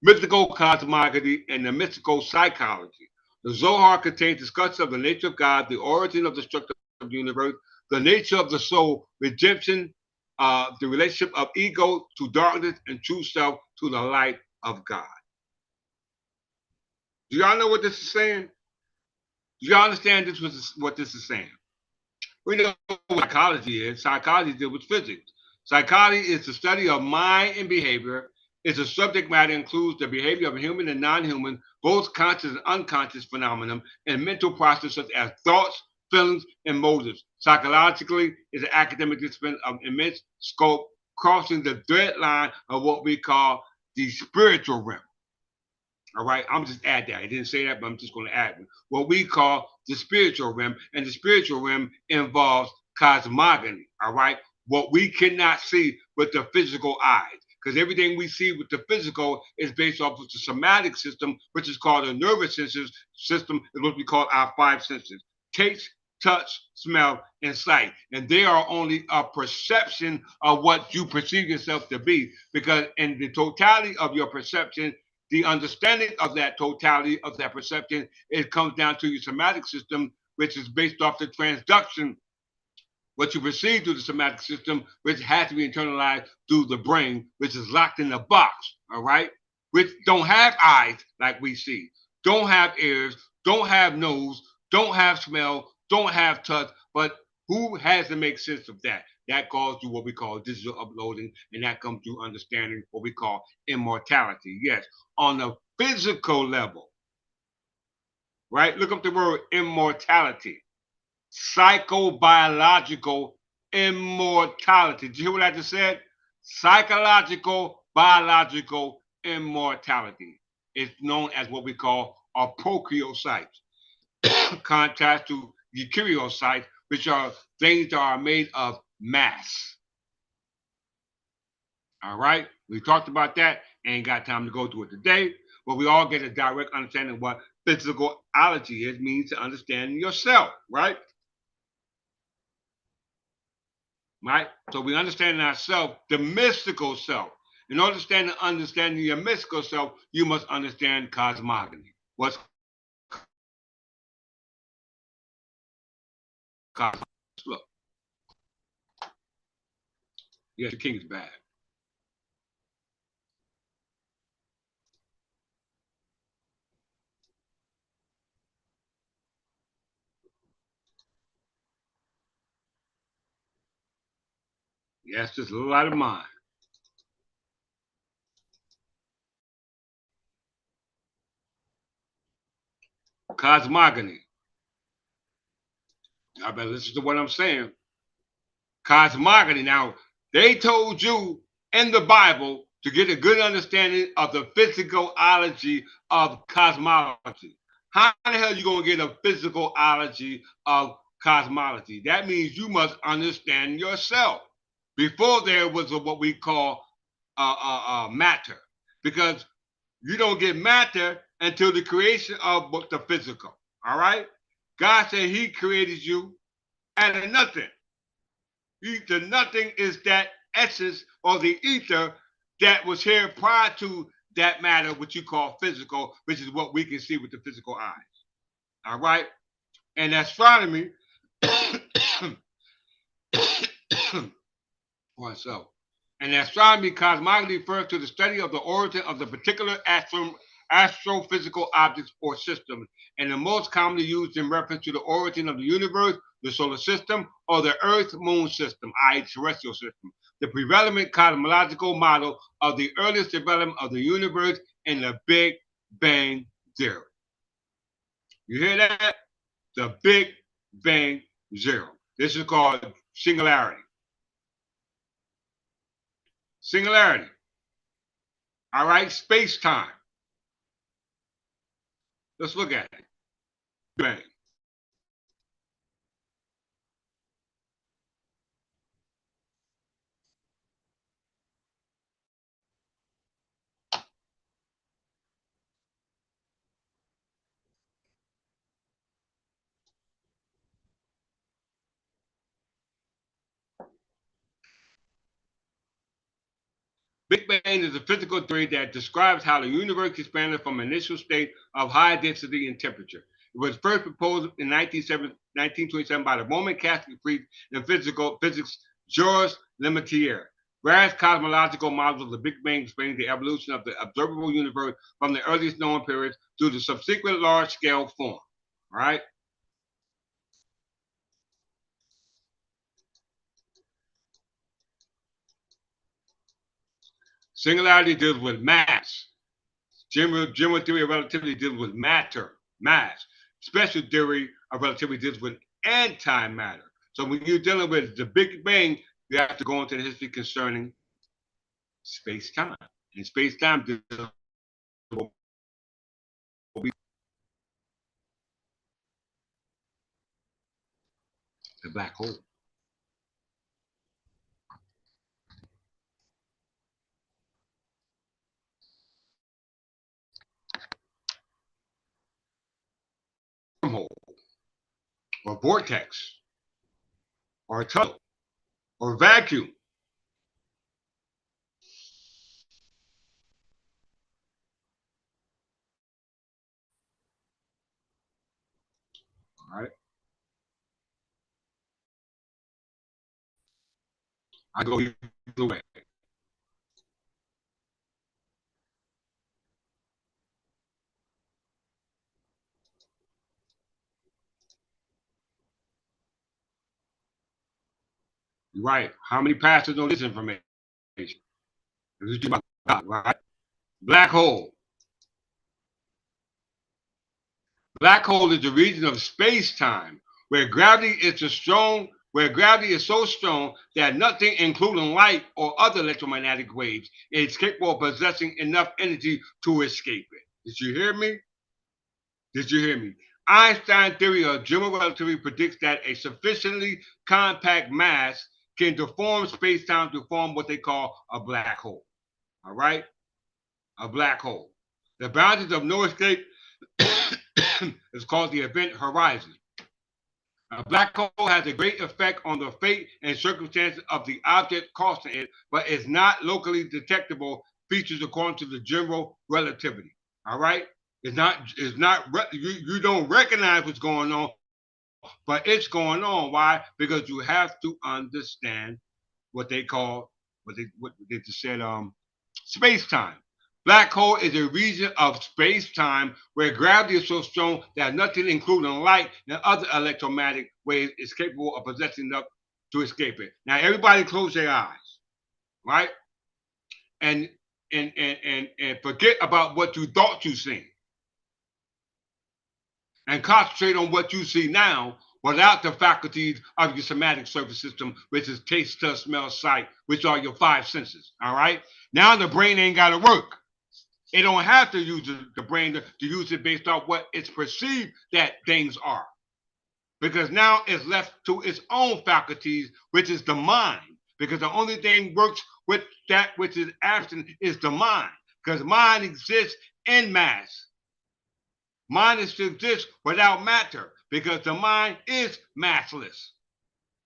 mystical cosmogony, and the mystical psychology. The Zohar contains discussions of the nature of God, the origin of the structure of the universe, the nature of the soul, redemption, the relationship of ego to darkness and true self to the light of God. Do y'all know what this is saying? Do y'all understand what this is saying? We know what psychology is. Psychology deals with physics. Psychology is the study of mind and behavior. Its a subject matter includes the behavior of human and non-human, both conscious and unconscious phenomenon, and mental processes such as thoughts, feelings, and motives. Psychologically, is an academic discipline of immense scope, crossing the thread line of what we call the spiritual realm. All right, I'm just add that. I didn't say that, but I'm just going to add what we call the spiritual realm, and the spiritual realm involves cosmogony. All right, what we cannot see with the physical eyes, because everything we see with the physical is based off of the somatic system, which is called the nervous system, is what we call our five senses: taste, touch, smell, and sight. And they are only a perception of what you perceive yourself to be, because in the totality of your perception, the understanding of that totality of that perception, it comes down to your somatic system, which is based off the transduction, what you perceive through the somatic system, which has to be internalized through the brain, which is locked in a box, all right? Which don't have eyes like we see, don't have ears, don't have nose, don't have smell, don't have touch, but who has to make sense of that? That goes through what we call digital uploading, and that comes through understanding what we call immortality. Yes, on the physical level, right? Look up the word immortality. Psychobiological immortality. Did you hear what I just said? Psychological, biological immortality. It's known as what we call a prokaryocyte, contrast to eukaryocytes, which are things that are made of mass. All right, we talked about that. Ain't got time to go through it today, but we all get a direct understanding of what physicality is, means to understand yourself, right? Right? So we understand ourselves, the mystical self. In order to understand your mystical self, you must understand cosmogony. What's cosmogony? Look. Yes, the king is bad. Yes, just a little out of mind. Cosmogony. I better listen to what I'm saying. Cosmogony. Now, they told you in the Bible to get a good understanding of the physicalology of cosmology. How the hell are you going to get a physicalology of cosmology? That means you must understand yourself. Before there was what we call matter, because you don't get matter until the creation of the physical. All right? God said he created you out of nothing. The nothing is that essence or the ether that was here prior to that matter, which you call physical, which is what we can see with the physical eyes. All right? And astronomy, so, and astronomy, cosmogony refers to the study of the origin of the particular astrophysical objects or systems, and the most commonly used in reference to the origin of the universe, the solar system, or the Earth-Moon system, i.e. terrestrial system. The prevalent cosmological model of the earliest development of the universe in the Big Bang Theory. You hear that? The Big Bang Zero. This is called singularity. Singularity. All right, space-time. Let's look at it. Bang. Big Bang is a physical theory that describes how the universe expanded from an initial state of high density and temperature. It was first proposed in 1927 by the Roman Catholic priest and physics Georges Lemaitre. Various cosmological models of the Big Bang explain the evolution of the observable universe from the earliest known periods to the subsequent large-scale form. All right? Singularity deals with mass. General theory of relativity deals with matter, mass. Special theory of relativity deals with antimatter. So when you're dealing with the Big Bang, you have to go into the history concerning space-time. And space-time deals with the black hole. or vortex, or tunnel, or vacuum. All right. I go either way. You're right. How many pastors know this information? It's about God, right? Black hole. Black hole is the region of space-time where gravity is so strong, that nothing, including light or other electromagnetic waves, is capable of possessing enough energy to escape it. Did you hear me? Did you hear me? Einstein's theory of general relativity predicts that a sufficiently compact mass can deform space-time to form what they call a black hole. All right? A black hole. The boundaries of no escape is called the event horizon. A black hole has a great effect on the fate and circumstances of the object crossing it, but is not locally detectable features according to the general relativity. All right? You don't recognize what's going on, but it's going on. Why? Because you have to understand what they just said, space-time. Black hole is a region of space-time where gravity is so strong that nothing, including light and other electromagnetic waves, is capable of possessing enough to escape it. Now, everybody close their eyes, right? And forget about what you thought you seen. And concentrate on what you see now without the faculties of your somatic nervous system, which is taste, touch, smell, sight, which are your five senses, all right? Now the brain ain't got to work. It don't have to use the brain to use it based off what it's perceived that things are. Because now it's left to its own faculties, which is the mind. Because the only thing works with that which is absent is the mind. Because mind exists in mass. Mind exists without matter because the mind is massless.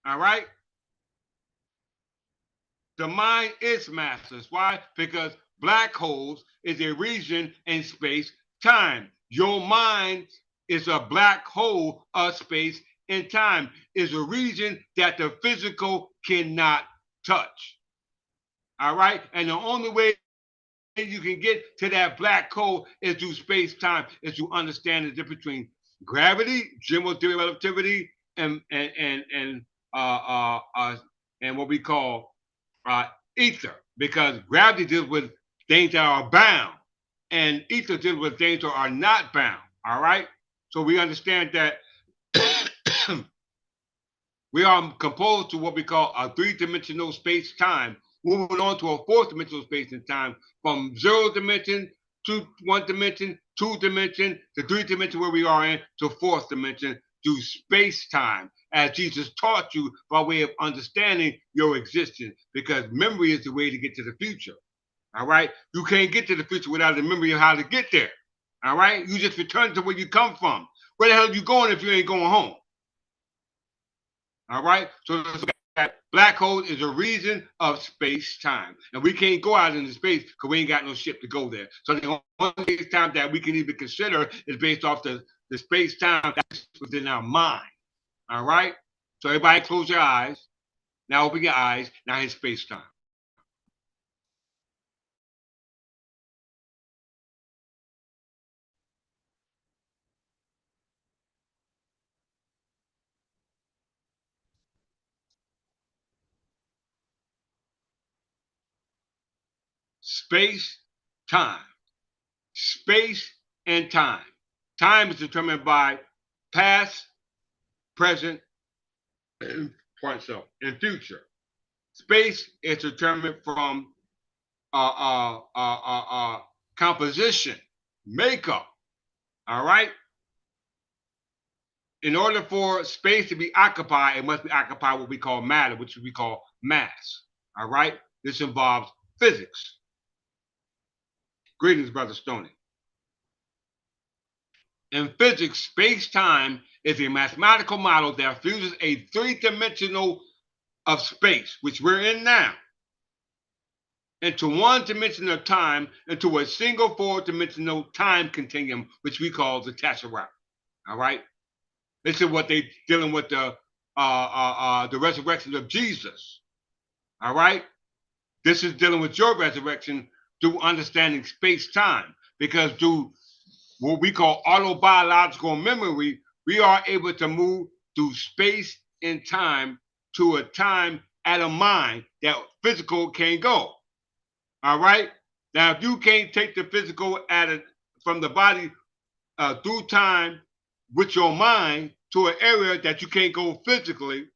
All right? The mind is massless. Why? Because black holes is a region in space-time. Your mind is a black hole of space and time. Is a region that the physical cannot touch. All right? And the only way you can get to that black hole is through space-time, is to understand the difference between gravity, general theory of relativity, and what we call ether, because gravity deals with things that are bound, and ether deals with things that are not bound. All right, so we understand that we are composed to what we call a three-dimensional space-time, moving on to a fourth-dimensional space and time from 0 dimension to 1 dimension, 2 dimension, to 3 dimension where we are in, to 4th dimension, to space-time, as Jesus taught you by way of understanding your existence, because memory is the way to get to the future. All right? You can't get to the future without the memory of how to get there. All right? You just return to where you come from. Where the hell are you going if you ain't going home? All right? So that black hole is a region of space-time. And we can't go out into space because we ain't got no ship to go there. So the only space-time that we can even consider is based off the space-time that's within our mind. All right? So everybody close your eyes. Now open your eyes. Now here's space-time. Space-time. Space and time. Time is determined by past, present, and future. Space is determined from composition, makeup. All right. In order for space to be occupied, it must be occupied what we call matter, which we call mass. All right. This involves physics. Greetings, Brother Stoney. In physics, space-time is a mathematical model that fuses a three-dimensional of space, which we're in now, into one dimension of time, into a single four-dimensional time continuum, which we call the tesseract. All right, this is what they're dealing with the resurrection of Jesus. All right, this is dealing with your resurrection through understanding space-time, because through what we call autobiological memory, we are able to move through space and time to a time at a mind that physical can't go. All right. Now, if you can't take the physical from the body through time with your mind to an area that you can't go physically,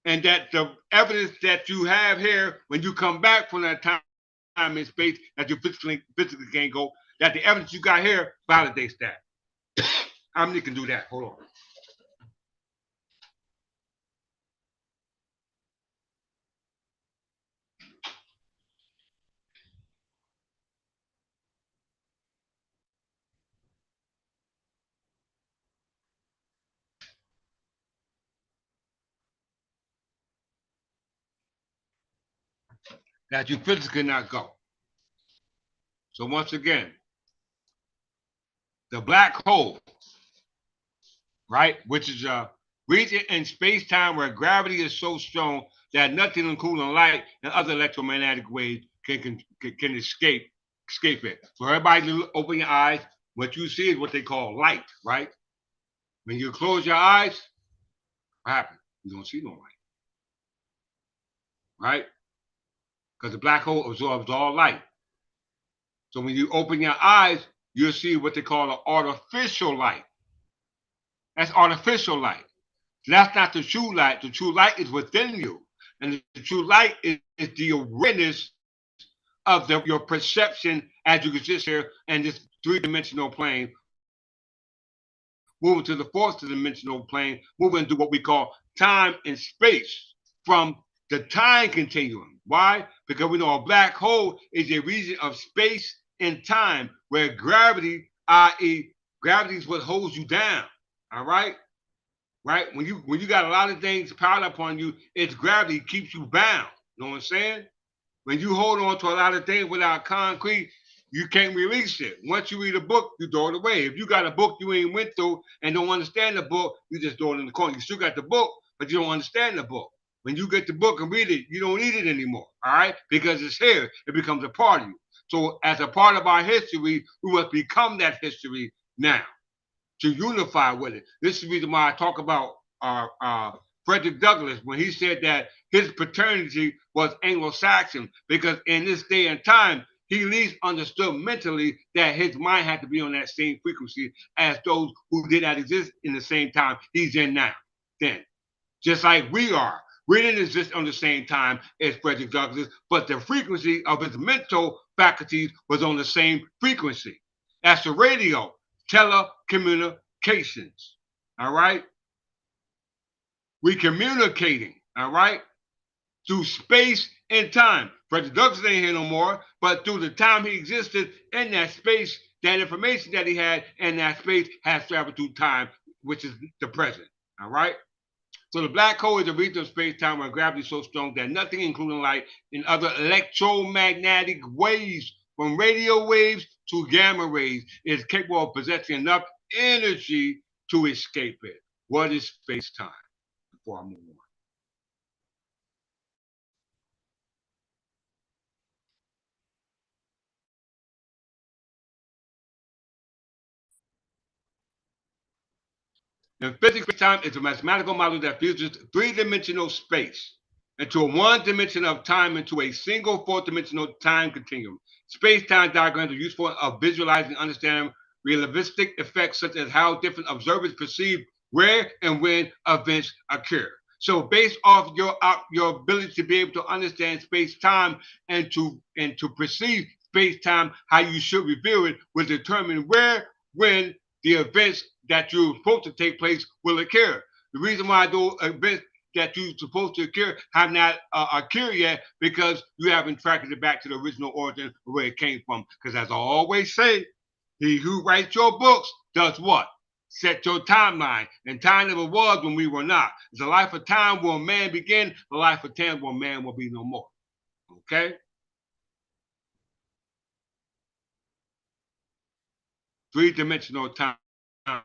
and that the evidence that you have here when you come back from that time and space that you physically can't go, that the evidence you got here validates that. How many can do that? Hold on. That you physically cannot go. So once again, the black hole, right, which is a region in space-time where gravity is so strong that nothing including light and other electromagnetic waves can escape it. So everybody open your eyes. What you see is what they call light, right? When you close your eyes, what happens? You don't see no light, right? Because the black hole absorbs all light. So when you open your eyes, you'll see what they call an artificial light. That's artificial light. That's not the true light. The true light is within you. And the true light is the awareness of your perception as you exist here in this three-dimensional plane, moving to the fourth dimensional plane, moving to what we call time and space from the time continuum. Why? Because we know a black hole is a region of space and time where gravity, i.e., gravity is what holds you down. All right? Right? When you got a lot of things piled up on you, it's gravity keeps you bound. You know what I'm saying? When you hold on to a lot of things without concrete, you can't release it. Once you read a book, you throw it away. If you got a book you ain't went through and don't understand the book, you just throw it in the corner. You still got the book, but you don't understand the book. When you get the book and read it, you don't need it anymore, all right? Because it's here. It becomes a part of you. So as a part of our history, we must become that history now to unify with it. This is the reason why I talk about Frederick Douglass when he said that his paternity was Anglo-Saxon, because in this day and time, he at least understood mentally that his mind had to be on that same frequency as those who did not exist in the same time he's in now. Then, just like we are. We didn't exist on the same time as Frederick Douglass, but the frequency of his mental faculties was on the same frequency. That's the radio, telecommunications, all right? We communicating, all right, through space and time. Frederick Douglass ain't here no more, but through the time he existed in that space, that information that he had in that space has traveled through time, which is the present, all right? So the black hole is a region of space-time where gravity is so strong that nothing, including light and other electromagnetic waves, from radio waves to gamma rays, is capable of possessing enough energy to escape it. What is space-time? Before I move on. In physics, time is a mathematical model that fuses three-dimensional space into a one-dimension of time into a single four-dimensional time continuum. Space-time diagrams are useful of visualizing and understanding relativistic effects such as how different observers perceive where and when events occur. So based off your ability to be able to understand space-time and to perceive space-time, how you should review it will determine where, when the events that you're supposed to take place will occur. The reason why those events that you're supposed to occur have not occurred yet, because you haven't tracked it back to the original origin of where it came from. Because as I always say, he who writes your books does what? Set your timeline. And time never was when we were not. It's a life of time where man begin, the life of time where man will be no more. Okay? Three-dimensional time. I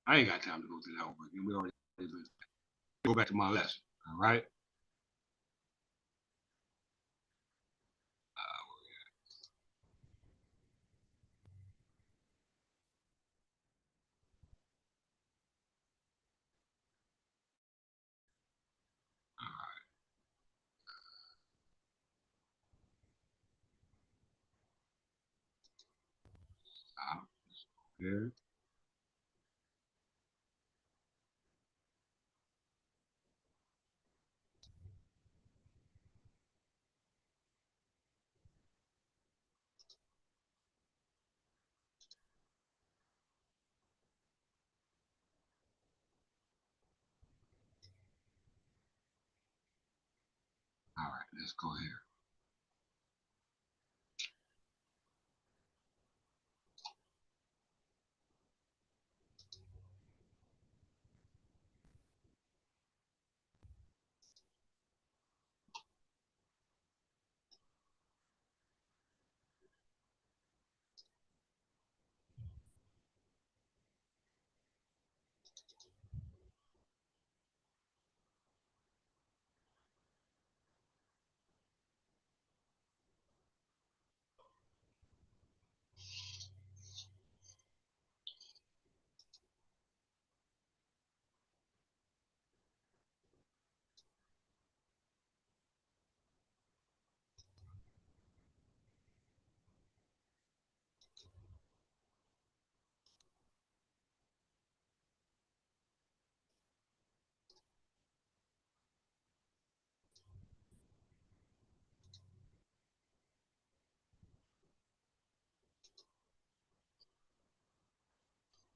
ain't got time to go through that over again. We already go back to my lesson. All right? Yeah. All right, let's go here.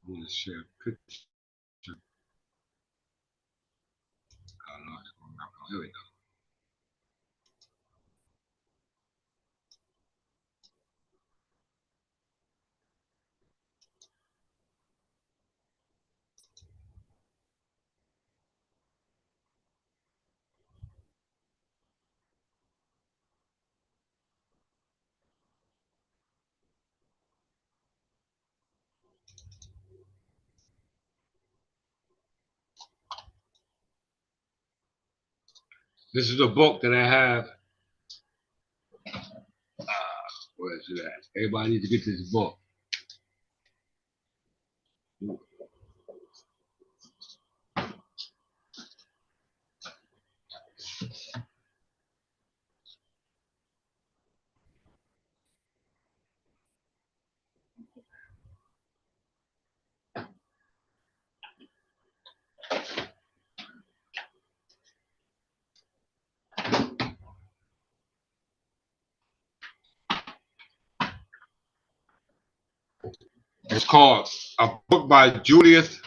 I'm going to share a picture. Oh, no, it's going up. Oh, here we go. This is a book that I have. Where is it at? Everybody needs to get this book. It's called a book by Julius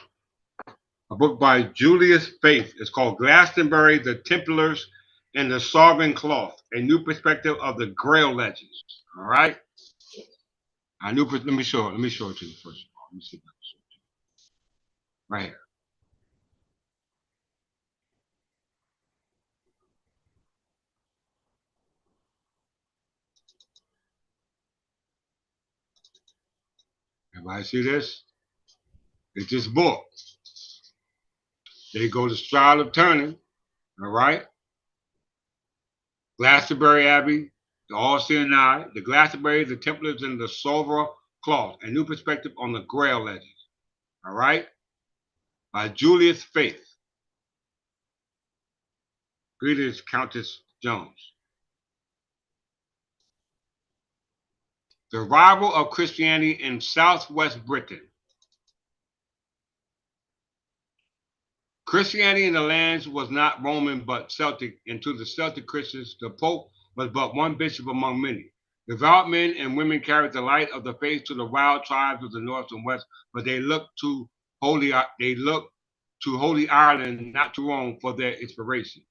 Faith. It's called Glastonbury, the Templars, and the Sovereign Cloth, a new perspective of the Grail legends. All right. Let me show it to you first of all. Let me see if I can show it to you. Right here. Everybody see this? It's this book. They go to Shroud of Turin, all right? Glastonbury Abbey, the All-Seeing Eye, the Glastonbury, the Templars, and the Sovereign Cloth, a new perspective on the Grail legends, all right? By Julius Faith. Greetings, Countess Jones. The arrival of Christianity in Southwest Britain. Christianity in the lands was not Roman but Celtic, and to the Celtic Christians, the Pope was but one bishop among many. Devout men and women carried the light of the faith to the wild tribes of the north and west, but they looked to Holy Ireland, not to Rome, for their inspiration.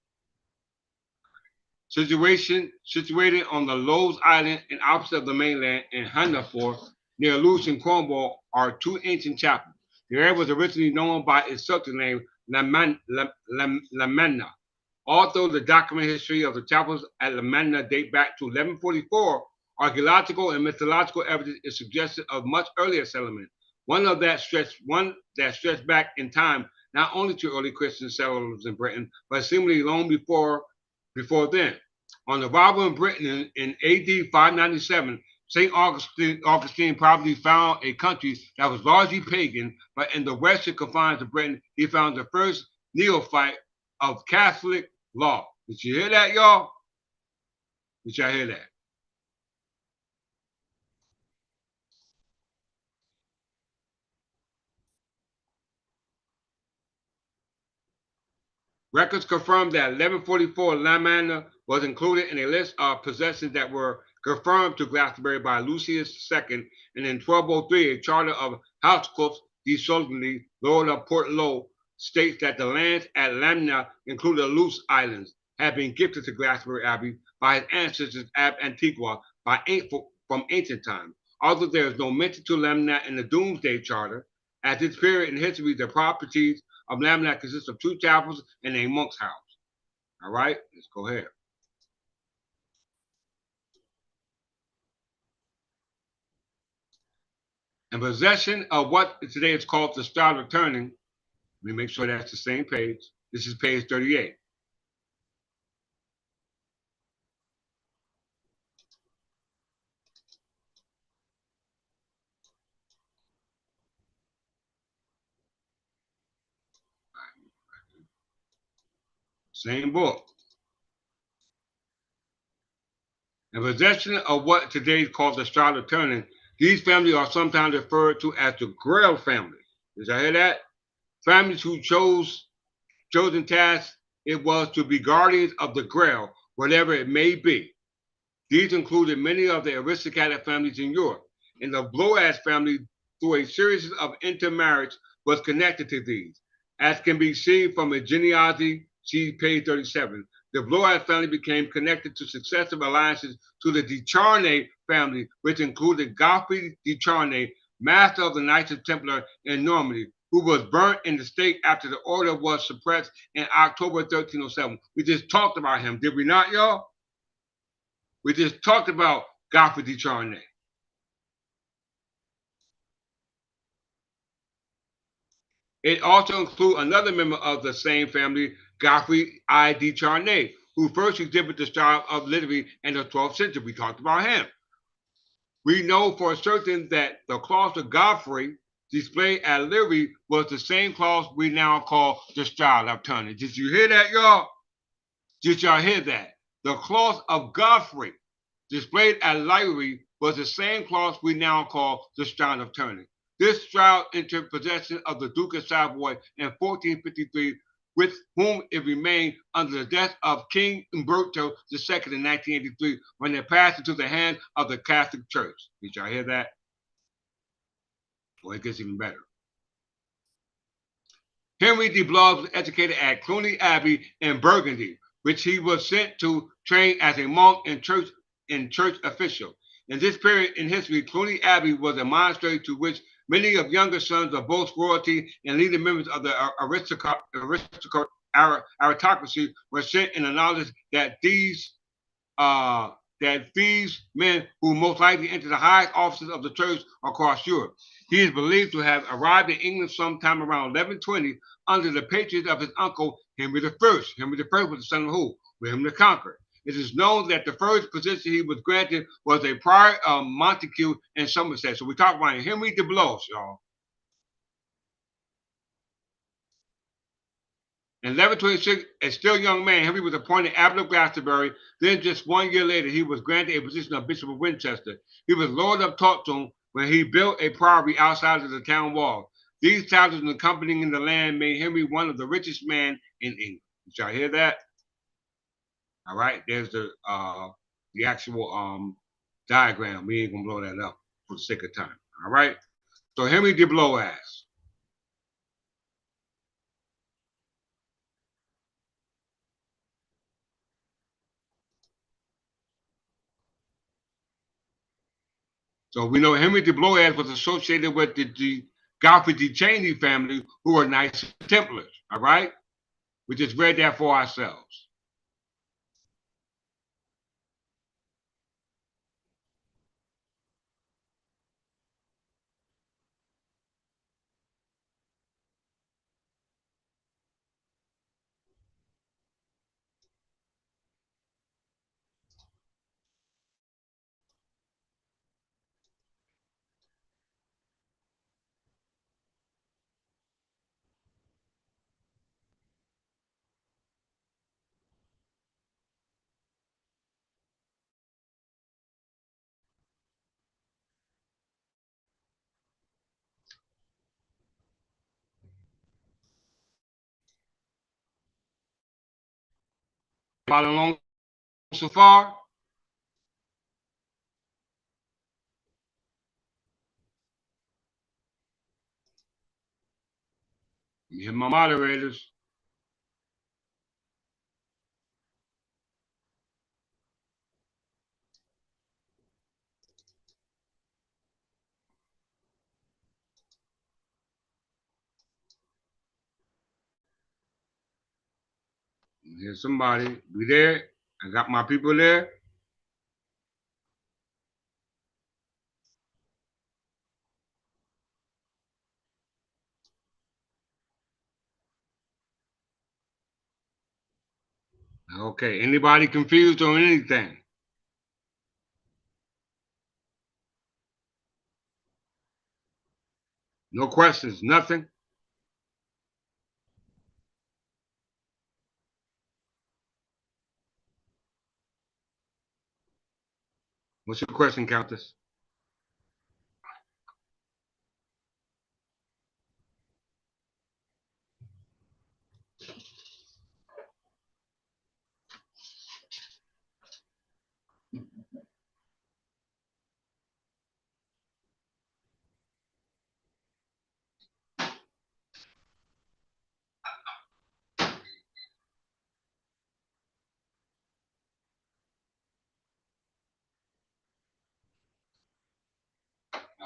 situated on the Lowes Island and opposite of the mainland in Hungerford, near Lewis and Cornwall, are two ancient chapels. The area was originally known by its Celtic name, Lamanna. Although the documented history of the chapels at Lamanna date back to 1144, archaeological and mythological evidence is suggestive of much earlier settlement. One that stretched back in time not only to early Christian settlers in Britain, but seemingly long before then. On arrival in Britain in AD 597, St. Augustine probably found a country that was largely pagan, but in the western confines of Britain, he found the first neophyte of Catholic law. Did you hear that, y'all? Did y'all hear that? Records confirm that 1144 Lamanna was included in a list of possessions that were confirmed to Glastonbury by Lucius II, and in 1203 a charter of Hospitalier de Charny, Lord of Portlow, states that the lands at Lamanna, including the Loose Islands, had been gifted to Glastonbury Abbey by his ancestors ab Antigua from ancient times. Although there is no mention to Lamanna in the Doomsday Charter, at this period in history the properties of Lamanna consists of two chapels and a monk's house. All right, let's go ahead. In possession of what today is called the Shroud of Turin, let me make sure that's the same page. This is page 38. Same book. In possession of what today is called the Shroud of Turin, these families are sometimes referred to as the Grail family. Did y'all hear that? Families who chosen task it was to be guardians of the Grail, whatever it may be. These included many of the aristocratic families in Europe, and the Blois family, through a series of intermarriage, was connected to these. As can be seen from a genealogy, see page 37. The Blois family became connected to successive alliances to the de Charney family, which included Godfrey de Charny, master of the Knights of Templar in Normandy, who was burnt in the stake after the order was suppressed in October 1307. We just talked about him, did we not, y'all? We just talked about Godfrey de Charny. It also includes another member of the same family, Godfrey I de Charney, who first exhibited the style of Lirey in the 12th century. We talked about him. We know for certain that the cross of Godfrey displayed at Lirey was the same cross we now call the Shroud of Turin. Did you hear that, y'all? Did y'all hear that? The cross of Godfrey displayed at Lirey was the same cross we now call the Shroud of Turin. This shroud entered possession of the Duke of Savoy in 1453, with whom it remained under the death of King Umberto II in 1983, when it passed into the hands of the Catholic Church. Did y'all hear that? Well, it gets even better. Henri de Poitiers was educated at Cluny Abbey in Burgundy, which he was sent to train as a monk and church official. In this period in history, Cluny Abbey was a monastery to which many of younger sons of both royalty and leading members of the aristocracy were sent in the knowledge that these men who most likely entered the highest offices of the church across Europe. He is believed to have arrived in England sometime around 1120 under the patronage of his uncle Henry I. Henry I was the son of who? William the Conqueror. It is known that the first position he was granted was a prior of Montague in Somerset. So we talk about Henry de Poitiers, y'all. In 1126, a still young man, Henry was appointed abbot of Glastonbury. Then just 1 year later, he was granted a position of Bishop of Winchester. He was Lord of Totton when he built a priory outside of the town wall. These titles and accompanying the land made Henry one of the richest men in England. Did y'all hear that? All right, there's the actual diagram. We ain't gonna blow that up for the sake of time. All right. So Henry de Poitiers. So we know Henri de Blois was associated with the Godfrey de Charny family, who were Knights Templars. All right? We just read that for ourselves. Follow along so far? Here's my moderators. Here's somebody. We there? I got my people there. Okay. Anybody confused on anything? No questions, nothing? What's your question, Countess?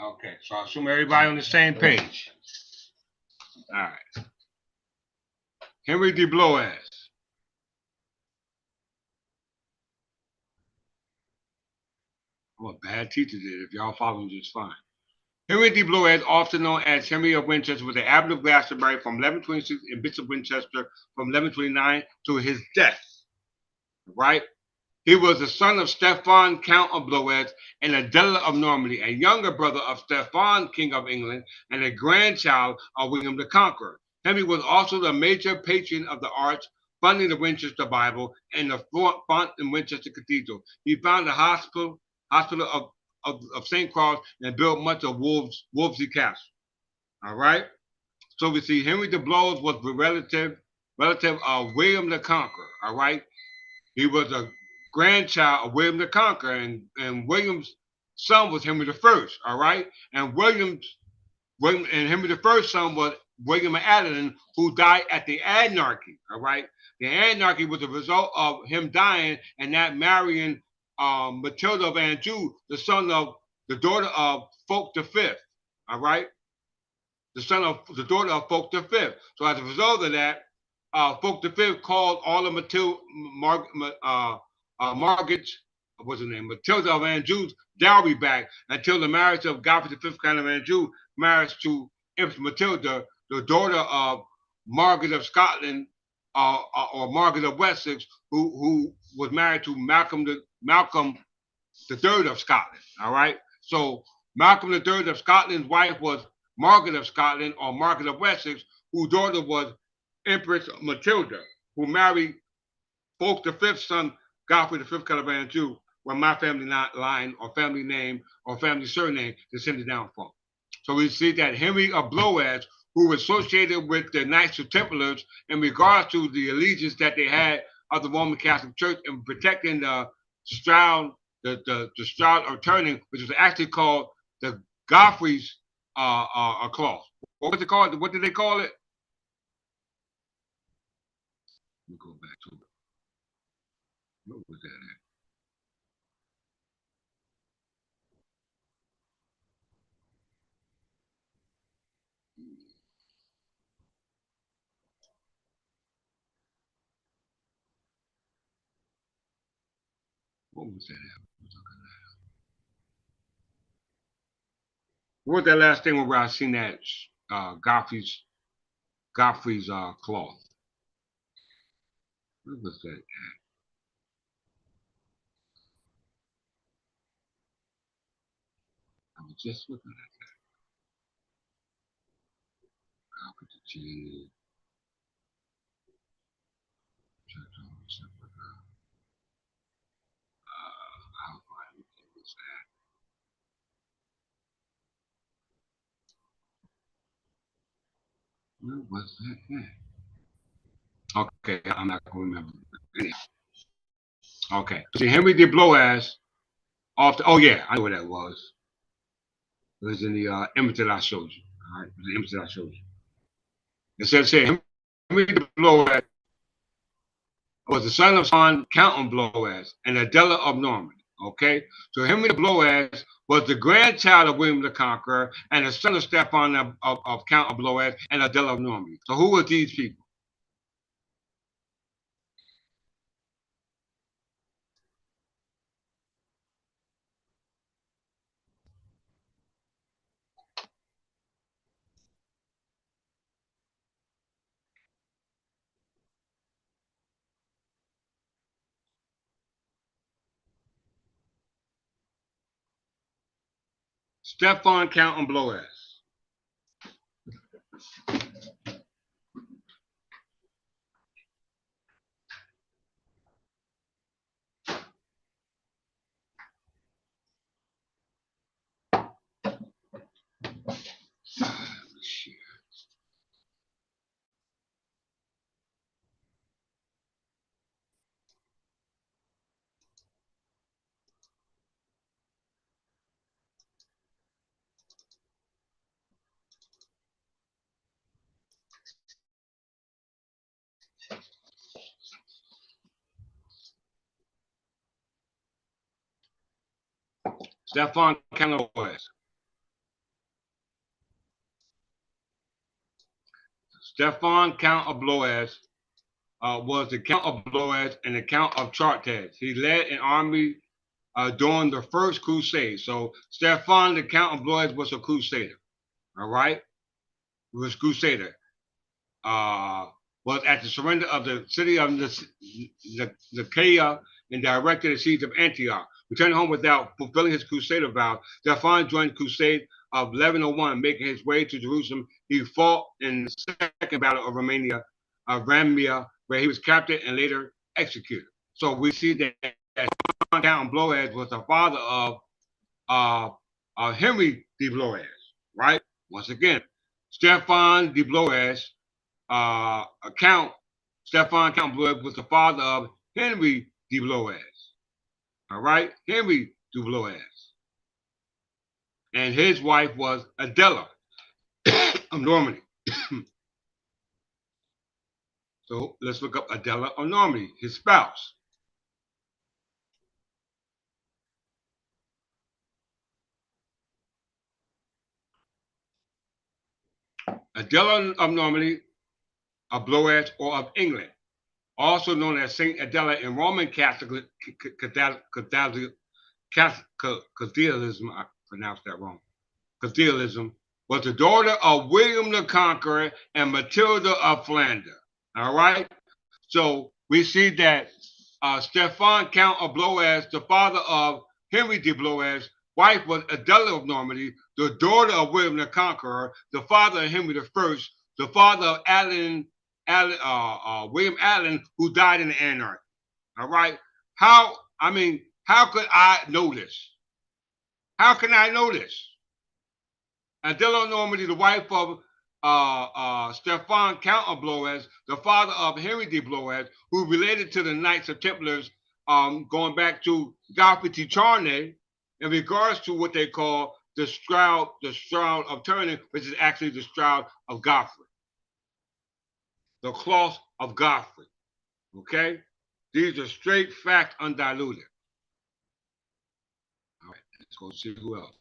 Okay, so I assume everybody on the same page. All right. Henri de Blois. I'm a bad teacher there. If y'all follow me just fine. Henri de Blois, often known as Henry of Winchester, was the abbot of Glastonbury from 1126 and Bishop of Winchester from 1129 to his death. Right? He was the son of Stephen, Count of Blois, and Adela of Normandy, a younger brother of Stephen, King of England, and a grandchild of William the Conqueror. Henry was also the major patron of the arts, funding the Winchester Bible and the font in Winchester Cathedral. He founded the hospital of St. Cross and built much of Wolvesey Castle. All right? So we see Henri de Blois was the relative of William the Conqueror. All right? He was a grandchild of William the Conqueror, and William's son was Henry I. All right, and William and Henry I's son was William of Adeline, who died at the Anarchy. All right, the Anarchy was a result of him dying and not marrying Matilda of Anjou, the daughter of Fulk V. All right, the daughter of Fulk V. So as a result of that, Fulk V called all of Margaret's, what's her name, Matilda of Anjou's dowry back until the marriage of Godfrey V, Count of Anjou, marriage to Empress Matilda, the daughter of Margaret of Scotland, or Margaret of Wessex, who was married to Malcolm III of Scotland. All right, so Malcolm III of Scotland's wife was Margaret of Scotland, or Margaret of Wessex, whose daughter was Empress Matilda, who married Fulk V's son, Godfrey V, Count of Anjou, where my family line or family name or family surname descended down from. So we see that Henri of Blois, who was associated with the Knights of Templars in regards to the allegiance that they had of the Roman Catholic Church and protecting the Shroud, the Shroud of Turin, which was actually called the Godfrey's clause. What was it called? What did they call it? Let me go back to it. What was that at? What was that? What was that last thing where I seen that Godfrey's cloth? What was that? I was just looking at that. Godfrey de Charny. How was that? Where was that? Okay, I'm not going to remember. Okay, see Henry de Blois off the, oh yeah, I know what that was. It was in the image that I showed you. All right, the image that I showed you. It says here, Henry de Blois was the son of John, Count of Blois, and Adela of Normandy. Okay, so Henry de Blois was the grandchild of William the Conqueror and the son of Stephen of Count of Blois and Adela of Normandy. So who were these people? Stephen, Count of Blois. Stephen, Count of Blois. Stephen, Count of Blois, was the Count of Blois and the Count of Chartres. He led an army during the First Crusade. So Stephen, the Count of Blois, was a crusader. All right, he was a crusader. Was at the surrender of the city of Nicaea and directed the siege of Antioch. Returning home without fulfilling his crusader vow, Stephen joined the crusade of 1101, making his way to Jerusalem. He fought in the second battle of Ramia, where he was captured and later executed. So we see that Count Blois was the father of Henry de Blois, right? Once again, Stephen de Blois, Stephen Count Blois was the father of Henry de Blois. All right, Henry de Blois, and his wife was Adela of Normandy. So let's look up Adela of Normandy, his spouse. Adela of Normandy, of Blois, or of England, also known as Saint Adela in Roman Catholicism. I pronounced that wrong. Catholicism was the daughter of William the Conqueror and Matilda of Flanders. All right. So we see that Stephen Count of Blois, the father of Henry de Blois, wife was Adela of Normandy, the daughter of William the Conqueror, the father of Henry I, the father of William Allen, who died in the anarchy. All right. How could I know this? How can I know this? Adela of Normandy, the wife of Stephen Count of Blois, the father of Henry de Blois, who related to the Knights of Templars, going back to Godfrey de Charney, in regards to what they call the Shroud of Turin, which is actually the Shroud of Godfrey, the cloth of Godfrey. Okay, these are straight facts, undiluted. All right, let's go see who else.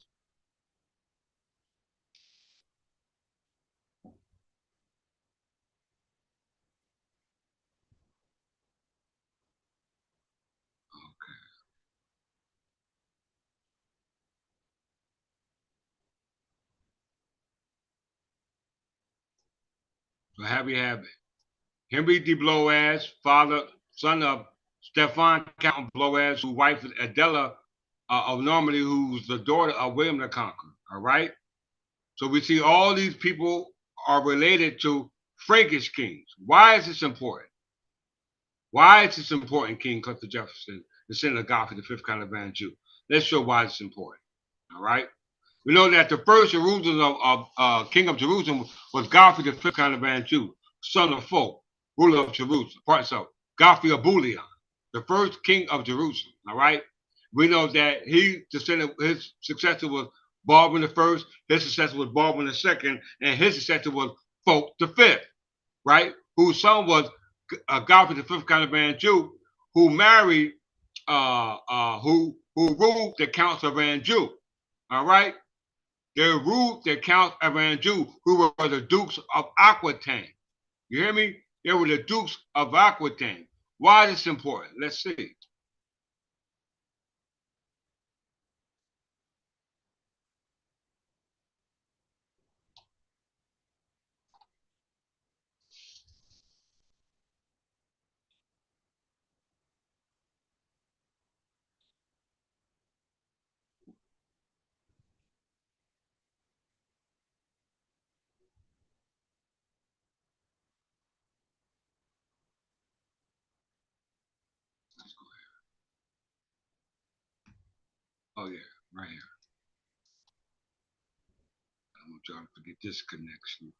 So we have Henri de Blois, son of Stefan Count Blois, whose wife is Adela of Normandy, who's the daughter of William the Conqueror. All right. So we see all these people are related to Frankish kings. Why is this important? Why is this important, King Clifford Jefferson, descendant of Godfrey the Fifth Count of Anjou? Let's show why it's important. All right. We know that the first Jerusalem of King of Jerusalem was Godfrey the Fifth Count of Anjou, son of Fulk, ruler of Jerusalem. So Godfrey of Bouillon, the first king of Jerusalem. All right. We know that his successor was Baldwin I, his successor was Baldwin II, and his successor was Fulk V, right? Whose son was Godfrey the Fifth Count of Anjou, who married, who ruled the counts of Anjou. All right, they ruled the counts of Anjou, who were the dukes of Aquitaine. You hear me? They were the dukes of Aquitaine. Why is this important? Let's see. Oh yeah, right here. I don't want y'all to forget this connection.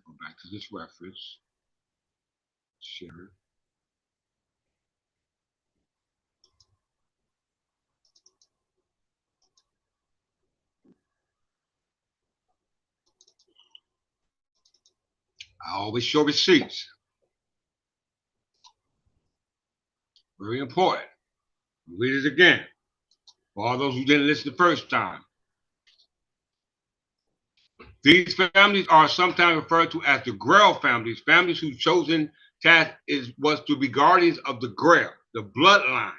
Go back to this reference. Share it. I always show receipts. Very important. Read it again. For all those who didn't listen the first time. These families are sometimes referred to as the Grail families, families whose chosen task was to be guardians of the Grail, the bloodline,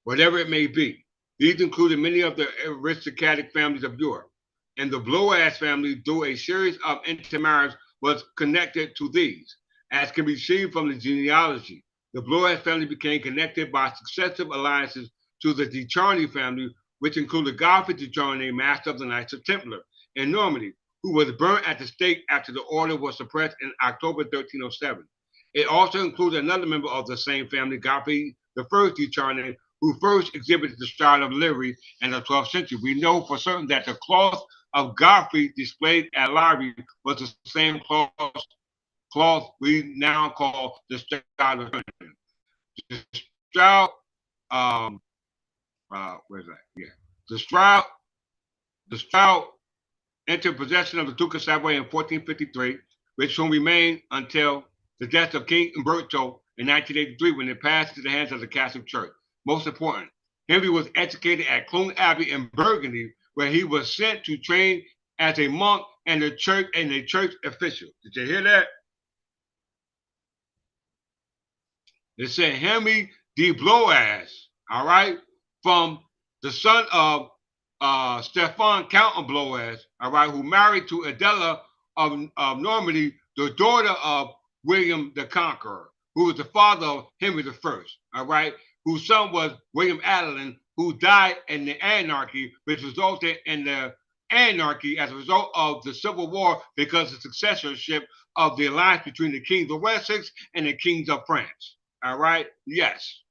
whatever it may be. These included many of the aristocratic families of Europe. And the Blois family, through a series of intermarriages, was connected to these. As can be seen from the genealogy, the Blois family became connected by successive alliances to the de Charny family, which included Godfrey de Charny, master of the Knights of Templar, in Normandy, who was burnt at the stake after the order was suppressed in October 1307. It also included another member of the same family, Godfrey I de Charney, who first exhibited the Shroud of Lirey in the 12th century. We know for certain that the cloth of Godfrey displayed at Lirey was the same cloth we now call the Shroud of Turin. The Shroud, where's that? Yeah, the Shroud entered possession of the Duke of Savoy in 1453, which will remain until the death of King Umberto in 1983, when it passed into the hands of the Catholic Church. Most important, Henry was educated at Cluny Abbey in Burgundy, where he was sent to train as a monk and a church official. Did you hear that? It said Henry de Blois, all right, from the son of Stefan Count of Blois, all right, who married to Adela of Normandy, the daughter of William the Conqueror, who was the father of Henry I, all right, whose son was William Adelin, who died in the anarchy, which resulted in the anarchy as a result of the Civil War because of the successorship of the alliance between the kings of Wessex and the kings of France. All right, yes,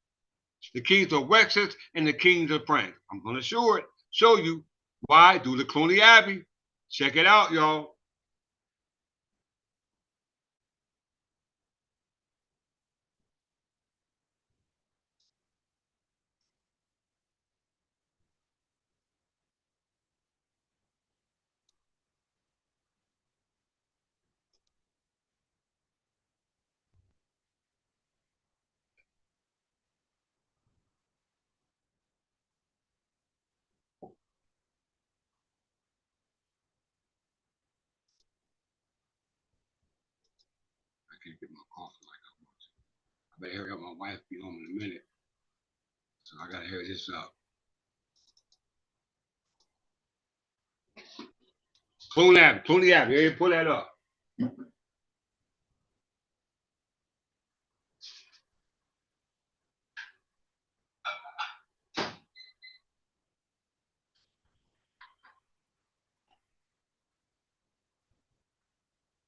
the kings of Wessex and the kings of France. I'm going to show you why do the Cluny Abbey. Check it out, y'all. can't get my coffee like I want to. I better hurry up. My wife be home in a minute. So I gotta hurry this up. Clone Abbey. Yeah, pull that up.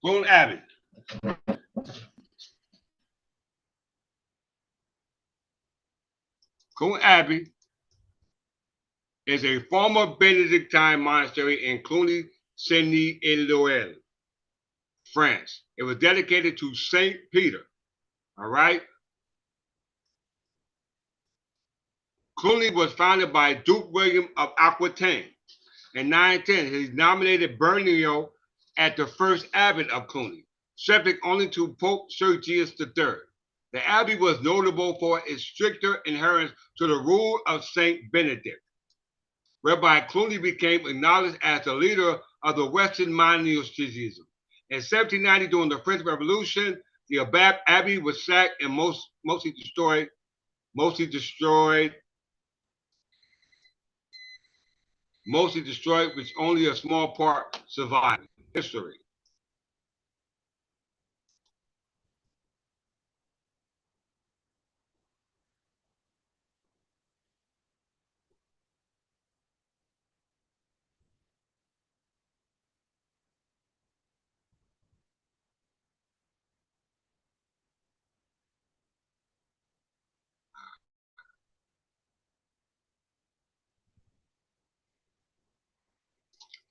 Clone Abbey. Clone Abbey is a former Benedictine monastery in Cluny-Saint-Éloel, France. It was dedicated to Saint Peter. All right. Cluny was founded by Duke William of Aquitaine. In 910, he nominated Bernio as the first abbot of Cluny, subject only to Pope Sergius III. The abbey was notable for its stricter adherence to the rule of Saint Benedict, whereby Cluny became acknowledged as the leader of the Western Schism. In 1790, during the French Revolution, the abbey was sacked and mostly destroyed, with only a small part surviving. History.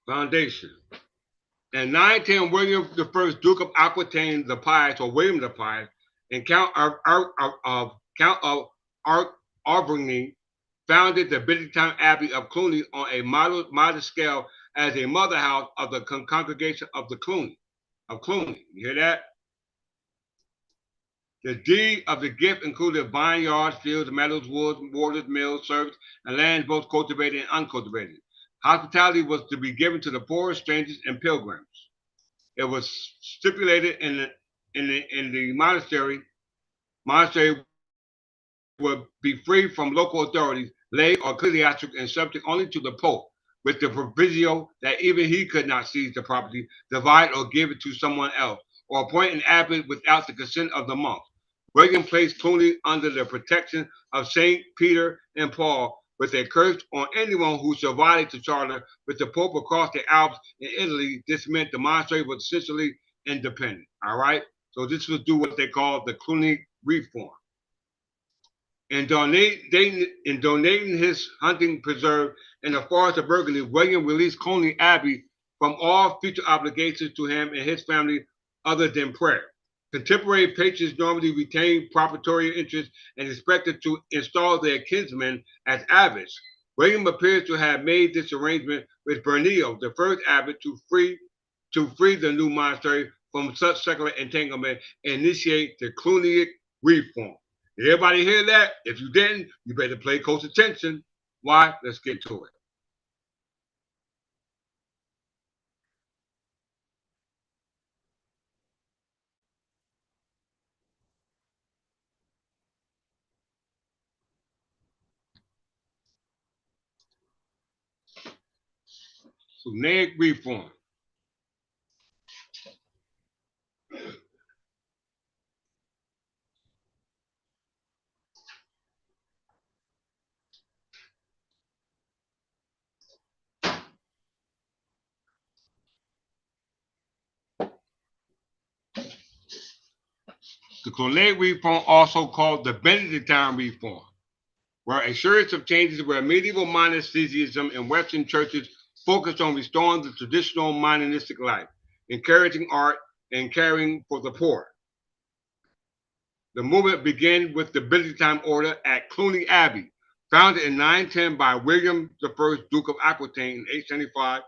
Foundation. In 910, William I, Duke of Aquitaine the Pious, or William the Pious, and Count of Auvergne founded the Benedictine Abbey of Cluny on a modest scale as a mother house of the congregation of Cluny. You hear that? The deed of the gift included vineyards, fields, meadows, woods, waters, mills, servants, and lands both cultivated and uncultivated. Hospitality was to be given to the poor, strangers, and pilgrims. It was stipulated in the monastery would be free from local authorities, lay or ecclesiastic, and subject only to the Pope, with the proviso that even he could not seize the property, divide or give it to someone else, or appoint an abbot without the consent of the monks. William placed Cluny under the protection of Saint Peter and Paul, with a curse on anyone who should violate the charter with the Pope across the Alps in Italy. This meant the monastery was essentially independent. All right. So this was do what they call the Cluny Reform. In donating his hunting preserve in the forest of Burgundy, William released Cluny Abbey from all future obligations to him and his family other than prayer. Contemporary patrons normally retained proprietary interest and expected to install their kinsmen as abbots. William appears to have made this arrangement with Bernio, the first abbot, to free the new monastery from such secular entanglement and initiate the Cluniac reform. Did everybody hear that? If you didn't, you better pay close attention. Why? Let's get to it. Cluniac reform. The Cluniac reform, also called the Benedictine reform, were a series of changes where medieval monasticism in Western churches focused on restoring the traditional monastic life, encouraging art, and caring for the poor. The movement began with the Benedictine order at Cluny Abbey, founded in 910 by William I, Duke of Aquitaine, in 875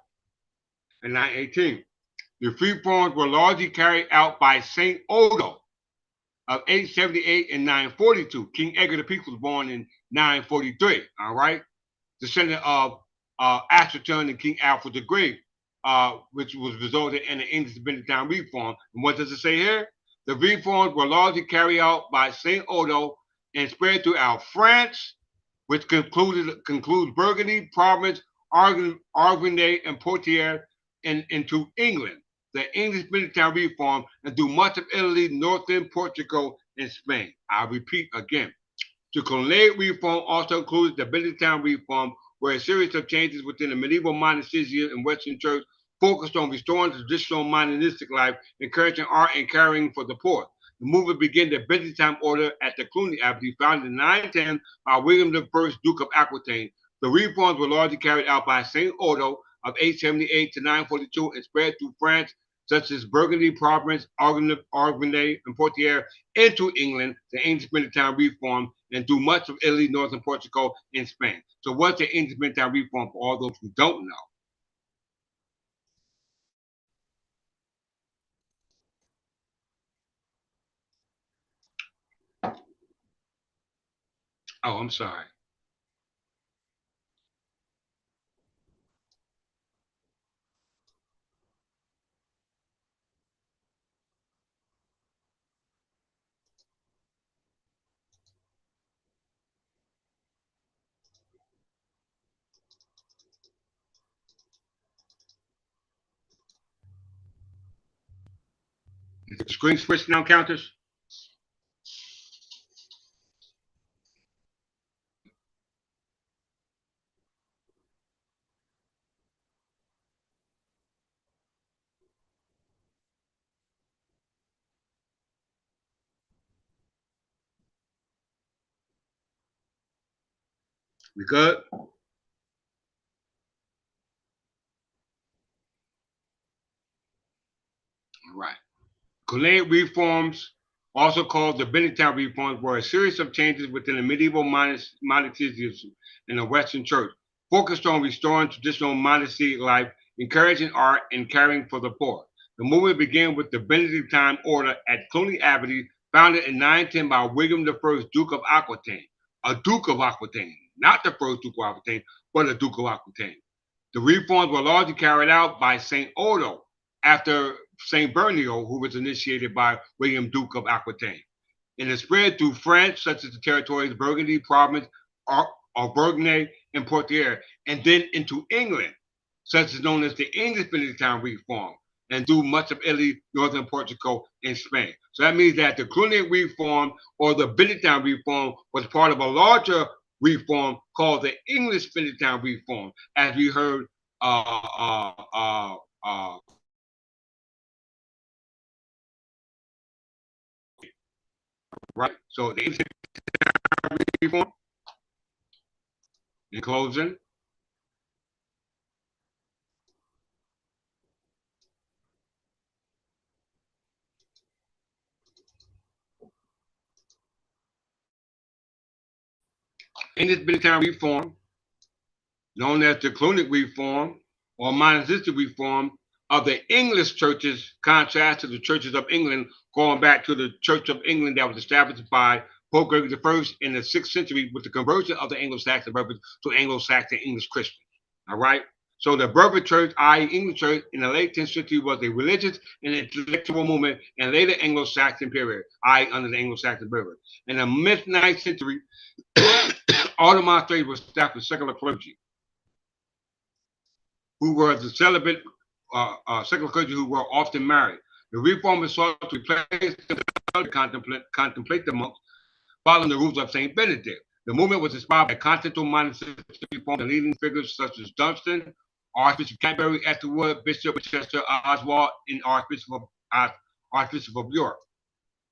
and 918. The reforms were largely carried out by Saint Odo of 878 and 942. King Edgar the Peak was born in 943, all right? Descendant of Ashton and King Alfred the Great, which was resulted in the English Benedictine reform. And what does it say here? The reforms were largely carried out by Saint Odo and spread throughout France, which concludes Burgundy, Provence, Argonnais, and Poitiers, and into England. The English military reform and through much of Italy, northern Portugal, and Spain. I repeat again. The colonial reform also included the Byzantine reform, where a series of changes within the medieval monasticism and Western Church focused on restoring the traditional monastic life, encouraging art, and caring for the poor. The movement began the Byzantine order at the Cluny Abbey, founded in 910 by William I, Duke of Aquitaine. The reforms were largely carried out by Saint Odo of 878 to 942 and spread through France, such as Burgundy, Provence, Argonnais, and Poitiers, into England, the English military reform, and through much of Italy, northern Portugal, and Spain. So what's the English military reform for all those who don't know? Oh, I'm sorry. Is the screen switch now, counters? We good? All right. Colonial reforms, also called the Byzantine reforms, were a series of changes within the medieval monasticism in the Western Church, focused on restoring traditional monastic life, encouraging art, and caring for the poor. The movement began with the Benedictine order at Cluny Abbey, founded in 910 by William I, Duke of Aquitaine. A Duke of Aquitaine, not the first Duke of Aquitaine, but a Duke of Aquitaine. The reforms were largely carried out by Saint Odo after Saint Bernio, who was initiated by William, Duke of Aquitaine. And it spread through France, such as the territories of Burgundy, Provence, Argonnais, and Poitiers, and then into England, such as known as the English Byzantine reform, and through much of Italy, northern Portugal, and Spain. So that means that the Cluniac reform or the Byzantine reform was part of a larger reform called the English Byzantine reform, as we heard right? So the English reform, in closing, English Byzantine reform, known as the Cluniac reform or monastic reform of the English churches, contrast to the churches of England, going back to the Church of England that was established by Pope Gregory I in the 6th century with the conversion of the Anglo-Saxon brothers to Anglo-Saxon English Christians. All right. So the Berber Church, i.e. English Church, in the late 10th century was a religious and intellectual movement in later Anglo-Saxon period, i.e. under the Anglo-Saxon Berber. In the mid-9th century, all the monasteries were staffed with secular clergy, who were the celibate secular clergy who were often married. The reformers sought to replace the contemplate the monks, following the rules of Saint Benedict. The movement was inspired by continental monastic reform and leading figures such as Dunstan, Archbishop Canterbury, Ethelwood, Bishop Winchester, Oswald, and Archbishop of York.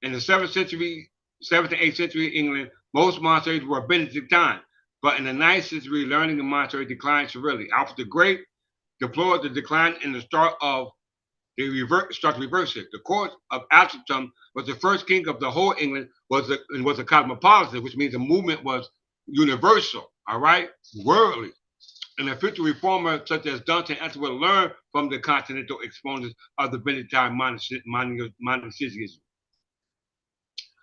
In the 7th and 8th century England, most monasteries were Benedictine, but in the 9th century, learning in monastery declined severely. Alfred the Great deplored the decline in the start to reverse it. The court of Amsterdam was the first king of the whole England, was a cosmopolitan, which means the movement was universal, all right, worldly. And the future reformers such as Dunstan and Ethelwood learned from the continental exponents of the Benedictine monasticism.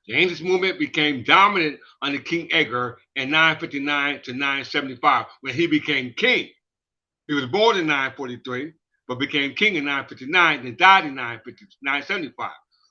The English movement became dominant under King Edgar in 959 to 975 when he became king. He was born in 943, but became king in 959 and died in 975.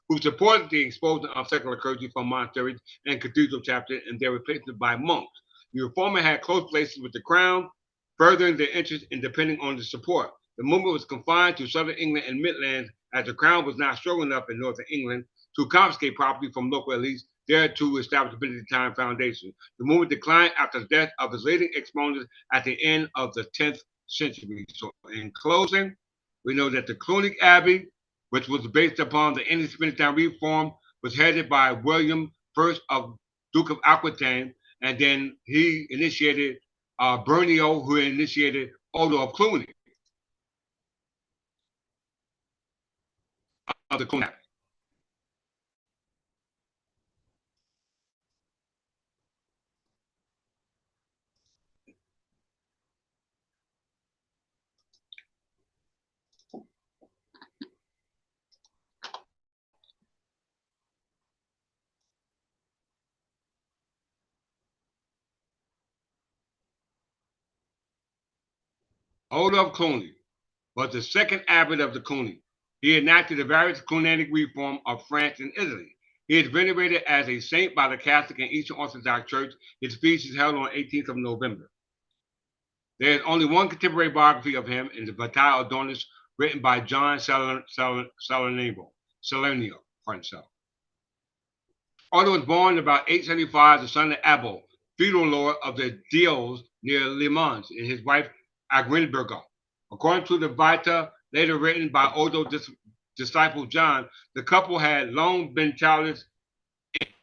who supported the expulsion of secular clergy from monasteries and cathedral chapters and their replacement by monks. The reformer had close relations with the crown, furthering their interest in depending on the support. The movement was confined to southern England and Midlands, as the crown was not strong enough in northern England to confiscate property from local elites there to establish a Byzantine foundation. The movement declined after the death of its leading exponents at the end of the 10th century. So in closing, we know that the Cluny Abbey, which was based upon the English Byzantine reform, was headed by William I of Duke of Aquitaine, and then he initiated Bernio, who initiated Odo of Cluny of the Cluny Abbey. Odo of Cluny was the second abbot of the Cluny. He enacted the various Cluniac reform of France and Italy. He is venerated as a saint by the Catholic and Eastern Orthodox Church. His feast is held on 18th of November. There is only one contemporary biography of him in the Vita Adonis, written by John Salernio. Odo was born about 875, the son of Abel, feudal lord of the Dios near Le Mans, and his wife Agrinberga. According to the Vita, later written by Odo's disciple John, the couple had long been childless,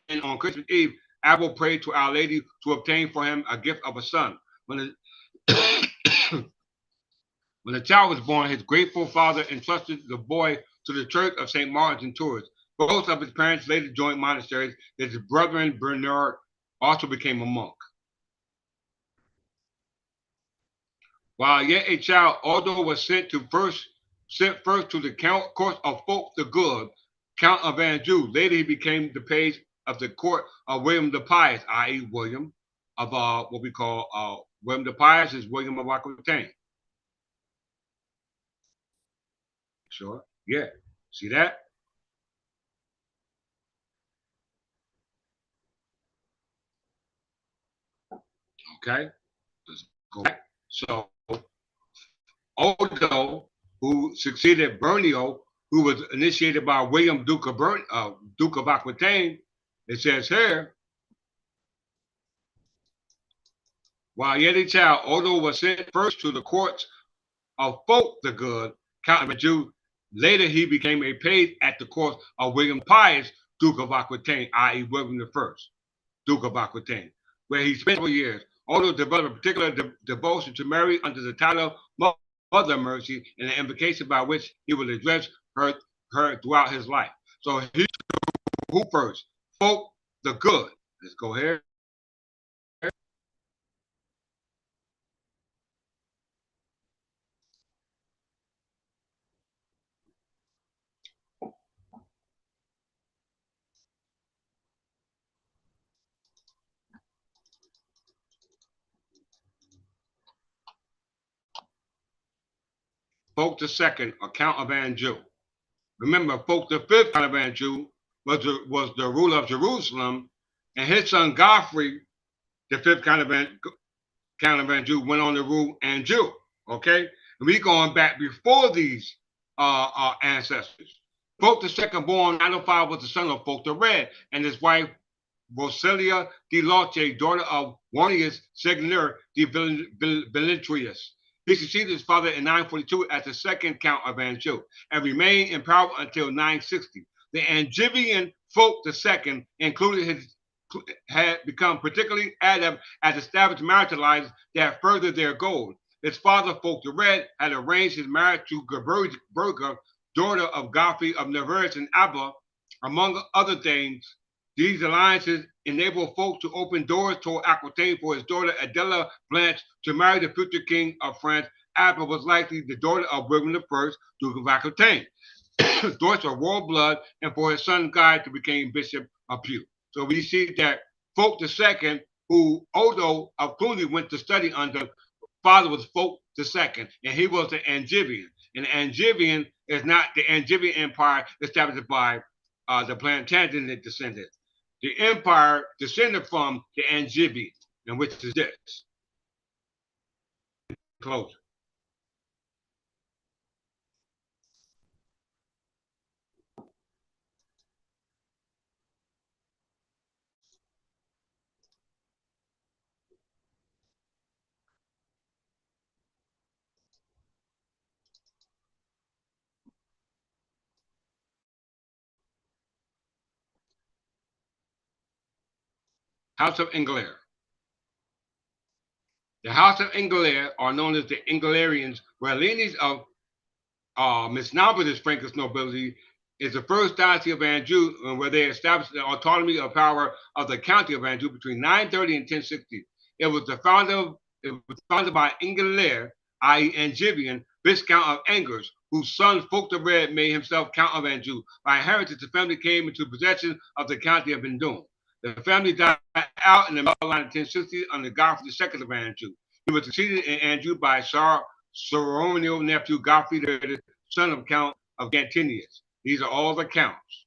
and on Christmas Eve, Abel prayed to Our Lady to obtain for him a gift of a son. When the child was born, his grateful father entrusted the boy to the Church of St. Martin's in Tours. Both of his parents later joined monasteries. His brother Bernard also became a monk. While yet a child, Odo was sent first to the court of Fulk the Good, Count of Anjou. Later, he became the page of the court of William the Pious, i.e., William of what we call William the Pious is William of Aquitaine. Sure, yeah. See that? Okay, let's go back. So Odo, who succeeded Bernio, who was initiated by William Duke of Aquitaine, it says here, while yet a child, Odo was sent first to the courts of Fulk the Good, Count of Anjou. Later, he became a page at the court of William Pius, Duke of Aquitaine, i.e. William I, Duke of Aquitaine, where he spent several years. Odo developed a particular devotion to Mary under the title Mother of Mercy, and the invocation by which he would address her throughout his life. So who first? Fulk the Good. Let's go here. Fulk II, or Count of Anjou. Remember, Fulk V, Count of Anjou, was the ruler of Jerusalem, and his son Godfrey, the fifth Count of Anjou, went on to rule Anjou. Okay, and we going back before these ancestors. Fulk II, born 905, was the son of Fulk the Red and his wife Rosilia de Loche, daughter of Warnius Segnur de Velitrius. He succeeded his father in 942 as the second Count of Anjou and remained in power until 960. The Angevin Fulk II had become particularly adept at established marital lines that furthered their goals. His father, Fulk the Red, had arranged his marriage to Gerberga, daughter of Godfrey of Nevers and Alba. Among other things, these alliances enabled Fulk to open doors toward Aquitaine for his daughter Adela Blanche to marry the future king of France. Alba was likely the daughter of William I, Duke of Aquitaine. Daughters of royal blood, and for his son Guy to become Bishop of Pew. So we see that Fulk II, who Odo of Cluny went to study under, father was Fulk II, and he was the Angevin. And the Angevin is not the Angevin Empire established by the Plantagenet descended. The empire descended from the Angevin, and which is this. Closure. House of Ingler. The House of Ingler are known as the Inglerians, where lineage of misnomerous Frankish nobility is the first dynasty of Anjou, where they established the autonomy of power of the county of Anjou between 930 and 1060. It was founded by Ingler, i.e. Angevin, Viscount of Angers, whose son Fulk the Red made himself Count of Anjou. By inheritance, the family came into possession of the county of Vendôme. The family died out in the bloodline of 1060 under Godfrey II of Anjou. He was succeeded in Anjou by ceremonial nephew Godfrey, the son of Count of Gantinius. These are all the counts.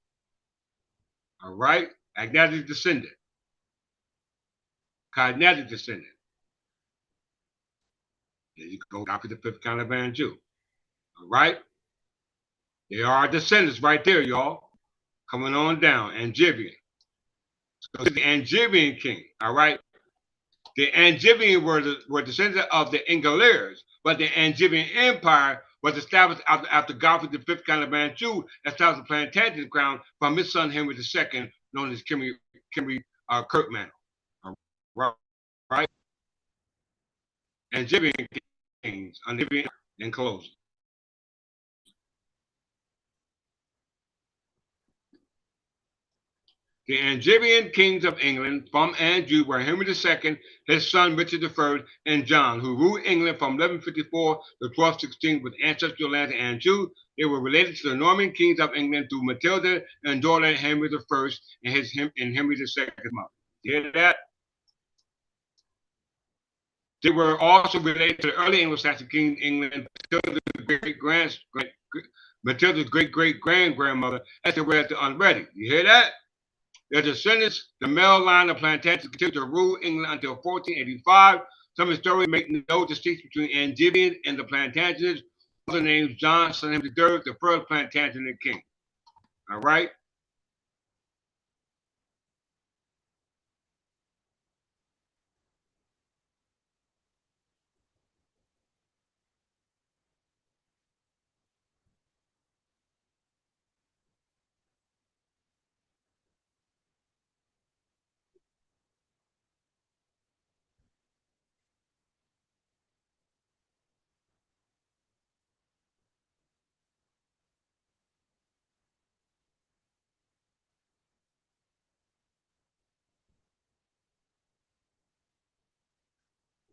All right? Agnatic descendant. Cognatic descendant. There you go, Godfrey the fifth Count of Anjou. All right? They are our descendants right there, y'all. Coming on down, Angevin. So the Angevin king, all right? The Angevin were descendants of the Inglers, but the Angevin Empire was established after Godfrey the fifth Count of Anjou established the Plantagenet crown from his son Henri II, known as Henry Kirkman. Right? Angevin kings, in closing. The Angevin kings of England from Anjou were Henry II, his son Richard I, and John, who ruled England from 1154 to 1216 with ancestral lands in Anjou. They were related to the Norman kings of England through Matilda and daughter Henry I and Henry II's mother. You hear that? They were also related to the early Anglo-Saxon kings in England, Matilda's great-great-grandmother, as they were the unready. You hear that? Their descendants, the male line of Plantagenets, continued to rule England until 1485. Some historians make no distinction between Angevin and the Plantagenets. Other names, John, son of Henry III, the first Plantagenet king. All right?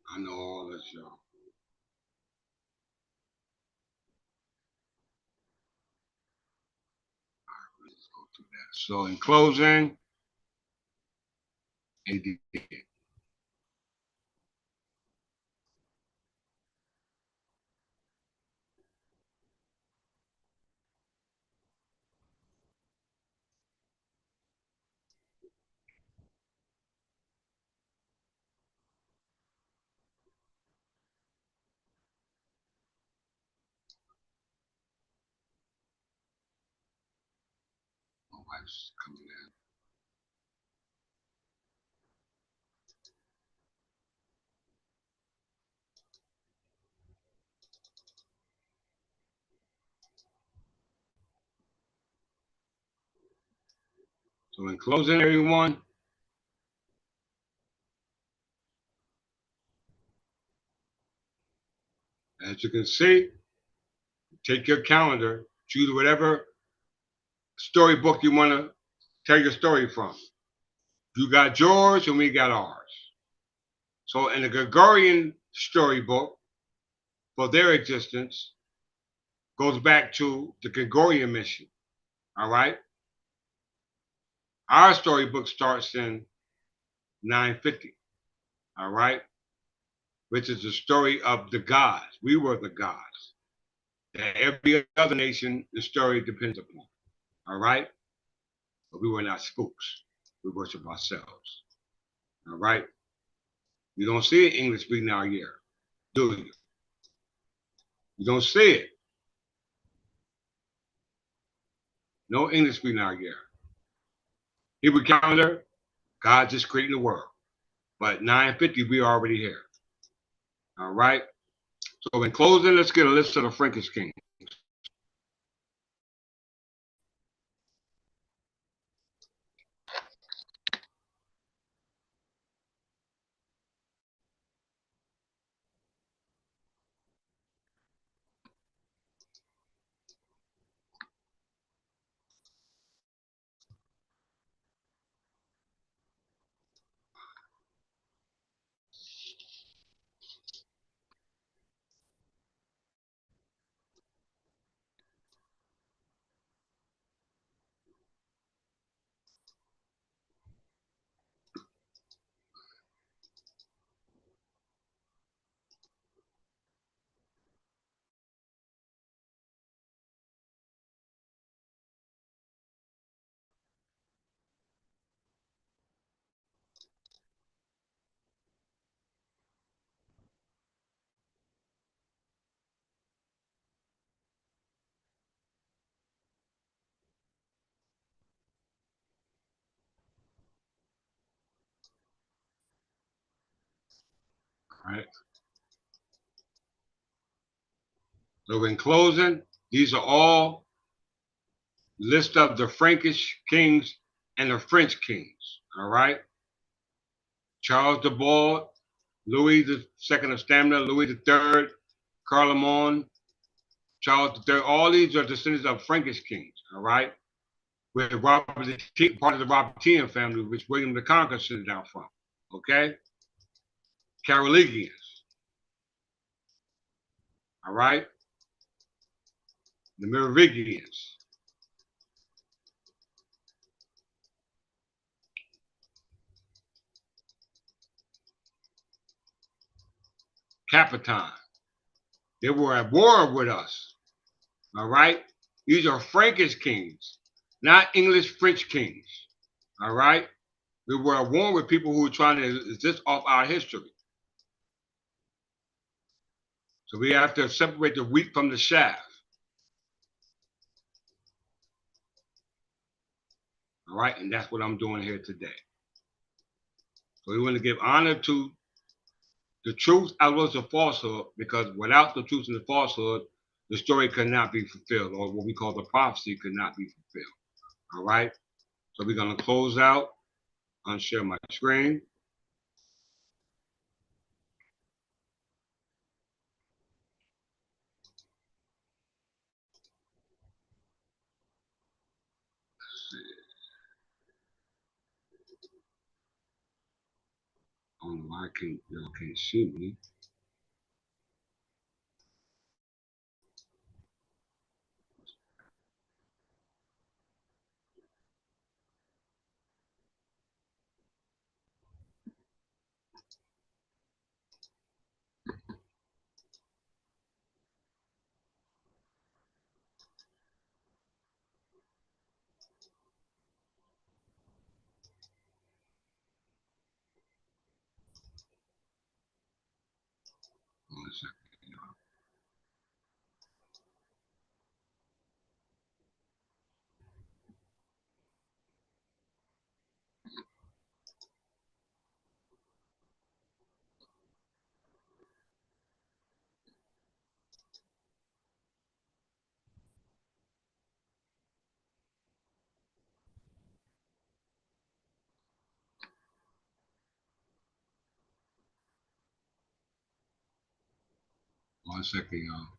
I know all this, y'all. All right, let's go through that. So in closing, AD. My wife's coming in. So in closing, everyone, as you can see, take your calendar, choose whatever storybook you want to tell your story from. You got yours and we got ours. So in the Gregorian storybook, for their existence, goes back to the Gregorian mission. All right? Our storybook starts in 950. All right? Which is the story of the gods. We were the gods that every other nation the story depends upon. All right? but we were not spooks. We worship ourselves. All right? You don't see an English speaking our year, do you? You don't see it. No English speaking our year. Hebrew calendar, God just creating the world. But 950, we already here. All right? So in closing, let's get a list of the Frankish kings. All right? So in closing, these are all list of the Frankish kings and the French kings. All right? Charles de Bois, Louis II of Stamina, Louis III, Carloman, Charles III. All these are descendants of Frankish kings. All right? With Robert part of the Robertian family, which William the Conqueror sent down from. Okay? Carolingians. All right? The Merovingians. Capitan. They were at war with us. All right? These are Frankish kings, not English French kings. All right? We were at war with people who were trying to exist off our history. So we have to separate the wheat from the chaff. All right? And that's what I'm doing here today. So we want to give honor to the truth as well as the falsehood, because without the truth and the falsehood, the story could not be fulfilled, or what we call the prophecy could not be fulfilled. All right? So we're going to close out, unshare my screen. I don't know why y'all can't see me. One second, y'all. One second, y'all.